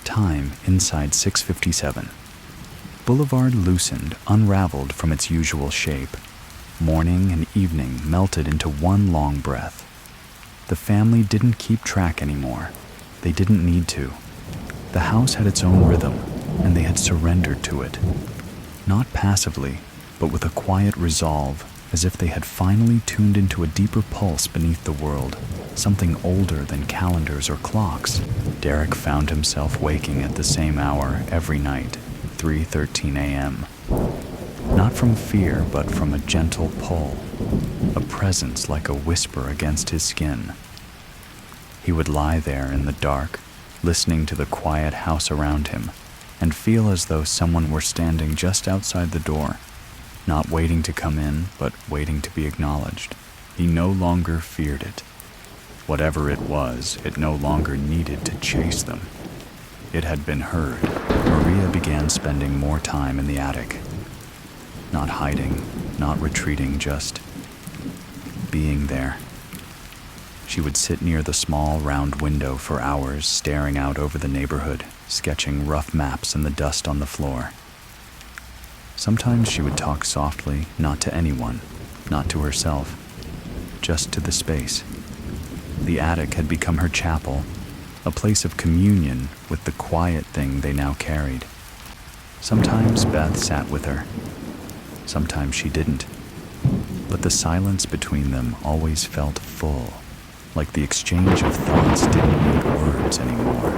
Time inside 657. Boulevard loosened, unraveled from its usual shape. Morning and evening melted into one long breath. The family didn't keep track anymore. They didn't need to. The house had its own rhythm, and they had surrendered to it. Not passively, but with a quiet resolve, as if they had finally tuned into a deeper pulse beneath the world, something older than calendars or clocks. Derek found himself waking at the same hour every night, 3:13 a.m. Not from fear, but from a gentle pull, a presence like a whisper against his skin. He would lie there in the dark, listening to the quiet house around him, and feel as though someone were standing just outside the door, not waiting to come in, but waiting to be acknowledged. He no longer feared it. Whatever it was, it no longer needed to chase them. It had been heard. Maria began spending more time in the attic. Not hiding, not retreating, just being there. She would sit near the small, round window for hours, staring out over the neighborhood, sketching rough maps in the dust on the floor. Sometimes she would talk softly, not to anyone, not to herself, just to the space. The attic had become her chapel, a place of communion with the quiet thing they now carried. Sometimes Beth sat with her. Sometimes she didn't. But the silence between them always felt full, like the exchange of thoughts didn't need words anymore.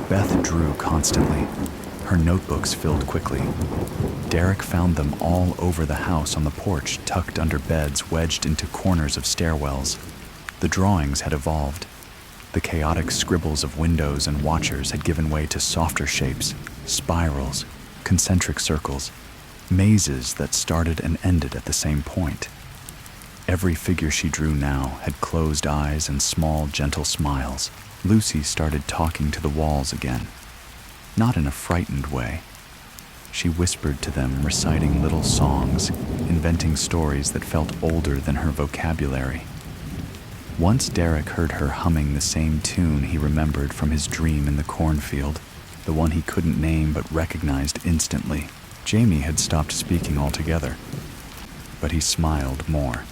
Beth drew constantly. Her notebooks filled quickly. Derek found them all over the house, on the porch, tucked under beds, wedged into corners of stairwells. The drawings had evolved. The chaotic scribbles of windows and watchers had given way to softer shapes, spirals, concentric circles, mazes that started and ended at the same point. Every figure she drew now had closed eyes and small, gentle smiles. Lucy started talking to the walls again, not in a frightened way. She whispered to them, reciting little songs, inventing stories that felt older than her vocabulary. Once Derek heard her humming the same tune he remembered from his dream in the cornfield, the one he couldn't name but recognized instantly. Jamie had stopped speaking altogether, but he smiled more.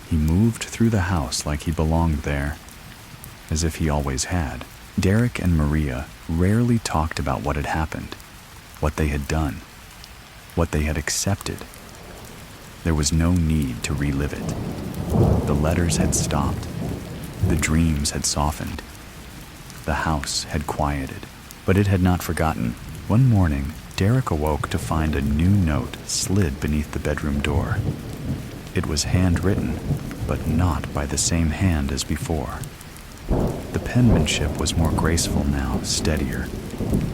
He moved through the house like he belonged there, as if he always had. Derek and Maria rarely talked about what had happened, what they had done, what they had accepted. There was no need to relive it. The letters had stopped. The dreams had softened. The house had quieted, but it had not forgotten. One morning, Derek awoke to find a new note slid beneath the bedroom door. It was handwritten, but not by the same hand as before. The penmanship was more graceful now, steadier,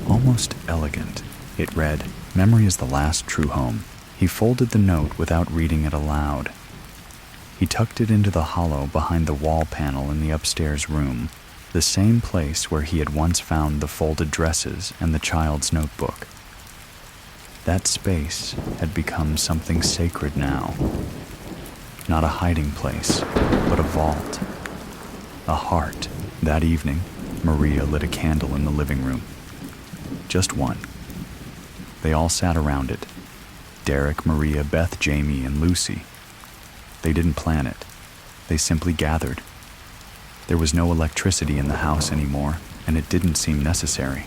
almost elegant. It read, "Memory is the last true home." He folded the note without reading it aloud. He tucked it into the hollow behind the wall panel in the upstairs room, the same place where he had once found the folded dresses and the child's notebook. That space had become something sacred now. Not a hiding place, but a vault, a heart. That evening, Maria lit a candle in the living room. Just one. They all sat around it. Derek, Maria, Beth, Jamie, and Lucy. They didn't plan it. They simply gathered. There was no electricity in the house anymore, and it didn't seem necessary.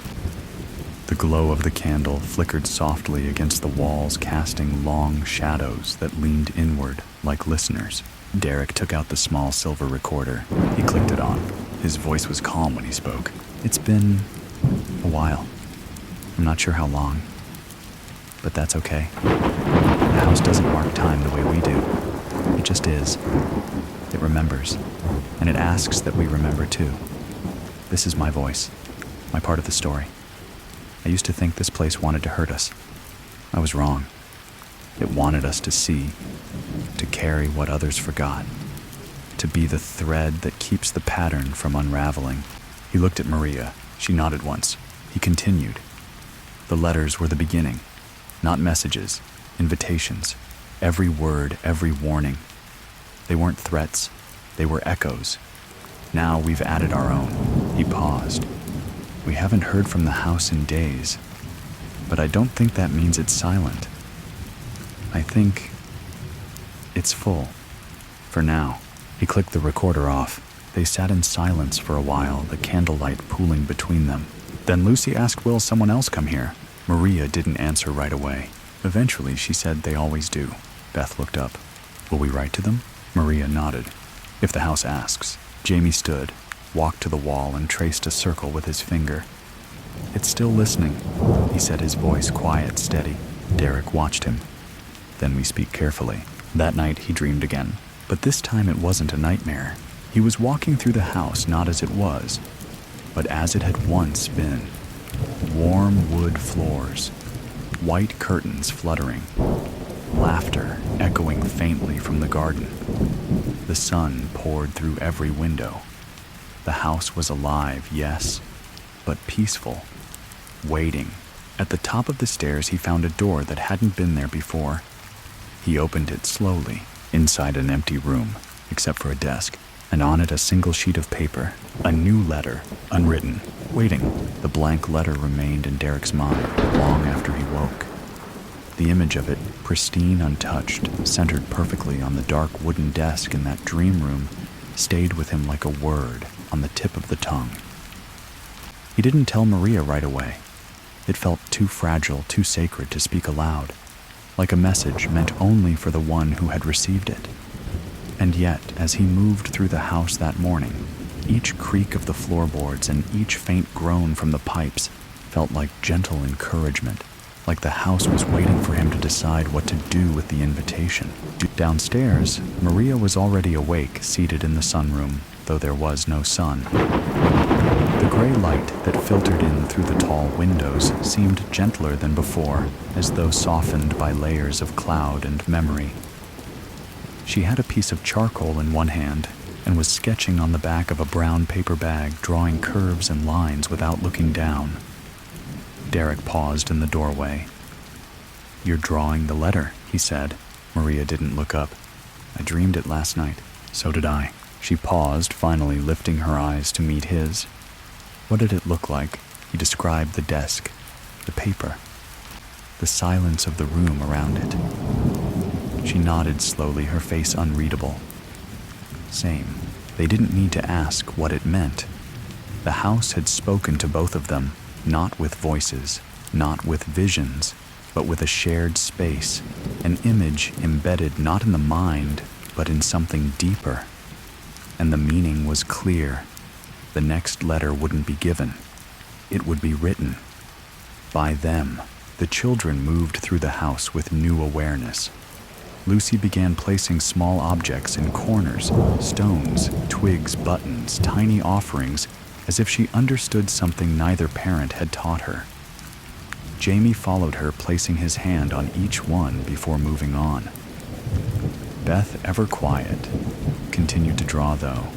The glow of the candle flickered softly against the walls, casting long shadows that leaned inward like listeners. Derek took out the small silver recorder. He clicked it on. His voice was calm when he spoke. "It's been a while. I'm not sure how long, but that's okay. The house doesn't mark time the way we do. It just is. It remembers, and it asks that we remember too. This is my voice, my part of the story. I used to think this place wanted to hurt us. I was wrong. It wanted us to see, to carry what others forgot, to be the thread that keeps the pattern from unraveling." He looked at Maria. She nodded once. He continued. The letters were the beginning, not messages, invitations. Every word, every warning. They weren't threats. They were echoes. Now we've added our own. He paused. We haven't heard from the house in days, but I don't think that means it's silent. I think it's full. For now. He clicked the recorder off. They sat in silence for a while, the candlelight pooling between them. Then Lucy asked, "Will someone else come here?" Maria didn't answer right away. Eventually, she said they always do. Beth looked up. "Will we write to them?" Maria nodded. "If the house asks." Jamie stood, walked to the wall, and traced a circle with his finger. "It's still listening," he said, his voice quiet, steady. Derek watched him. "Then we speak carefully." That night he dreamed again, but this time it wasn't a nightmare. He was walking through the house not as it was, but as it had once been. Warm wood floors, white curtains fluttering, laughter echoing faintly from the garden. The sun poured through every window. The house was alive, yes, but peaceful, waiting. At the top of the stairs he found a door that hadn't been there before. He opened it slowly. Inside, an empty room, except for a desk, and on it a single sheet of paper, a new letter, unwritten, waiting. The blank letter remained in Derek's mind long after he woke. The image of it, pristine, untouched, centered perfectly on the dark wooden desk in that dream room, stayed with him like a word on the tip of the tongue. He didn't tell Maria right away. It felt too fragile, too sacred to speak aloud, like a message meant only for the one who had received it. And yet, as he moved through the house that morning, each creak of the floorboards and each faint groan from the pipes felt like gentle encouragement, like the house was waiting for him to decide what to do with the invitation. Downstairs, Maria was already awake, seated in the sunroom, though there was no sun. The gray light that filtered in through the tall windows seemed gentler than before, as though softened by layers of cloud and memory. She had a piece of charcoal in one hand and was sketching on the back of a brown paper bag, drawing curves and lines without looking down. Derek paused in the doorway. "You're drawing the letter," he said. Maria didn't look up. "I dreamed it last night." "So did I." She paused, finally lifting her eyes to meet his. What did it look like? He described the desk, the paper, the silence of the room around it. She nodded slowly, her face unreadable. Same. They didn't need to ask what it meant. The house had spoken to both of them, not with voices, not with visions, but with a shared space, an image embedded not in the mind, but in something deeper. And the meaning was clear. The next letter wouldn't be given. It would be written. By them. The children moved through the house with new awareness. Lucy began placing small objects in corners, stones, twigs, buttons, tiny offerings, as if she understood something neither parent had taught her. Jamie followed her, placing his hand on each one before moving on. Beth, ever quiet, continued to draw, though.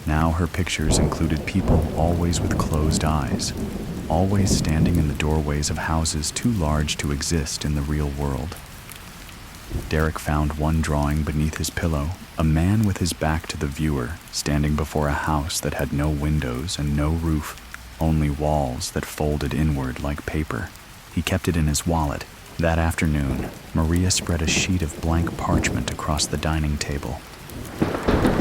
Now her pictures included people always with closed eyes, always standing in the doorways of houses too large to exist in the real world. Derek found one drawing beneath his pillow, a man with his back to the viewer, standing before a house that had no windows and no roof, only walls that folded inward like paper. He kept it in his wallet. That afternoon, Maria spread a sheet of blank parchment across the dining table.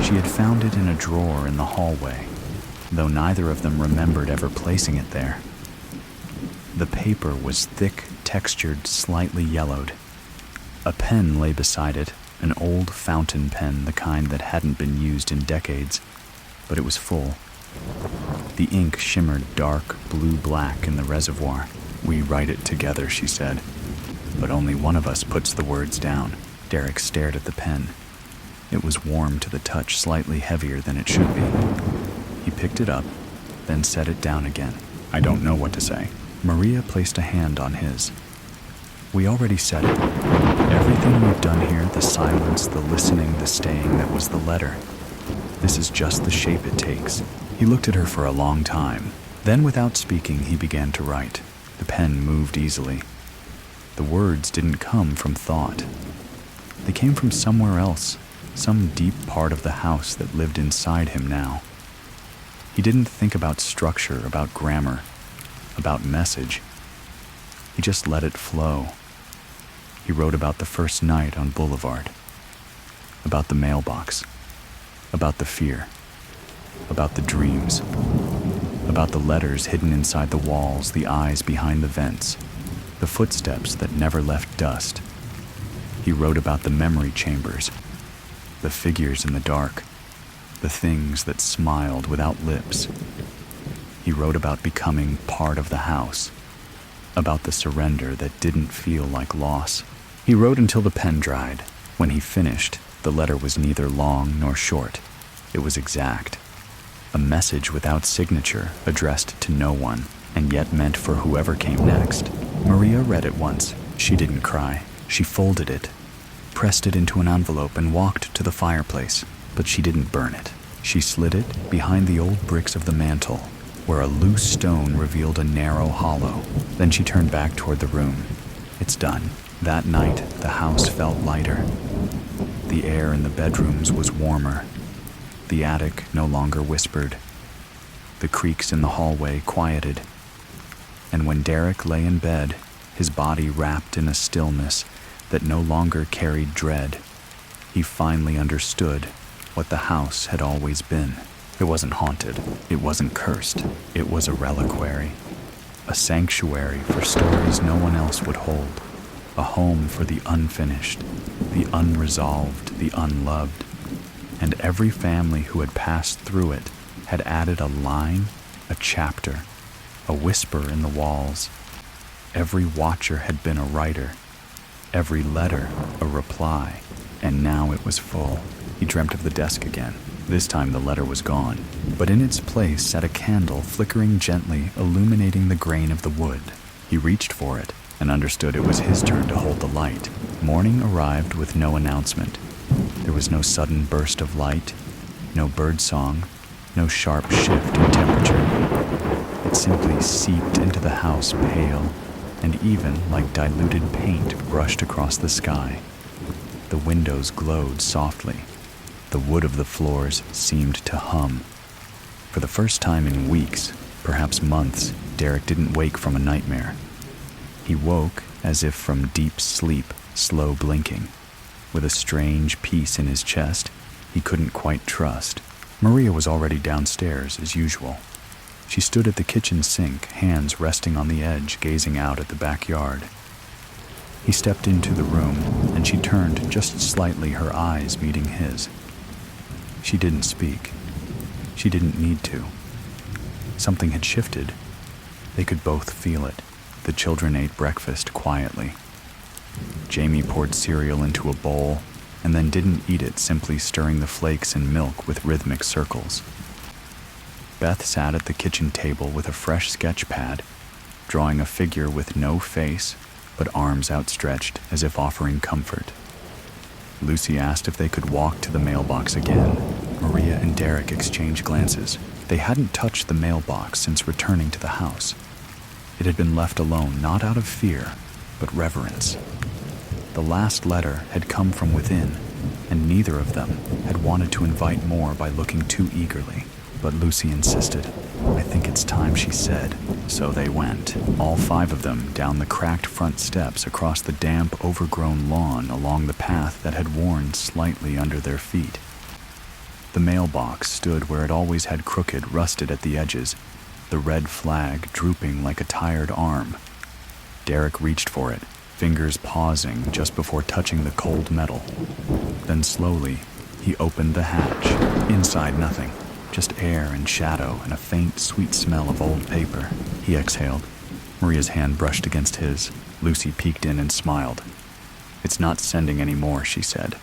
She had found it in a drawer in the hallway, though neither of them remembered ever placing it there. The paper was thick, textured, slightly yellowed. A pen lay beside it, an old fountain pen, the kind that hadn't been used in decades, but it was full. The ink shimmered dark blue-black in the reservoir. "We write it together," she said, "but only one of us puts the words down." Derek stared at the pen. It was warm to the touch, slightly heavier than it should be. He picked it up, then set it down again. "I don't know what to say." Maria placed a hand on his. "We already said it. Everything we've done here, the silence, the listening, the staying, that was the letter. This is just the shape it takes." He looked at her for a long time. Then, without speaking, he began to write. The pen moved easily. The words didn't come from thought. They came from somewhere else, some deep part of the house that lived inside him now. He didn't think about structure, about grammar, about message. He just let it flow. He wrote about the first night on Boulevard, about the mailbox, about the fear, about the dreams, about the letters hidden inside the walls, the eyes behind the vents, the footsteps that never left dust. He wrote about the memory chambers, the figures in the dark, the things that smiled without lips. He wrote about becoming part of the house, about the surrender that didn't feel like loss. He wrote until the pen dried. When he finished, the letter was neither long nor short. It was exact. A message without signature, addressed to no one, and yet meant for whoever came next. Maria read it once. She didn't cry. She folded it, pressed it into an envelope, and walked to the fireplace. But she didn't burn it. She slid it behind the old bricks of the mantel, where a loose stone revealed a narrow hollow. Then she turned back toward the room. It's done. That night, the house felt lighter. The air in the bedrooms was warmer. The attic no longer whispered. The creaks in the hallway quieted. And when Derek lay in bed, his body wrapped in a stillness that no longer carried dread. He finally understood what the house had always been. It wasn't haunted. It wasn't cursed. It was a reliquary. A sanctuary for stories no one else would hold. A home for the unfinished, the unresolved, the unloved. And every family who had passed through it had added a line, a chapter, a whisper in the walls. Every watcher had been a writer, every letter a reply, and now it was full. He dreamt of the desk again. This time the letter was gone, but in its place sat a candle flickering gently, illuminating the grain of the wood. He reached for it and understood it was his turn to hold the light. Morning arrived with no announcement. There was no sudden burst of light, no bird song, no sharp shift in temperature. It simply seeped into the house pale, and even like diluted paint brushed across the sky. The windows glowed softly. The wood of the floors seemed to hum. For the first time in weeks, perhaps months, Derek didn't wake from a nightmare. He woke as if from deep sleep, slow blinking, with a strange peace in his chest he couldn't quite trust. Maria was already downstairs as usual. She stood at the kitchen sink, hands resting on the edge, gazing out at the backyard. He stepped into the room, and she turned just slightly, her eyes meeting his. She didn't speak. She didn't need to. Something had shifted. They could both feel it. The children ate breakfast quietly. Jamie poured cereal into a bowl, and then didn't eat it, simply stirring the flakes and milk with rhythmic circles. Beth sat at the kitchen table with a fresh sketch pad, drawing a figure with no face, but arms outstretched as if offering comfort. Lucy asked if they could walk to the mailbox again. Maria and Derek exchanged glances. They hadn't touched the mailbox since returning to the house. It had been left alone, not out of fear, but reverence. The last letter had come from within, and neither of them had wanted to invite more by looking too eagerly. But Lucy insisted. "I think it's time," she said. So they went, all five of them, down the cracked front steps, across the damp, overgrown lawn, along the path that had worn slightly under their feet. The mailbox stood where it always had, crooked, rusted at the edges, the red flag drooping like a tired arm. Derek reached for it, fingers pausing just before touching the cold metal. Then slowly, he opened the hatch. Inside, nothing. Just air and shadow and a faint, sweet smell of old paper. He exhaled. Maria's hand brushed against his. Lucy peeked in and smiled. "It's not sending any more," she said.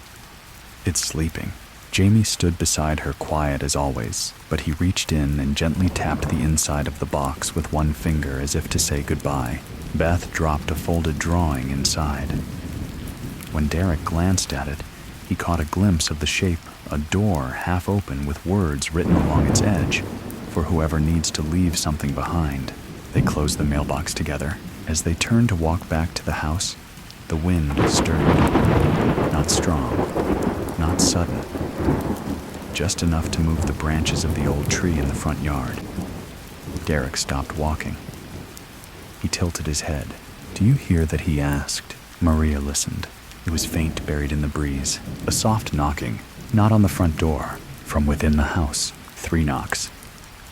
"It's sleeping." Jamie stood beside her, quiet as always, but he reached in and gently tapped the inside of the box with one finger as if to say goodbye. Beth dropped a folded drawing inside. When Derek glanced at it, he caught a glimpse of the shape, a door half open with words written along its edge, for whoever needs to leave something behind. They closed the mailbox together. As they turned to walk back to the house, the wind stirred. Not strong, not sudden, just enough to move the branches of the old tree in the front yard. Derek stopped walking. He tilted his head. "Do you hear that?" he asked. Maria listened. It was faint, buried in the breeze. A soft knocking, not on the front door, from within the house. 3 knocks.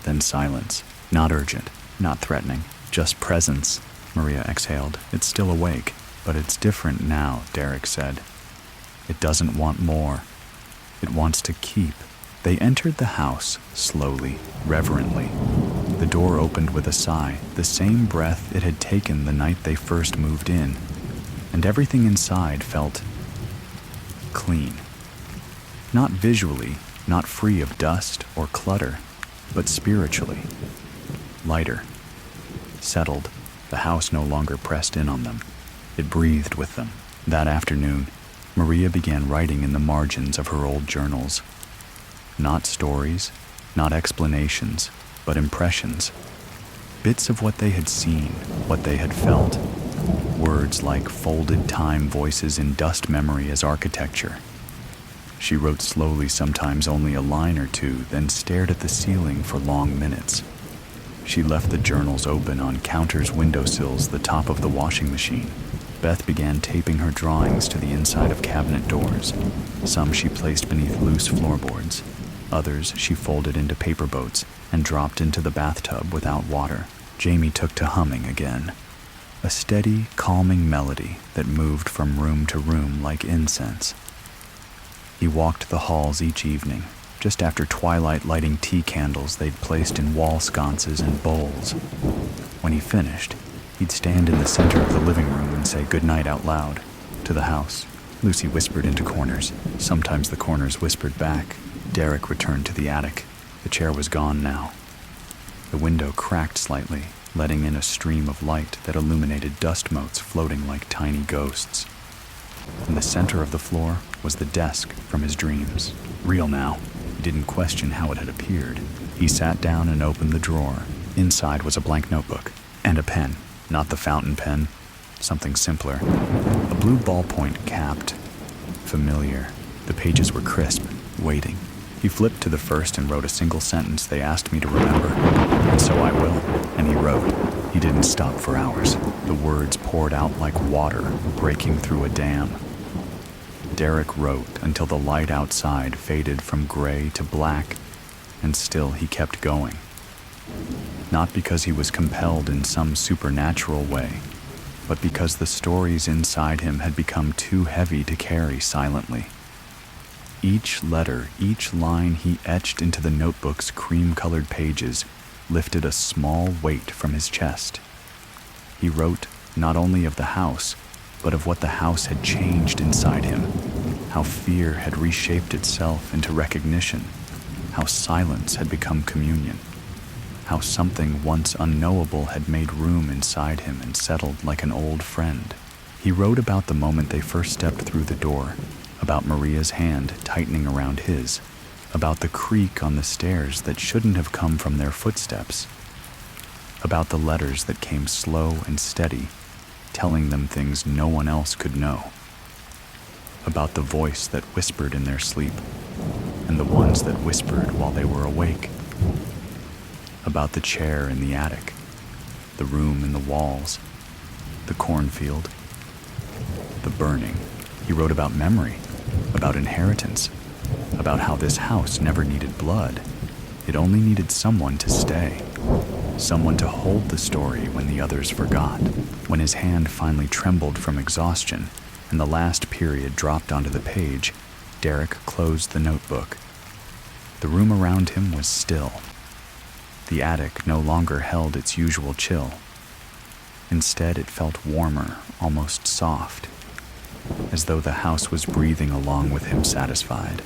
Then silence. Not urgent, not threatening, just presence. Maria exhaled. "It's still awake, but it's different now," Derek said. "It doesn't want more. It wants to keep." They entered the house, slowly, reverently. The door opened with a sigh, the same breath it had taken the night they first moved in, and everything inside felt clean. Not visually, not free of dust or clutter, but spiritually. Lighter, settled. The house no longer pressed in on them. It breathed with them. That afternoon, Maria began writing in the margins of her old journals. Not stories, not explanations, but impressions. Bits of what they had seen, what they had felt. Words like folded time voices in dust memory as architecture. She wrote slowly, sometimes only a line or two, then stared at the ceiling for long minutes. She left the journals open on counters, windowsills, the top of the washing machine. Beth began taping her drawings to the inside of cabinet doors. Some she placed beneath loose floorboards. Others she folded into paper boats and dropped into the bathtub without water. Jamie took to humming again. A steady, calming melody that moved from room to room like incense. He walked the halls each evening, just after twilight, lighting tea candles they'd placed in wall sconces and bowls. When he finished, he'd stand in the center of the living room and say goodnight out loud to the house. Lucy whispered into corners. Sometimes the corners whispered back. Derek returned to the attic. The chair was gone now. The window cracked slightly, letting in a stream of light that illuminated dust motes floating like tiny ghosts. In the center of the floor was the desk from his dreams. Real now. He didn't question how it had appeared. He sat down and opened the drawer. Inside was a blank notebook and a pen. Not the fountain pen, something simpler. A blue ballpoint capped. Familiar. The pages were crisp, waiting. He flipped to the first and wrote a single sentence they asked me to remember. And so I will. And he wrote. He didn't stop for hours. The words poured out like water breaking through a dam. Derek wrote until the light outside faded from gray to black, and still he kept going. Not because he was compelled in some supernatural way, but because the stories inside him had become too heavy to carry silently. Each letter, each line he etched into the notebook's cream-colored pages lifted a small weight from his chest. He wrote not only of the house, but of what the house had changed inside him, how fear had reshaped itself into recognition, how silence had become communion, how something once unknowable had made room inside him and settled like an old friend. He wrote about the moment they first stepped through the door, about Maria's hand tightening around his, about the creak on the stairs that shouldn't have come from their footsteps, about the letters that came slow and steady, telling them things no one else could know, about the voice that whispered in their sleep, and the ones that whispered while they were awake, about the chair in the attic, the room in the walls, the cornfield, the burning. He wrote about memory, about inheritance, about how this house never needed blood. It only needed someone to stay, someone to hold the story when the others forgot. When his hand finally trembled from exhaustion and the last period dropped onto the page, Derek closed the notebook. The room around him was still. The attic no longer held its usual chill. Instead, it felt warmer, almost soft, as though the house was breathing along with him, satisfied.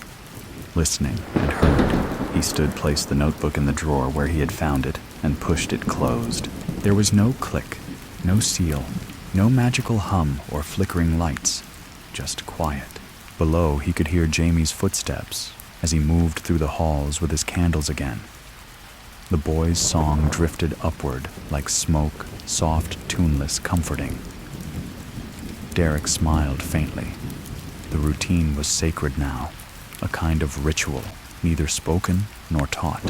Listening and heard, he placed the notebook in the drawer where he had found it and pushed it closed. There was no click, no seal, no magical hum or flickering lights, just quiet. Below, he could hear Jamie's footsteps as he moved through the halls with his candles again. The boy's song drifted upward like smoke, soft, tuneless, comforting. Derek smiled faintly. The routine was sacred now, a kind of ritual, neither spoken nor taught.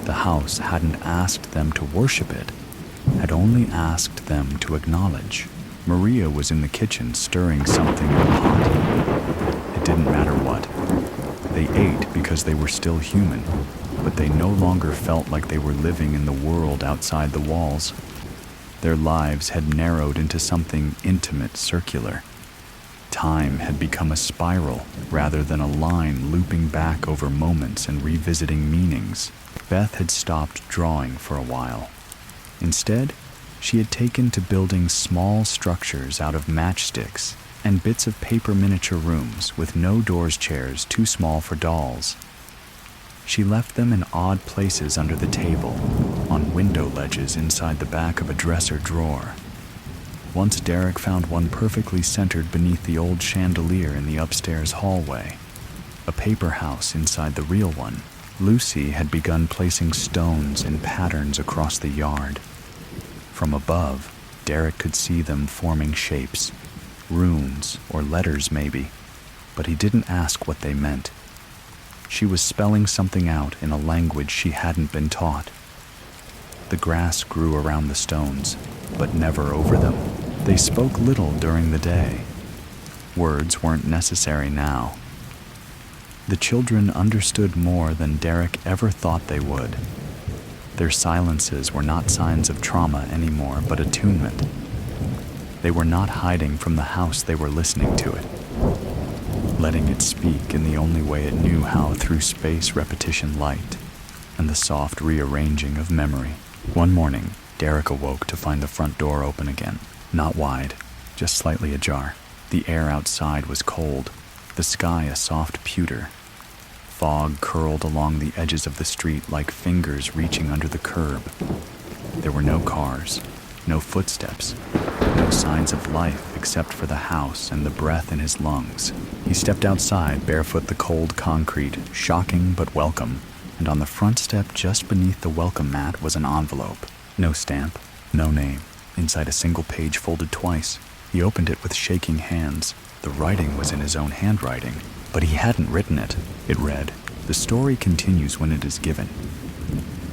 The house hadn't asked them to worship it, had only asked them to acknowledge. Maria was in the kitchen stirring something in a pot. It didn't matter what. They ate because they were still human, but they no longer felt like they were living in the world outside the walls. Their lives had narrowed into something intimate, circular. Time had become a spiral rather than a line looping back over moments and revisiting meanings. Beth had stopped drawing for a while. Instead, she had taken to building small structures out of matchsticks and bits of paper miniature rooms with no doors, chairs too small for dolls. She left them in odd places under the table, on window ledges inside the back of a dresser drawer. Once Derek found one perfectly centered beneath the old chandelier in the upstairs hallway, a paper house inside the real one. Lucy had begun placing stones in patterns across the yard. From above, Derek could see them forming shapes, runes or letters maybe, but he didn't ask what they meant. She was spelling something out in a language she hadn't been taught. The grass grew around the stones, but never over them. They spoke little during the day. Words weren't necessary now. The children understood more than Derek ever thought they would. Their silences were not signs of trauma anymore, but attunement. They were not hiding from the house, they were listening to it, letting it speak in the only way it knew how, through space, repetition, light, and the soft rearranging of memory. One morning, Derek awoke to find the front door open again. Not wide, just slightly ajar. The air outside was cold, the sky a soft pewter. Fog curled along the edges of the street like fingers reaching under the curb. There were no cars, no footsteps, no signs of life except for the house and the breath in his lungs. He stepped outside, barefoot the cold concrete, shocking but welcome, and on the front step just beneath the welcome mat was an envelope. No stamp, no name. Inside a single page folded twice. He opened it with shaking hands. The writing was in his own handwriting, but he hadn't written it. It read, "The story continues when it is given.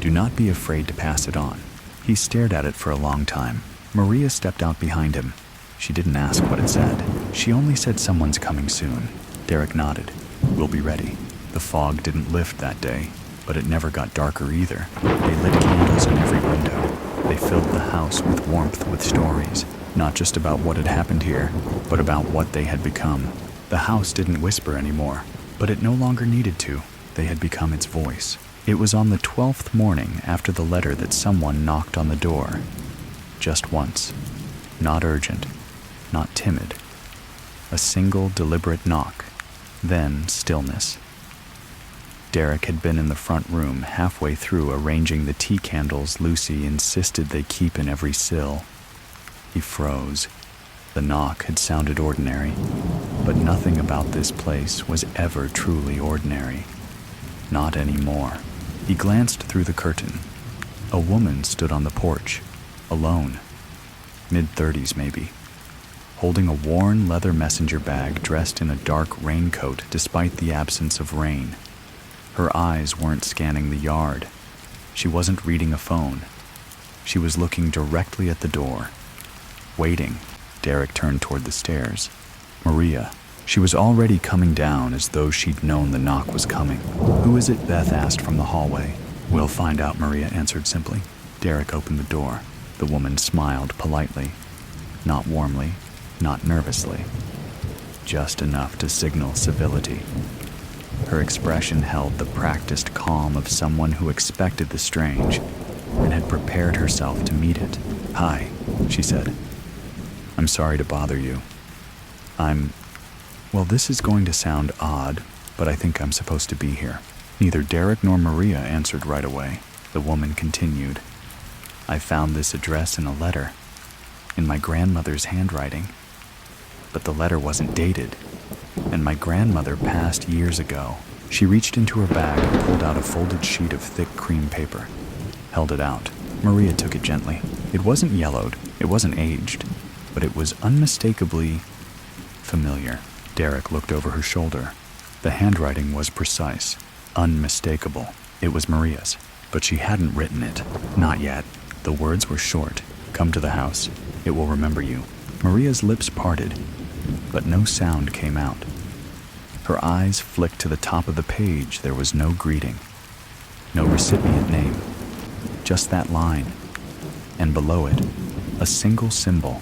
Do not be afraid to pass it on." He stared at it for a long time. Maria stepped out behind him. She didn't ask what it said. She only said someone's coming soon. Derek nodded. "We'll be ready." The fog didn't lift that day, but it never got darker either. They lit candles in every window. They filled the house with warmth, with stories, not just about what had happened here, but about what they had become. The house didn't whisper anymore, but it no longer needed to. They had become its voice. It was on the 12th morning after the letter that someone knocked on the door. Just once. Not urgent, not timid. A single deliberate knock, then stillness. Derek had been in the front room halfway through arranging the tea candles Lucy insisted they keep in every sill. He froze. The knock had sounded ordinary, but nothing about this place was ever truly ordinary. Not anymore. He glanced through the curtain. A woman stood on the porch, alone, mid-30s maybe, holding a worn leather messenger bag, dressed in a dark raincoat despite the absence of rain. Her eyes weren't scanning the yard. She wasn't reading a phone. She was looking directly at the door, waiting. Derek turned toward the stairs. Maria. She was already coming down, as though she'd known the knock was coming. "Who is it?" Beth asked from the hallway. "We'll find out," Maria answered simply. Derek opened the door. The woman smiled politely. Not warmly, not nervously. Just enough to signal civility. Her expression held the practiced calm of someone who expected the strange and had prepared herself to meet it. "Hi," she said. "I'm sorry to bother you. Well, this is going to sound odd, but I think I'm supposed to be here." Neither Derek nor Maria answered right away. The woman continued. "I found this address in a letter, in my grandmother's handwriting. But the letter wasn't dated, and my grandmother passed years ago." She reached into her bag and pulled out a folded sheet of thick cream paper, held it out. Maria took it gently. It wasn't yellowed, it wasn't aged, but it was unmistakably familiar. Derek looked over her shoulder. The handwriting was precise, unmistakable. It was Maria's, but she hadn't written it. Not yet. The words were short. "Come to the house. It will remember you." Maria's lips parted, but no sound came out. Her eyes flicked to the top of the page. There was no greeting, no recipient name, just that line. And below it, a single symbol,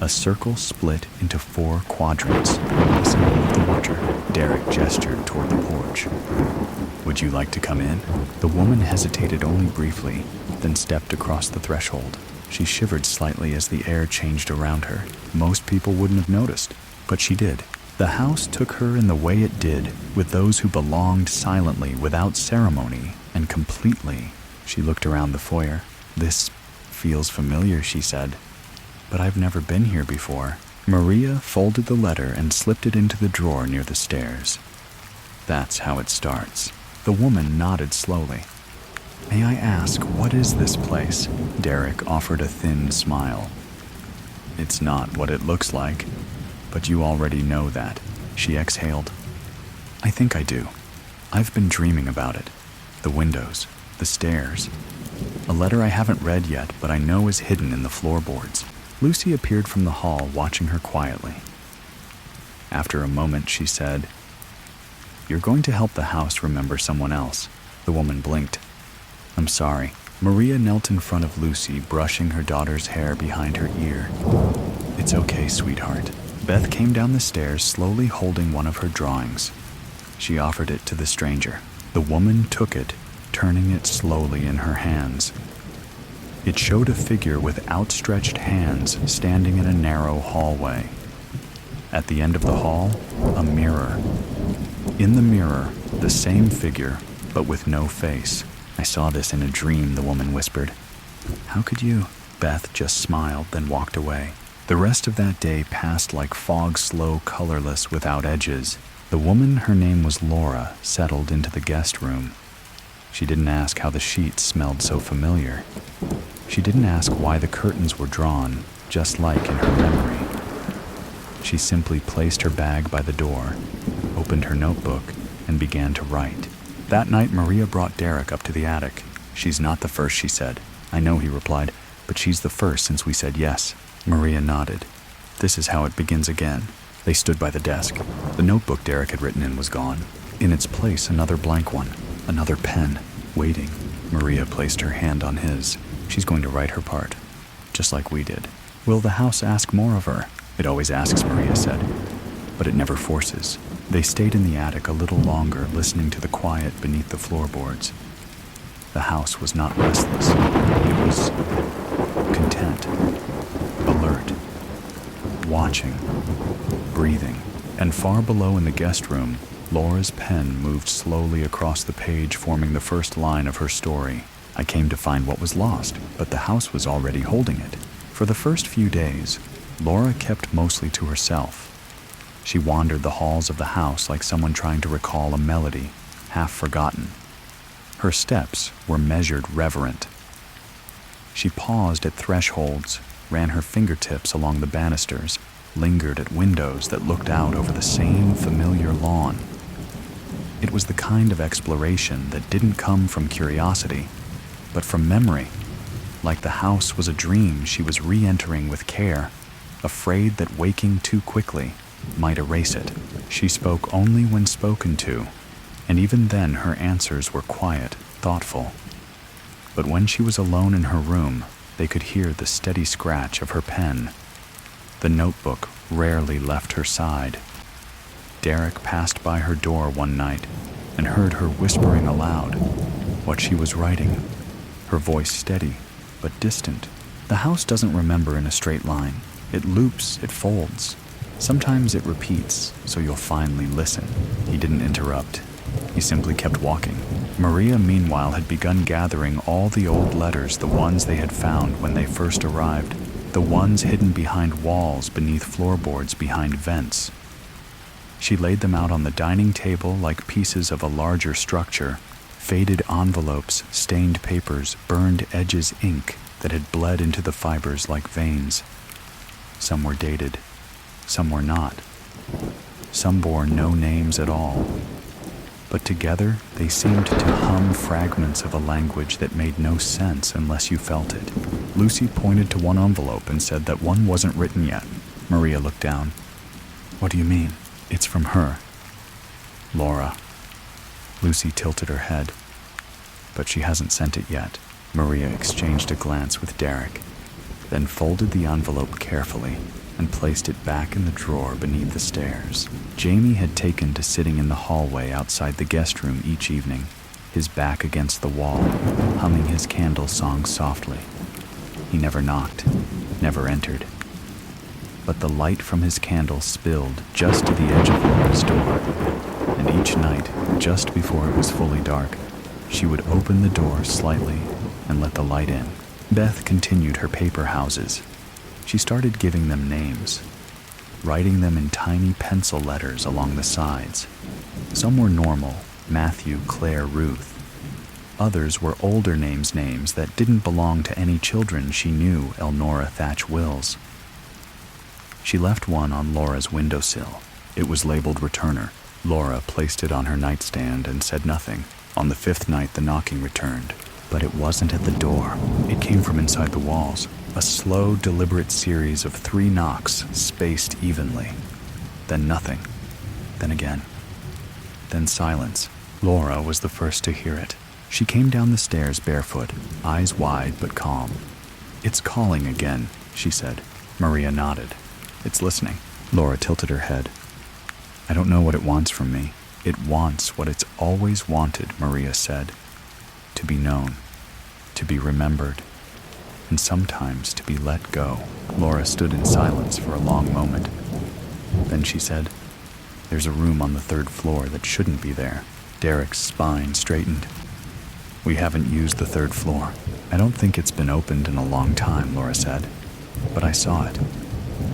a circle split into 4 quadrants, the symbol of the Watcher. Derek gestured toward the porch. "Would you like to come in?" The woman hesitated only briefly, then stepped across the threshold. She shivered slightly as the air changed around her. Most people wouldn't have noticed, but she did. The house took her in the way it did, with those who belonged silently, without ceremony, and completely. She looked around the foyer. "This feels familiar," she said, "but I've never been here before." Maria folded the letter and slipped it into the drawer near the stairs. "That's how it starts." The woman nodded slowly. "May I ask, what is this place?" Derek offered a thin smile. "It's not what it looks like, but you already know that." She exhaled. "I think I do. I've been dreaming about it. The windows, the stairs, A letter I haven't read yet, but I know is hidden in the floorboards. Lucy appeared from the hall, watching her quietly. After a moment, she said, "You're going to help the house remember someone else." The woman blinked. "I'm sorry." Maria knelt in front of Lucy, brushing her daughter's hair behind her ear. "It's okay, sweetheart." Beth came down the stairs, slowly holding one of her drawings. She offered it to the stranger. The woman took it, turning it slowly in her hands. It showed a figure with outstretched hands standing in a narrow hallway. At the end of the hall, a mirror. In the mirror, the same figure, but with no face. "I saw this in a dream," the woman whispered. "How could you?" Beth just smiled, then walked away. The rest of that day passed like fog, slow, colorless, without edges. The woman, her name was Laura, settled into the guest room. She didn't ask how the sheets smelled so familiar. She didn't ask why the curtains were drawn, just like in her memory. She simply placed her bag by the door, opened her notebook, and began to write. That night, Maria brought Derek up to the attic. "She's not the first," she said. "I know," he replied, "but she's the first since we said yes." Maria nodded. "This is how it begins again." They stood by the desk. The notebook Derek had written in was gone. In its place, another blank one, another pen, waiting. Maria placed her hand on his. "She's going to write her part, just like we did." "Will the house ask more of her?" "It always asks," Maria said, "but it never forces." They stayed in the attic a little longer, listening to the quiet beneath the floorboards. The house was not restless. It was content, alert, watching, breathing. And far below in the guest room, Laura's pen moved slowly across the page, forming the first line of her story. "I came to find what was lost, but the house was already holding it." For the first few days, Laura kept mostly to herself. She wandered the halls of the house like someone trying to recall a melody, half forgotten. Her steps were measured, reverent. She paused at thresholds, ran her fingertips along the banisters, lingered at windows that looked out over the same familiar lawn. It was the kind of exploration that didn't come from curiosity, but from memory. Like the house was a dream she was re-entering with care, afraid that waking too quickly might erase it. She spoke only when spoken to, and even then her answers were quiet, thoughtful. But when she was alone in her room, they could hear the steady scratch of her pen. The notebook rarely left her side. Derek passed by her door one night and heard her whispering aloud what she was writing, her voice steady but distant. The house doesn't remember in a straight line. It loops, it folds. Sometimes it repeats, so you'll finally listen. He didn't interrupt. He simply kept walking. Maria, meanwhile, had begun gathering all the old letters, the ones they had found when they first arrived, the ones hidden behind walls, beneath floorboards, behind vents. She laid them out on the dining table like pieces of a larger structure, faded envelopes, stained papers, burned edges, ink that had bled into the fibers like veins. Some were dated, some were not. Some bore no names at all. But together they seemed to hum fragments of a language that made no sense unless you felt it. Lucy pointed to one envelope and said that one wasn't written yet. Maria looked down. "What do you mean?" "It's from her. Laura." Lucy tilted her head. "But she hasn't sent it yet." Maria exchanged a glance with Derek, then folded the envelope carefully and placed it back in the drawer beneath the stairs. Jamie had taken to sitting in the hallway outside the guest room each evening, his back against the wall, humming his candle song softly. He never knocked, never entered. But the light from his candle spilled just to the edge of Laura's door, and each night, just before it was fully dark, she would open the door slightly and let the light in. Beth continued her paper houses. She started giving them names, writing them in tiny pencil letters along the sides. Some were normal, Matthew, Claire, Ruth. Others were older names that didn't belong to any children she knew, Elnora, Thatch, Wills. She left one on Laura's windowsill. It was labeled Returner. Laura placed it on her nightstand and said nothing. On the 5th night, the knocking returned. But it wasn't at the door. It came from inside the walls. A slow, deliberate series of 3 knocks, spaced evenly. Then nothing. Then again. Then silence. Laura was the first to hear it. She came down the stairs barefoot, eyes wide but calm. "It's calling again," she said. Maria nodded. "It's listening." Laura tilted her head. "I don't know what it wants from me. It wants what it's always wanted," Maria said. "To be known, to be remembered, and sometimes to be let go." Laura stood in silence for a long moment. Then she said, "There's a room on the 3rd floor that shouldn't be there." Derek's spine straightened. "We haven't used the 3rd floor. I don't think it's been opened in a long time," Laura said. "But I saw it.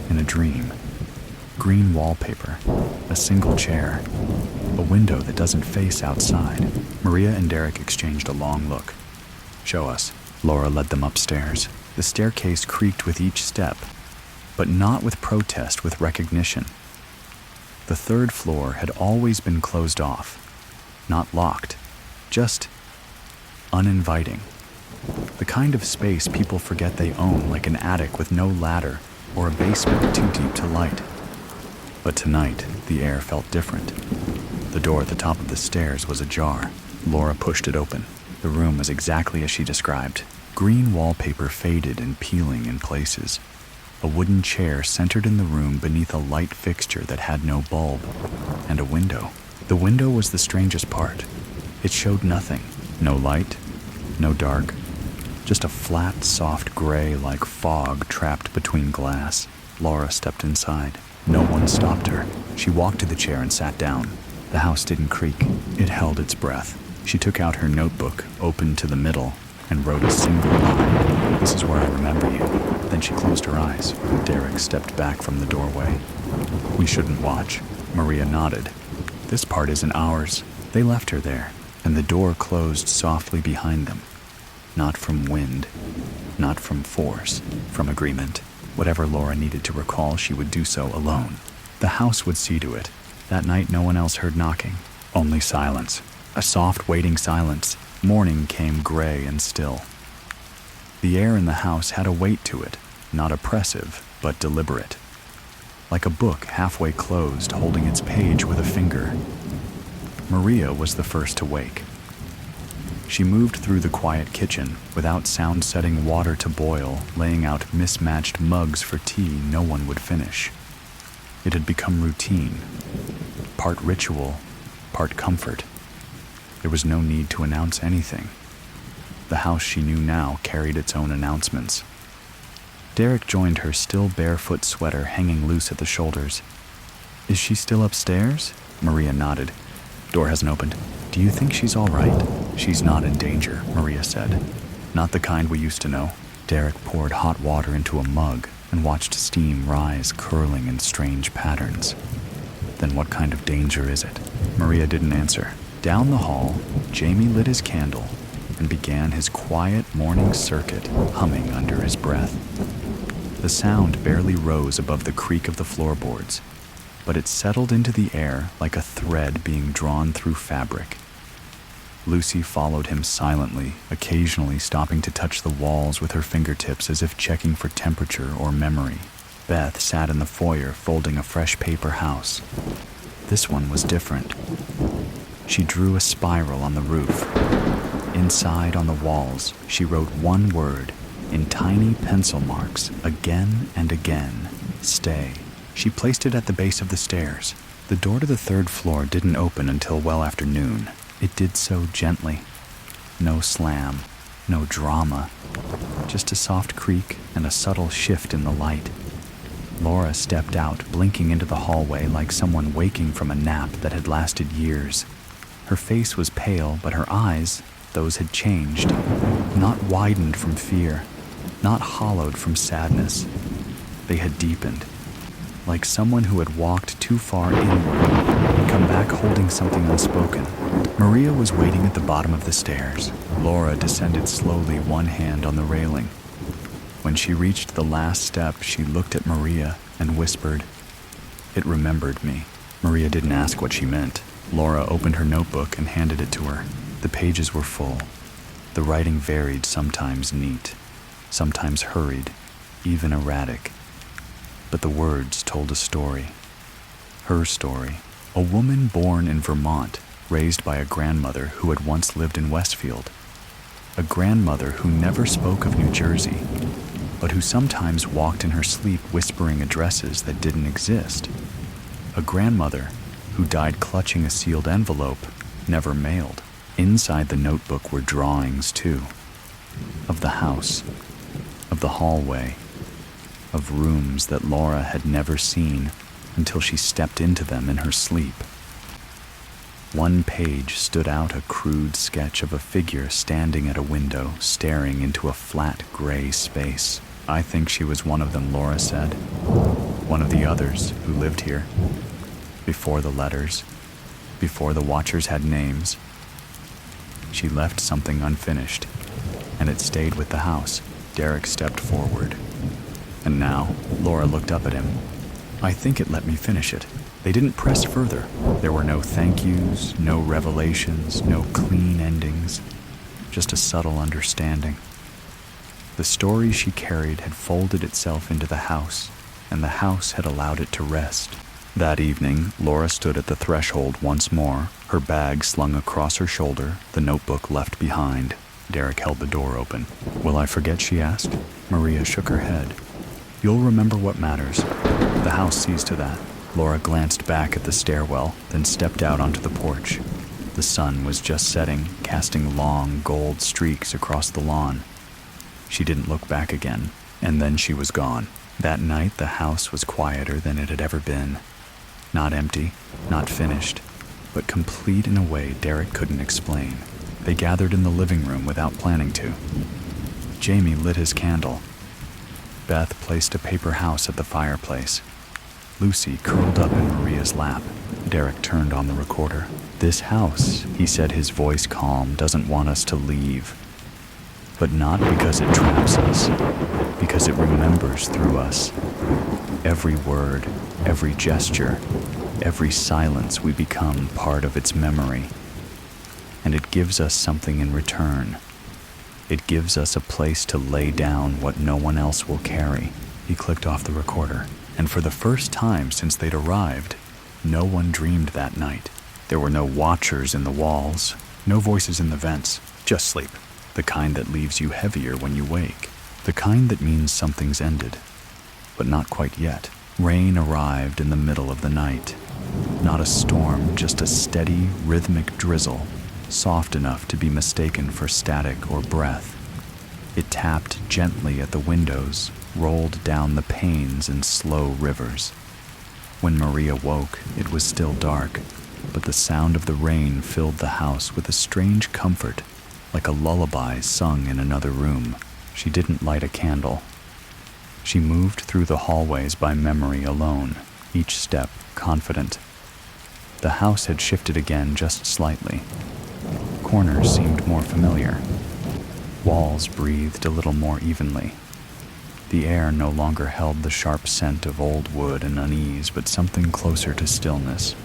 In a dream. Green wallpaper. A single chair. A window that doesn't face outside." Maria and Derek exchanged a long look. "Show us." Laura led them upstairs. The staircase creaked with each step, but not with protest, with recognition. The 3rd floor had always been closed off. Not locked. Just uninviting. The kind of space people forget they own, like an attic with no ladder or a basement too deep to light. But tonight, the air felt different. The door at the top of the stairs was ajar. Laura pushed it open. The room was exactly as she described. Green wallpaper faded and peeling in places. A wooden chair centered in the room beneath a light fixture that had no bulb. And a window. The window was the strangest part. It showed nothing. No light, no dark. Just a flat, soft gray like fog trapped between glass. Laura stepped inside. No one stopped her. She walked to the chair and sat down. The house didn't creak. It held its breath. She took out her notebook, opened to the middle, and wrote a single line. "This is where I remember you." Then she closed her eyes. Derek stepped back from the doorway. "We shouldn't watch." Maria nodded. "This part isn't ours." They left her there, and the door closed softly behind them. Not from wind, not from force, from agreement. Whatever Laura needed to recall, she would do so alone. The house would see to it. That night no one else heard knocking. Only silence. A soft, waiting silence. Morning came gray and still. The air in the house had a weight to it, not oppressive, but deliberate. Like a book halfway closed, holding its page with a finger. Maria was the first to wake. She moved through the quiet kitchen, without sound setting water to boil, laying out mismatched mugs for tea no one would finish. It had become routine, part ritual, part comfort. There was no need to announce anything. The house she knew now carried its own announcements. Derek joined her, still barefoot sweater hanging loose at the shoulders. "Is she still upstairs?" Maria nodded. "Door hasn't opened. Do you think she's all right?" "She's not in danger," Maria said. "Not the kind we used to know." Derek poured hot water into a mug and watched steam rise, curling in strange patterns. "Then what kind of danger is it?" Maria didn't answer. Down the hall, Jamie lit his candle and began his quiet morning circuit, humming under his breath. The sound barely rose above the creak of the floorboards, but it settled into the air like a thread being drawn through fabric. Lucy followed him silently, occasionally stopping to touch the walls with her fingertips as if checking for temperature or memory. Beth sat in the foyer folding a fresh paper house. This one was different. She drew a spiral on the roof. Inside on the walls, she wrote one word, in tiny pencil marks, again and again: "Stay." She placed it at the base of the stairs. The door to the 3rd floor didn't open until well after noon. It did so gently. No slam, no drama, just a soft creak and a subtle shift in the light. Laura stepped out, blinking into the hallway like someone waking from a nap that had lasted years. Her face was pale, but her eyes, those had changed. Not widened from fear, not hollowed from sadness. They had deepened, like someone who had walked too far inward and come back holding something unspoken. Maria was waiting at the bottom of the stairs. Laura descended slowly, one hand on the railing. When she reached the last step, she looked at Maria and whispered, "It remembered me." Maria didn't ask what she meant. Laura opened her notebook and handed it to her. The pages were full. The writing varied, sometimes neat, sometimes hurried, even erratic. But the words told a story. Her story. A woman born in Vermont, raised by a grandmother who had once lived in Westfield. A grandmother who never spoke of New Jersey, but who sometimes walked in her sleep whispering addresses that didn't exist. A grandmother who died clutching a sealed envelope, never mailed. Inside the notebook were drawings, too, of the house, of the hallway, of rooms that Laura had never seen until she stepped into them in her sleep. One page stood out, a crude sketch of a figure standing at a window, staring into a flat gray space. I think she was one of them, Laura said. One of the others who lived here. Before the letters, before the watchers had names. She left something unfinished, and it stayed with the house. Derek stepped forward. And now, Laura looked up at him. I think it let me finish it. They didn't press further. There were no thank yous, no revelations, no clean endings, just a subtle understanding. The story she carried had folded itself into the house, and the house had allowed it to rest. That evening, Laura stood at the threshold once more, her bag slung across her shoulder, the notebook left behind. Derek held the door open. Will I forget, she asked. Maria shook her head. You'll remember what matters. The house sees to that. Laura glanced back at the stairwell, then stepped out onto the porch. The sun was just setting, casting long gold streaks across the lawn. She didn't look back again, and then she was gone. That night, the house was quieter than it had ever been. Not empty, not finished, but complete in a way Derek couldn't explain. They gathered in the living room without planning to. Jamie lit his candle. Beth placed a paper house at the fireplace. Lucy curled up in Maria's lap. Derek turned on the recorder. This house, he said, his voice calm, doesn't want us to leave. But not because it traps us, because it remembers through us. Every word, every gesture, every silence, we become part of its memory. And it gives us something in return. It gives us a place to lay down what no one else will carry. He clicked off the recorder. And for the first time since they'd arrived, no one dreamed that night. There were no watchers in the walls, no voices in the vents, just sleep. The kind that leaves you heavier when you wake. The kind that means something's ended. But not quite yet. Rain arrived in the middle of the night. Not a storm, just a steady, rhythmic drizzle, soft enough to be mistaken for static or breath. It tapped gently at the windows, rolled down the panes in slow rivers. When Maria woke, it was still dark, but the sound of the rain filled the house with a strange comfort, like a lullaby sung in another room. She didn't light a candle. She moved through the hallways by memory alone, each step confident. The house had shifted again just slightly. Corners seemed more familiar. Walls breathed a little more evenly. The air no longer held the sharp scent of old wood and unease, but something closer to stillness.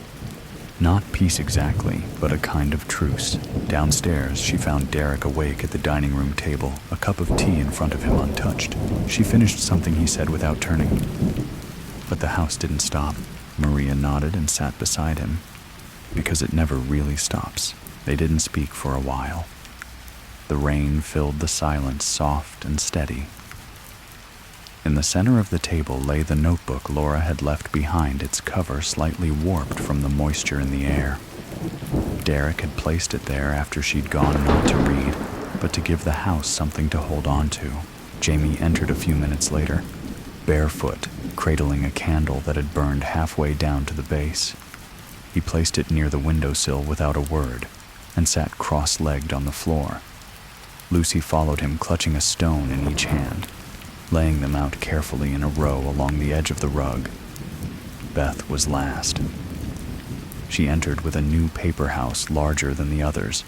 Not peace exactly, but a kind of truce. Downstairs, she found Derek awake at the dining room table, a cup of tea in front of him untouched. She finished something he said without turning. But the house didn't stop. Maria nodded and sat beside him, because it never really stops. They didn't speak for a while. The rain filled the silence, soft and steady. In the center of the table lay the notebook Laura had left behind, its cover slightly warped from the moisture in the air. Derek had placed it there after she'd gone not to read, but to give the house something to hold on to. Jamie entered a few minutes later, barefoot, cradling a candle that had burned halfway down to the base. He placed it near the windowsill without a word, and sat cross-legged on the floor. Lucy followed him, clutching a stone in each hand, laying them out carefully in a row along the edge of the rug. Beth was last. She entered with a new paper house larger than the others.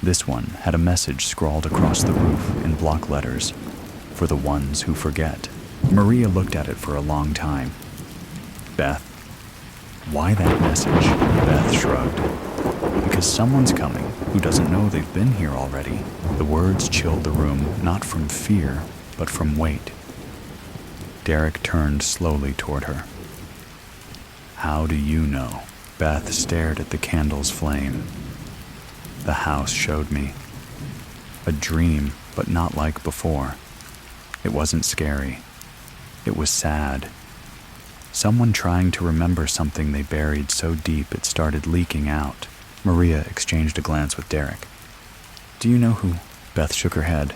This one had a message scrawled across the roof in block letters, for the ones who forget. Maria looked at it for a long time. Beth. Why that message? Beth shrugged. Because someone's coming who doesn't know they've been here already. The words chilled the room, not from fear, but from weight. Derek turned slowly toward her. How do you know? Beth stared at the candle's flame. The house showed me. A dream, but not like before. It wasn't scary. It was sad. Someone trying to remember something they buried so deep it started leaking out. Maria exchanged a glance with Derek. Do you know who? Beth shook her head.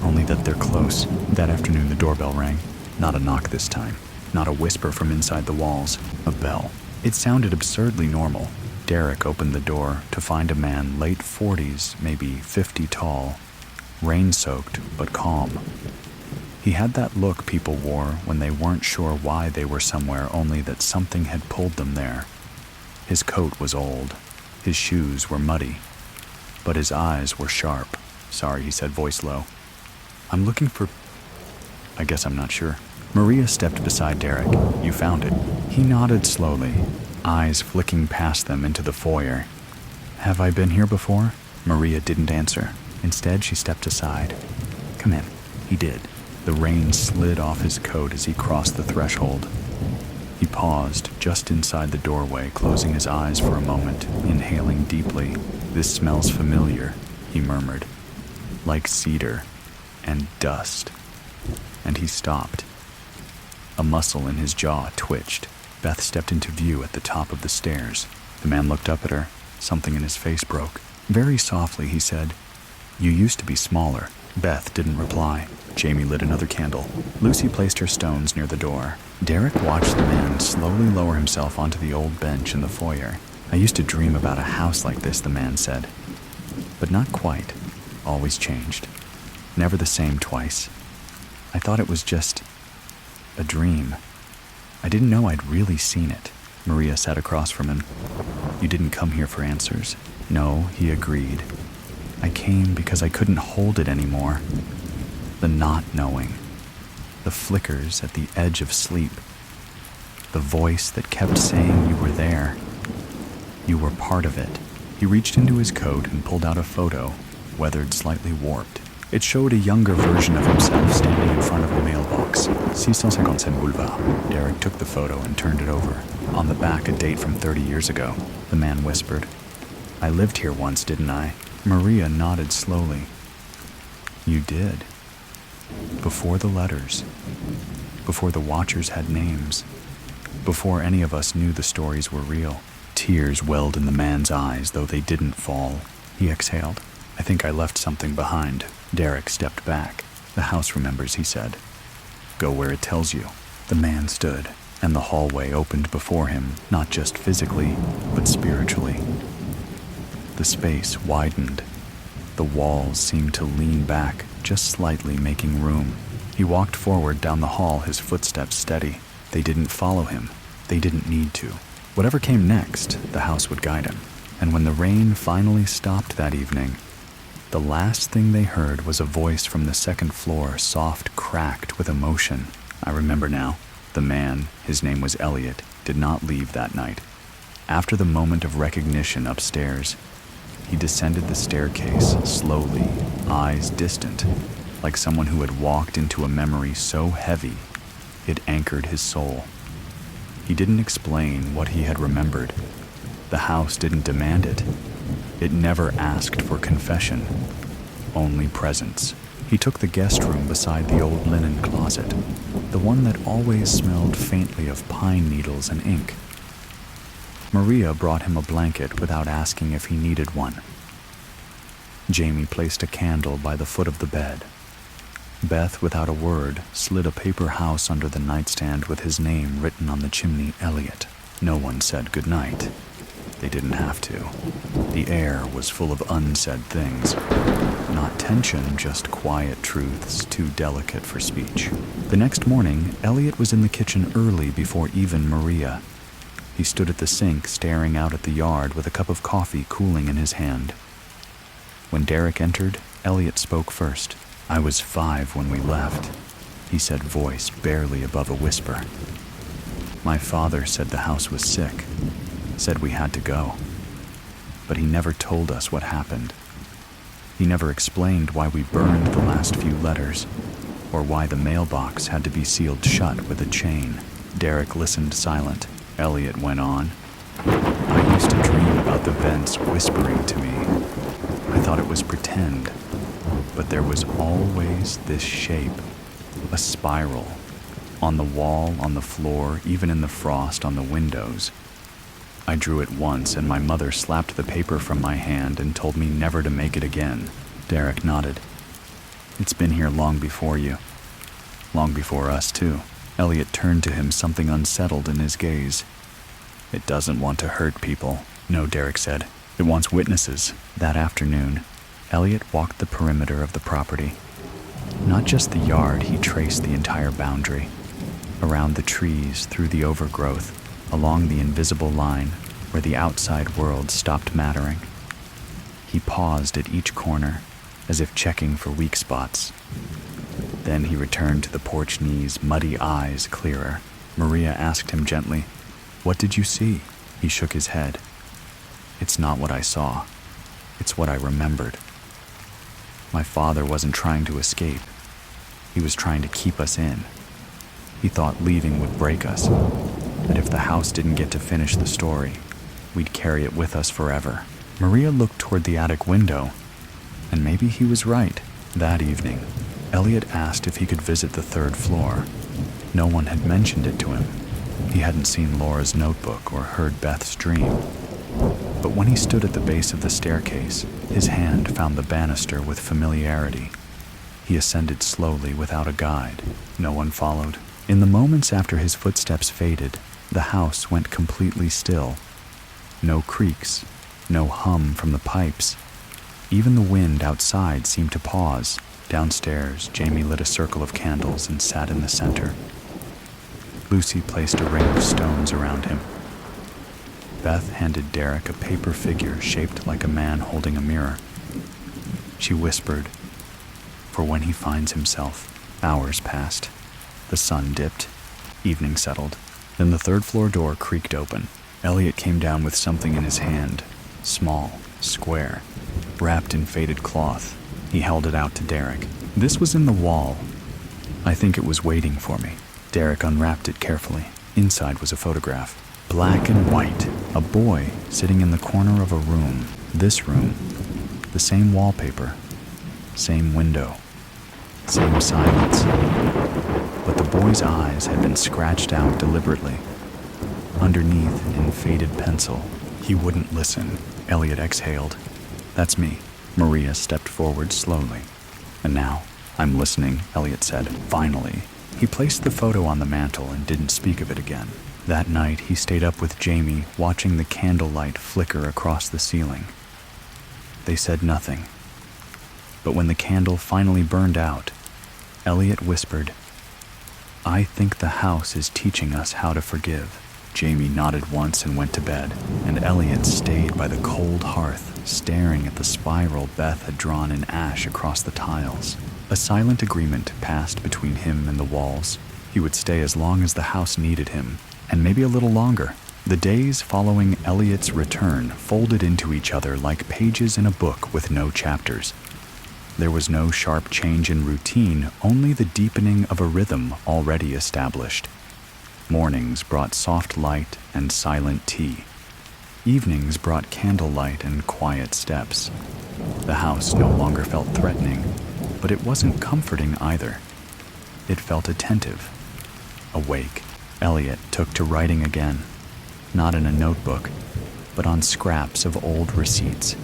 Only that they're close. That afternoon the doorbell rang. Not a knock this time. Not a whisper from inside the walls. A bell. It sounded absurdly normal. Derek opened the door to find a man late 40s, maybe 50 tall, rain-soaked but calm. He had that look people wore when they weren't sure why they were somewhere, only that something had pulled them there. His coat was old. His shoes were muddy. But his eyes were sharp. Sorry, he said, voice low. I'm looking for... I guess I'm not sure. Maria stepped beside Derek. You found it. He nodded slowly, eyes flicking past them into the foyer. Have I been here before? Maria didn't answer. Instead, she stepped aside. Come in. He did. The rain slid off his coat as he crossed the threshold. He paused just inside the doorway, closing his eyes for a moment, inhaling deeply. This smells familiar, he murmured. Like cedar and dust. And he stopped. A muscle in his jaw twitched. Beth stepped into view at the top of the stairs. The man looked up at her. Something in his face broke. Very softly, he said, You used to be smaller. Beth didn't reply. Jamie lit another candle. Lucy placed her stones near the door. Derek watched the man slowly lower himself onto the old bench in the foyer. I used to dream about a house like this, the man said. But not quite. Always changed. Never the same twice. I thought it was just a dream. I didn't know I'd really seen it. Maria sat across from him. You didn't come here for answers. No, he agreed. I came because I couldn't hold it anymore. The not knowing. The flickers at the edge of sleep. The voice that kept saying you were there. You were part of it. He reached into his coat and pulled out a photo, weathered, slightly warped. It showed a younger version of himself standing in front of a mailbox. 657 Boulevard. Derek took the photo and turned it over. On the back, a date from 30 years ago. The man whispered. I lived here once, didn't I? Maria nodded slowly. You did. Before the letters. Before the watchers had names. Before any of us knew the stories were real. Tears welled in the man's eyes, though they didn't fall. He exhaled. I think I left something behind. Derek stepped back. The house remembers, he said. Go where it tells you. The man stood, and the hallway opened before him, not just physically, but spiritually. The space widened. The walls seemed to lean back, just slightly, making room. He walked forward down the hall, his footsteps steady. They didn't follow him. They didn't need to. Whatever came next, the house would guide him. And when the rain finally stopped that evening, the last thing they heard was a voice from the second floor, soft, cracked with emotion. I remember now. The man, his name was Elliot, did not leave that night. After the moment of recognition upstairs, he descended the staircase slowly, eyes distant, like someone who had walked into a memory so heavy it anchored his soul. He didn't explain what he had remembered. The house didn't demand it. It never asked for confession, only presence. He took the guest room beside the old linen closet, the one that always smelled faintly of pine needles and ink. Maria brought him a blanket without asking if he needed one. Jamie placed a candle by the foot of the bed. Beth, without a word, slid a paper house under the nightstand with his name written on the chimney, Elliot. No one said goodnight. They didn't have to. The air was full of unsaid things. Not tension, just quiet truths too delicate for speech. The next morning, Elliot was in the kitchen early before even Maria. He stood at the sink staring out at the yard with a cup of coffee cooling in his hand. When Derek entered, Elliot spoke first. I was 5 when we left, he said, voice barely above a whisper. My father said the house was sick, said we had to go. but he never told us what happened. He never explained why we burned the last few letters, or why the mailbox had to be sealed shut with a chain. Derek listened silent. Elliot went on. I used to dream about the vents whispering to me. I thought it was pretend, but there was always this shape, a spiral, on the wall, on the floor, even in the frost on the windows. I drew it once, and my mother slapped the paper from my hand and told me never to make it again. Derek nodded. It's been here long before you. Long before us, too. Elliot turned to him, something unsettled in his gaze. It doesn't want to hurt people. No, Derek said. It wants witnesses. That afternoon, Elliot walked the perimeter of the property. Not just the yard, he traced the entire boundary. Around the trees, through the overgrowth, along the invisible line where the outside world stopped mattering. He paused at each corner, as if checking for weak spots. Then he returned to the porch knees, muddy eyes clearer. Maria asked him gently, "What did you see?" He shook his head. "It's not what I saw. It's what I remembered. My father wasn't trying to escape. He was trying to keep us in. He thought leaving would break us, that if the house didn't get to finish the story, we'd carry it with us forever." Maria looked toward the attic window, and maybe he was right. That evening, Elliot asked if he could visit the third floor. No one had mentioned it to him. He hadn't seen Laura's notebook or heard Beth's dream. But when he stood at the base of the staircase, his hand found the banister with familiarity. He ascended slowly without a guide. No one followed. In the moments after his footsteps faded, the house went completely still. No creaks, no hum from the pipes. Even the wind outside seemed to pause. Downstairs, Jamie lit a circle of candles and sat in the center. Lucy placed a ring of stones around him. Beth handed Derek a paper figure shaped like a man holding a mirror. She whispered, "For when he finds himself." Hours passed. The sun dipped. Evening settled. Then the third floor door creaked open. Elliot came down with something in his hand, small, square, wrapped in faded cloth. He held it out to Derek. "This was in the wall. I think it was waiting for me." Derek unwrapped it carefully. Inside was a photograph. Black and white. A boy sitting in the corner of a room. This room. The same wallpaper. Same window. Same silence. But the boy's eyes had been scratched out deliberately. Underneath, in faded pencil, "He wouldn't listen." Elliot exhaled. "That's me." Maria stepped forward slowly. "And now, I'm listening," Elliot said. Finally. He placed the photo on the mantel and didn't speak of it again. That night, he stayed up with Jamie, watching the candlelight flicker across the ceiling. They said nothing. But when the candle finally burned out, Elliot whispered, "I think the house is teaching us how to forgive." Jamie nodded once and went to bed, and Elliot stayed by the cold hearth, staring at the spiral Beth had drawn in ash across the tiles. A silent agreement passed between him and the walls. He would stay as long as the house needed him, and maybe a little longer. The days following Elliot's return folded into each other like pages in a book with no chapters. There was no sharp change in routine, only the deepening of a rhythm already established. Mornings brought soft light and silent tea. Evenings brought candlelight and quiet steps. The house no longer felt threatening, but it wasn't comforting either. It felt attentive, awake. Elliot took to writing again, not in a notebook, but on scraps of old receipts.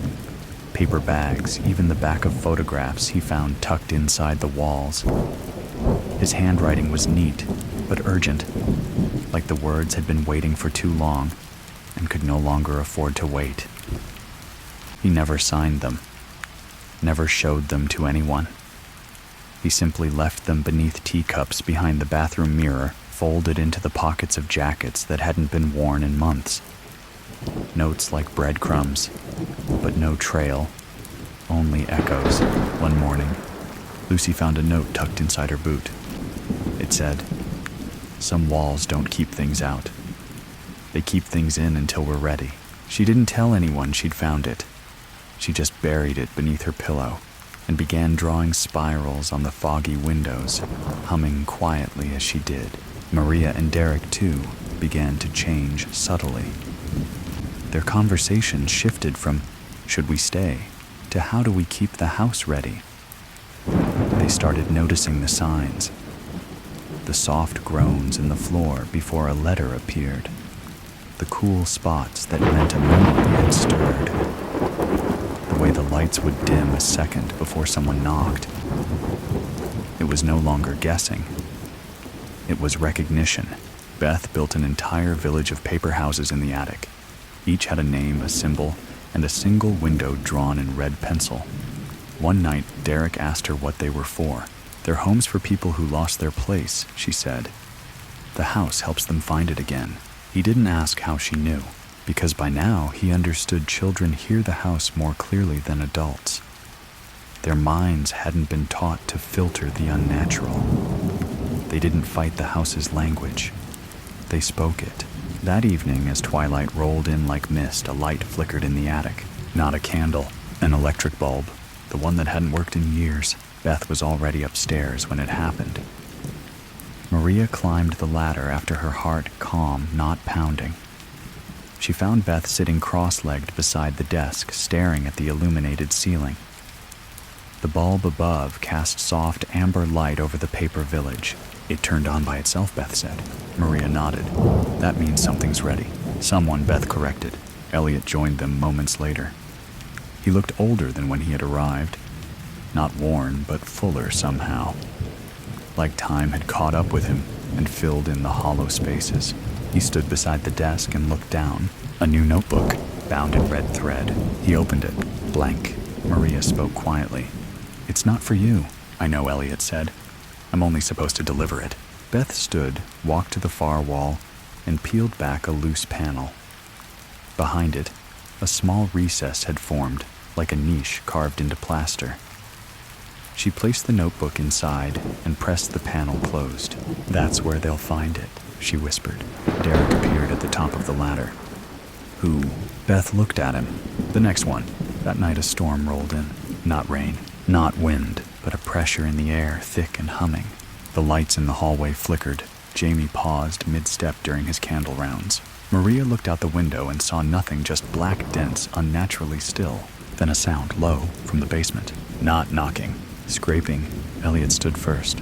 Paper bags, even the back of photographs he found tucked inside the walls. His handwriting was neat, but urgent, like the words had been waiting for too long and could no longer afford to wait. He never signed them, never showed them to anyone. He simply left them beneath teacups behind the bathroom mirror, folded into the pockets of jackets that hadn't been worn in months. Notes like breadcrumbs, but no trail, only echoes. One morning, Lucy found a note tucked inside her boot. It said, "Some walls don't keep things out. They keep things in until we're ready." She didn't tell anyone she'd found it. She just buried it beneath her pillow and began drawing spirals on the foggy windows, humming quietly as she did. Maria and Derek, too, began to change subtly. Their conversation shifted from, should we stay, to how do we keep the house ready? They started noticing the signs. The soft groans in the floor before a letter appeared. The cool spots that meant a memory had stirred. The way the lights would dim a second before someone knocked. It was no longer guessing. It was recognition. Beth built an entire village of paper houses in the attic. Each had a name, a symbol, and a single window drawn in red pencil. One night, Derek asked her what they were for. They're homes for people who lost their place, she said. The house helps them find it again. He didn't ask how she knew, because by now he understood children hear the house more clearly than adults. Their minds hadn't been taught to filter the unnatural. They didn't fight the house's language. They spoke it. That evening, as twilight rolled in like mist, a light flickered in the attic. Not a candle, an electric bulb, the one that hadn't worked in years. Beth was already upstairs when it happened. Maria climbed the ladder after her heart calm, not pounding. She found Beth sitting cross-legged beside the desk, staring at the illuminated ceiling. The bulb above cast soft amber light over the paper village. It turned on by itself, Beth said. Maria nodded. That means something's ready. Someone, Beth corrected. Elliot joined them moments later. He looked older than when he had arrived. Not worn, but fuller somehow. Like time had caught up with him and filled in the hollow spaces. He stood beside the desk and looked down. A new notebook, bound in red thread. He opened it. Blank. Maria spoke quietly. It's not for you, I know, Elliot said. I'm only supposed to deliver it. Beth stood, walked to the far wall, and peeled back a loose panel. Behind it, a small recess had formed, like a niche carved into plaster. She placed the notebook inside and pressed the panel closed. That's where they'll find it, she whispered. Derek appeared at the top of the ladder. Who? Beth looked at him. The next one. That night a storm rolled in. Not rain, not wind, but a pressure in the air, thick and humming. The lights in the hallway flickered. Jamie paused mid-step during his candle rounds. Maria looked out the window and saw nothing, just black dents, unnaturally still. Then a sound, low, from the basement. Not knocking. Scraping. Elliot stood first.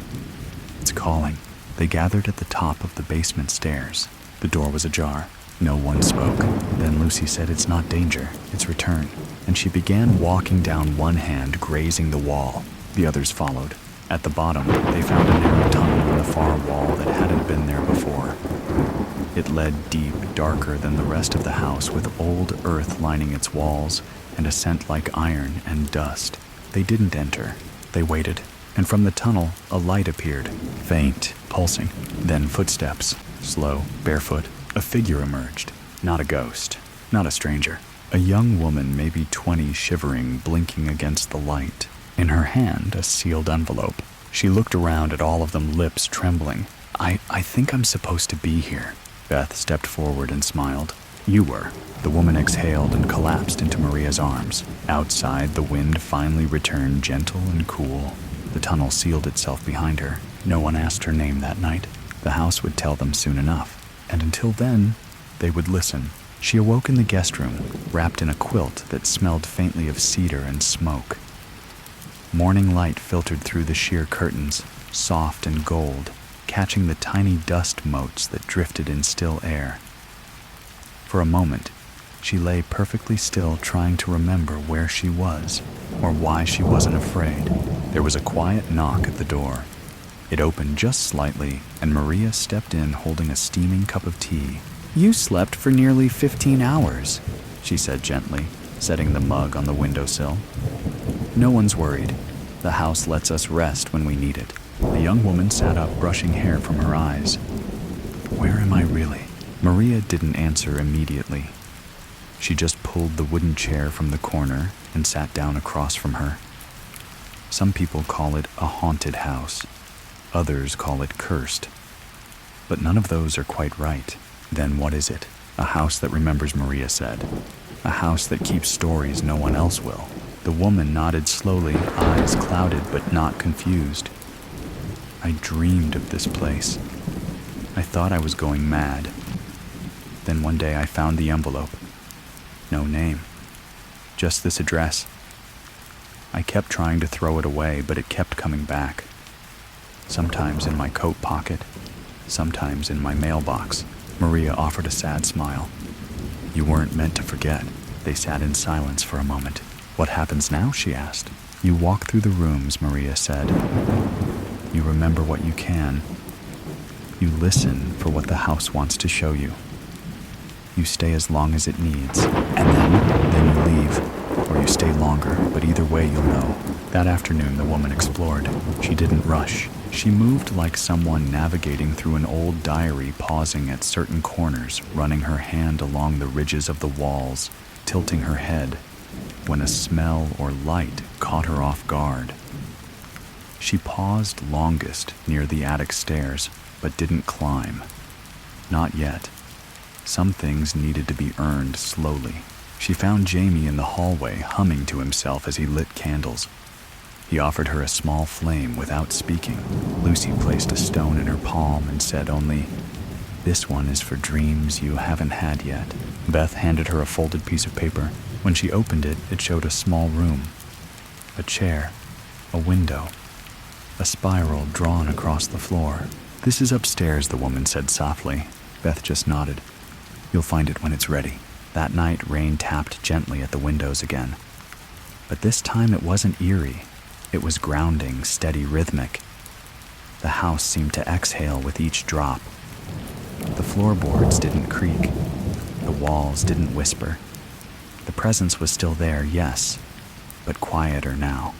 It's calling. They gathered at the top of the basement stairs. The door was ajar. No one spoke. Then Lucy said, it's not danger, it's return. And she began walking down, one hand grazing the wall. The others followed. At the bottom, they found a narrow tunnel in the far wall that hadn't been there before. It led deep, darker than the rest of the house, with old earth lining its walls and a scent like iron and dust. They didn't enter. They waited, and from the tunnel, a light appeared, faint, pulsing. Then footsteps, slow, barefoot. A figure emerged. Not a ghost, not a stranger. A young woman, maybe 20, shivering, blinking against the light. In her hand, a sealed envelope. She looked around at all of them, lips trembling. I think I'm supposed to be here. Beth stepped forward and smiled. You were. The woman exhaled and collapsed into Maria's arms. Outside, the wind finally returned, gentle and cool. The tunnel sealed itself behind her. No one asked her name that night. The house would tell them soon enough. And until then, they would listen. She awoke in the guest room, wrapped in a quilt that smelled faintly of cedar and smoke. Morning light filtered through the sheer curtains, soft and gold, catching the tiny dust motes that drifted in still air. For a moment, she lay perfectly still, trying to remember where she was, or why she wasn't afraid. There was a quiet knock at the door. It opened just slightly, and Maria stepped in holding a steaming cup of tea. You slept for nearly 15 hours, she said gently, setting the mug on the windowsill. No one's worried. The house lets us rest when we need it. The young woman sat up, brushing hair from her eyes. Where am I really? Maria didn't answer immediately. She just pulled the wooden chair from the corner and sat down across from her. Some people call it a haunted house. Others call it cursed. But none of those are quite right. Then what is it? A house that remembers, Maria said. A house that keeps stories no one else will. The woman nodded slowly, eyes clouded but not confused. I dreamed of this place. I thought I was going mad. Then one day I found the envelope. No name. Just this address. I kept trying to throw it away, but it kept coming back. Sometimes in my coat pocket, sometimes in my mailbox. Maria offered a sad smile. You weren't meant to forget. They sat in silence for a moment. What happens now? She asked. You walk through the rooms, Maria said. You remember what you can. You listen for what the house wants to show you. You stay as long as it needs, and then you leave, or you stay longer, but either way you'll know. That afternoon the woman explored. She didn't rush. She moved like someone navigating through an old diary, pausing at certain corners, running her hand along the ridges of the walls, tilting her head, when a smell or light caught her off guard. She paused longest near the attic stairs, but didn't climb. Not yet. Some things needed to be earned slowly. She found Jamie in the hallway, humming to himself as he lit candles. He offered her a small flame without speaking. Lucy placed a stone in her palm and said only, "This one is for dreams you haven't had yet." Beth handed her a folded piece of paper. When she opened it, it showed a small room. A chair, a window, a spiral drawn across the floor. "This is upstairs," the woman said softly. Beth just nodded. "You'll find it when it's ready." That night, rain tapped gently at the windows again. But this time it wasn't eerie. It was grounding, steady, rhythmic. The house seemed to exhale with each drop. The floorboards didn't creak. The walls didn't whisper. The presence was still there, yes, but quieter now.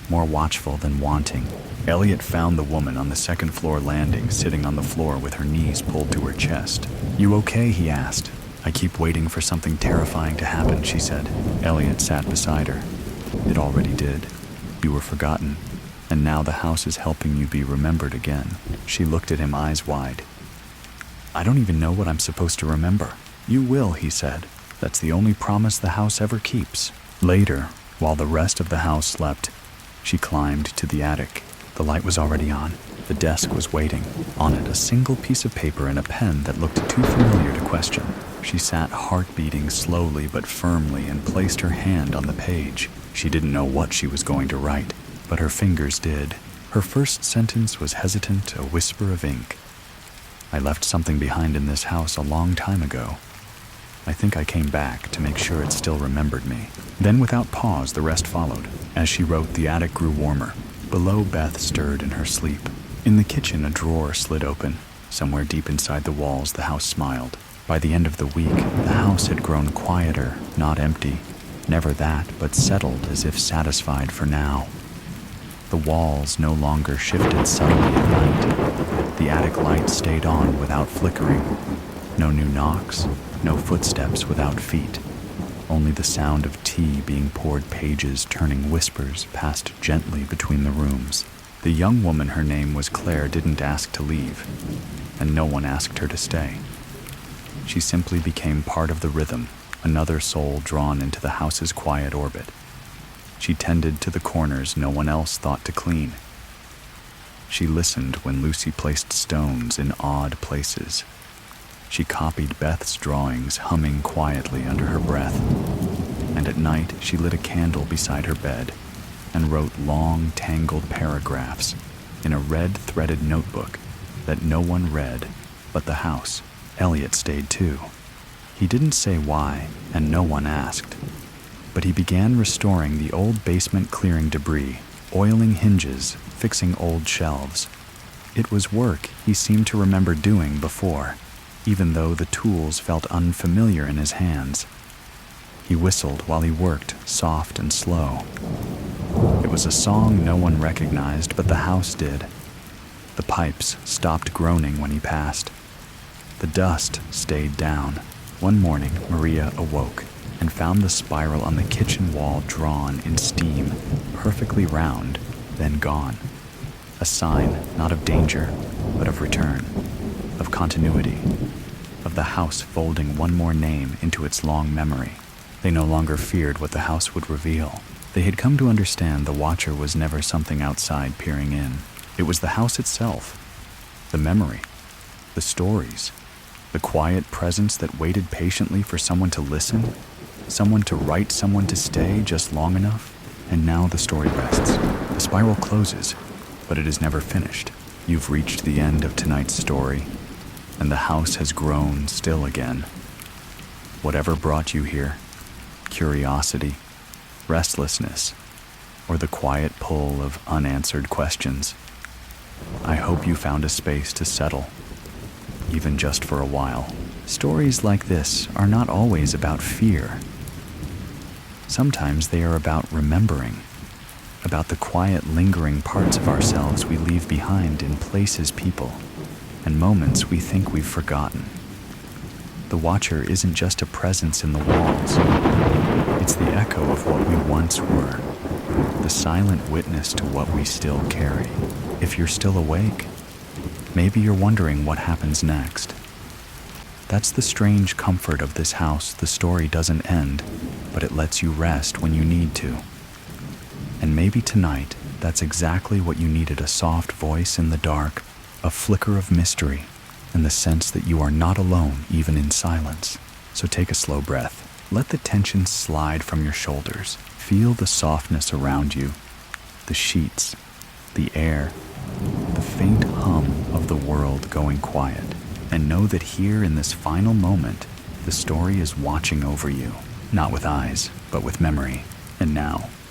More watchful than wanting. Elliot found the woman on the second floor landing, sitting on the floor with her knees pulled to her chest. "You okay?" he asked. "I keep waiting for something terrifying to happen," she said. Elliot sat beside her. "It already did. You were forgotten, and now the house is helping you be remembered again." She looked at him, eyes wide. "I don't even know what I'm supposed to remember." "You will," he said. "That's the only promise the house ever keeps." Later, while the rest of the house slept, she climbed to the attic. The light was already on. The desk was waiting. On it, a single piece of paper and a pen that looked too familiar to question. She sat, heart beating slowly but firmly, and placed her hand on the page. She didn't know what she was going to write, but her fingers did. Her first sentence was hesitant, a whisper of ink. "I left something behind in this house a long time ago. I think I came back to make sure it still remembered me." Then, without pause, the rest followed. As she wrote, the attic grew warmer. Below, Beth stirred in her sleep. In the kitchen, a drawer slid open. Somewhere deep inside the walls, the house smiled. By the end of the week, the house had grown quieter, not empty. Never that, but settled, as if satisfied for now. The walls no longer shifted subtly at night. The attic light stayed on without flickering. No new knocks, no footsteps without feet. Only the sound of tea being poured, pages turning, whispers passed gently between the rooms. The young woman, her name was Claire, didn't ask to leave, and no one asked her to stay. She simply became part of the rhythm, another soul drawn into the house's quiet orbit. She tended to the corners no one else thought to clean. She listened when Lucy placed stones in odd places. She copied Beth's drawings, humming quietly under her breath. And at night, she lit a candle beside her bed and wrote long, tangled paragraphs in a red threaded notebook that no one read but the house. Elliot stayed too. He didn't say why, and no one asked. But he began restoring the old basement, clearing debris, oiling hinges, fixing old shelves. It was work he seemed to remember doing before, even though the tools felt unfamiliar in his hands. He whistled while he worked, soft and slow. It was a song no one recognized, but the house did. The pipes stopped groaning when he passed. The dust stayed down. One morning, Maria awoke and found the spiral on the kitchen wall drawn in steam, perfectly round, then gone. A sign not of danger, but of return, of continuity, of of the house folding one more name into its long memory. They no longer feared what the house would reveal. They had come to understand the watcher was never something outside peering in. It was the house itself, the memory, the stories, the quiet presence that waited patiently for someone to listen, someone to write, someone to stay just long enough. And now the story rests. The spiral closes, but it is never finished. You've reached the end of tonight's story, and the house has grown still again. Whatever brought you here, curiosity, restlessness, or the quiet pull of unanswered questions, I hope you found a space to settle, even just for a while. Stories like this are not always about fear. Sometimes they are about remembering, about the quiet, lingering parts of ourselves we leave behind in places, people, and moments we think we've forgotten. The watcher isn't just a presence in the walls. It's the echo of what we once were, the silent witness to what we still carry. If you're still awake, maybe you're wondering what happens next. That's the strange comfort of this house. The story doesn't end, but it lets you rest when you need to. And maybe tonight, that's exactly what you needed: a soft voice in the dark, a flicker of mystery, and the sense that you are not alone even in silence. So take a slow breath. Let the tension slide from your shoulders. Feel the softness around you, the sheets, the air, the faint hum of the world going quiet. And know that here in this final moment, the story is watching over you, not with eyes, but with memory. And now,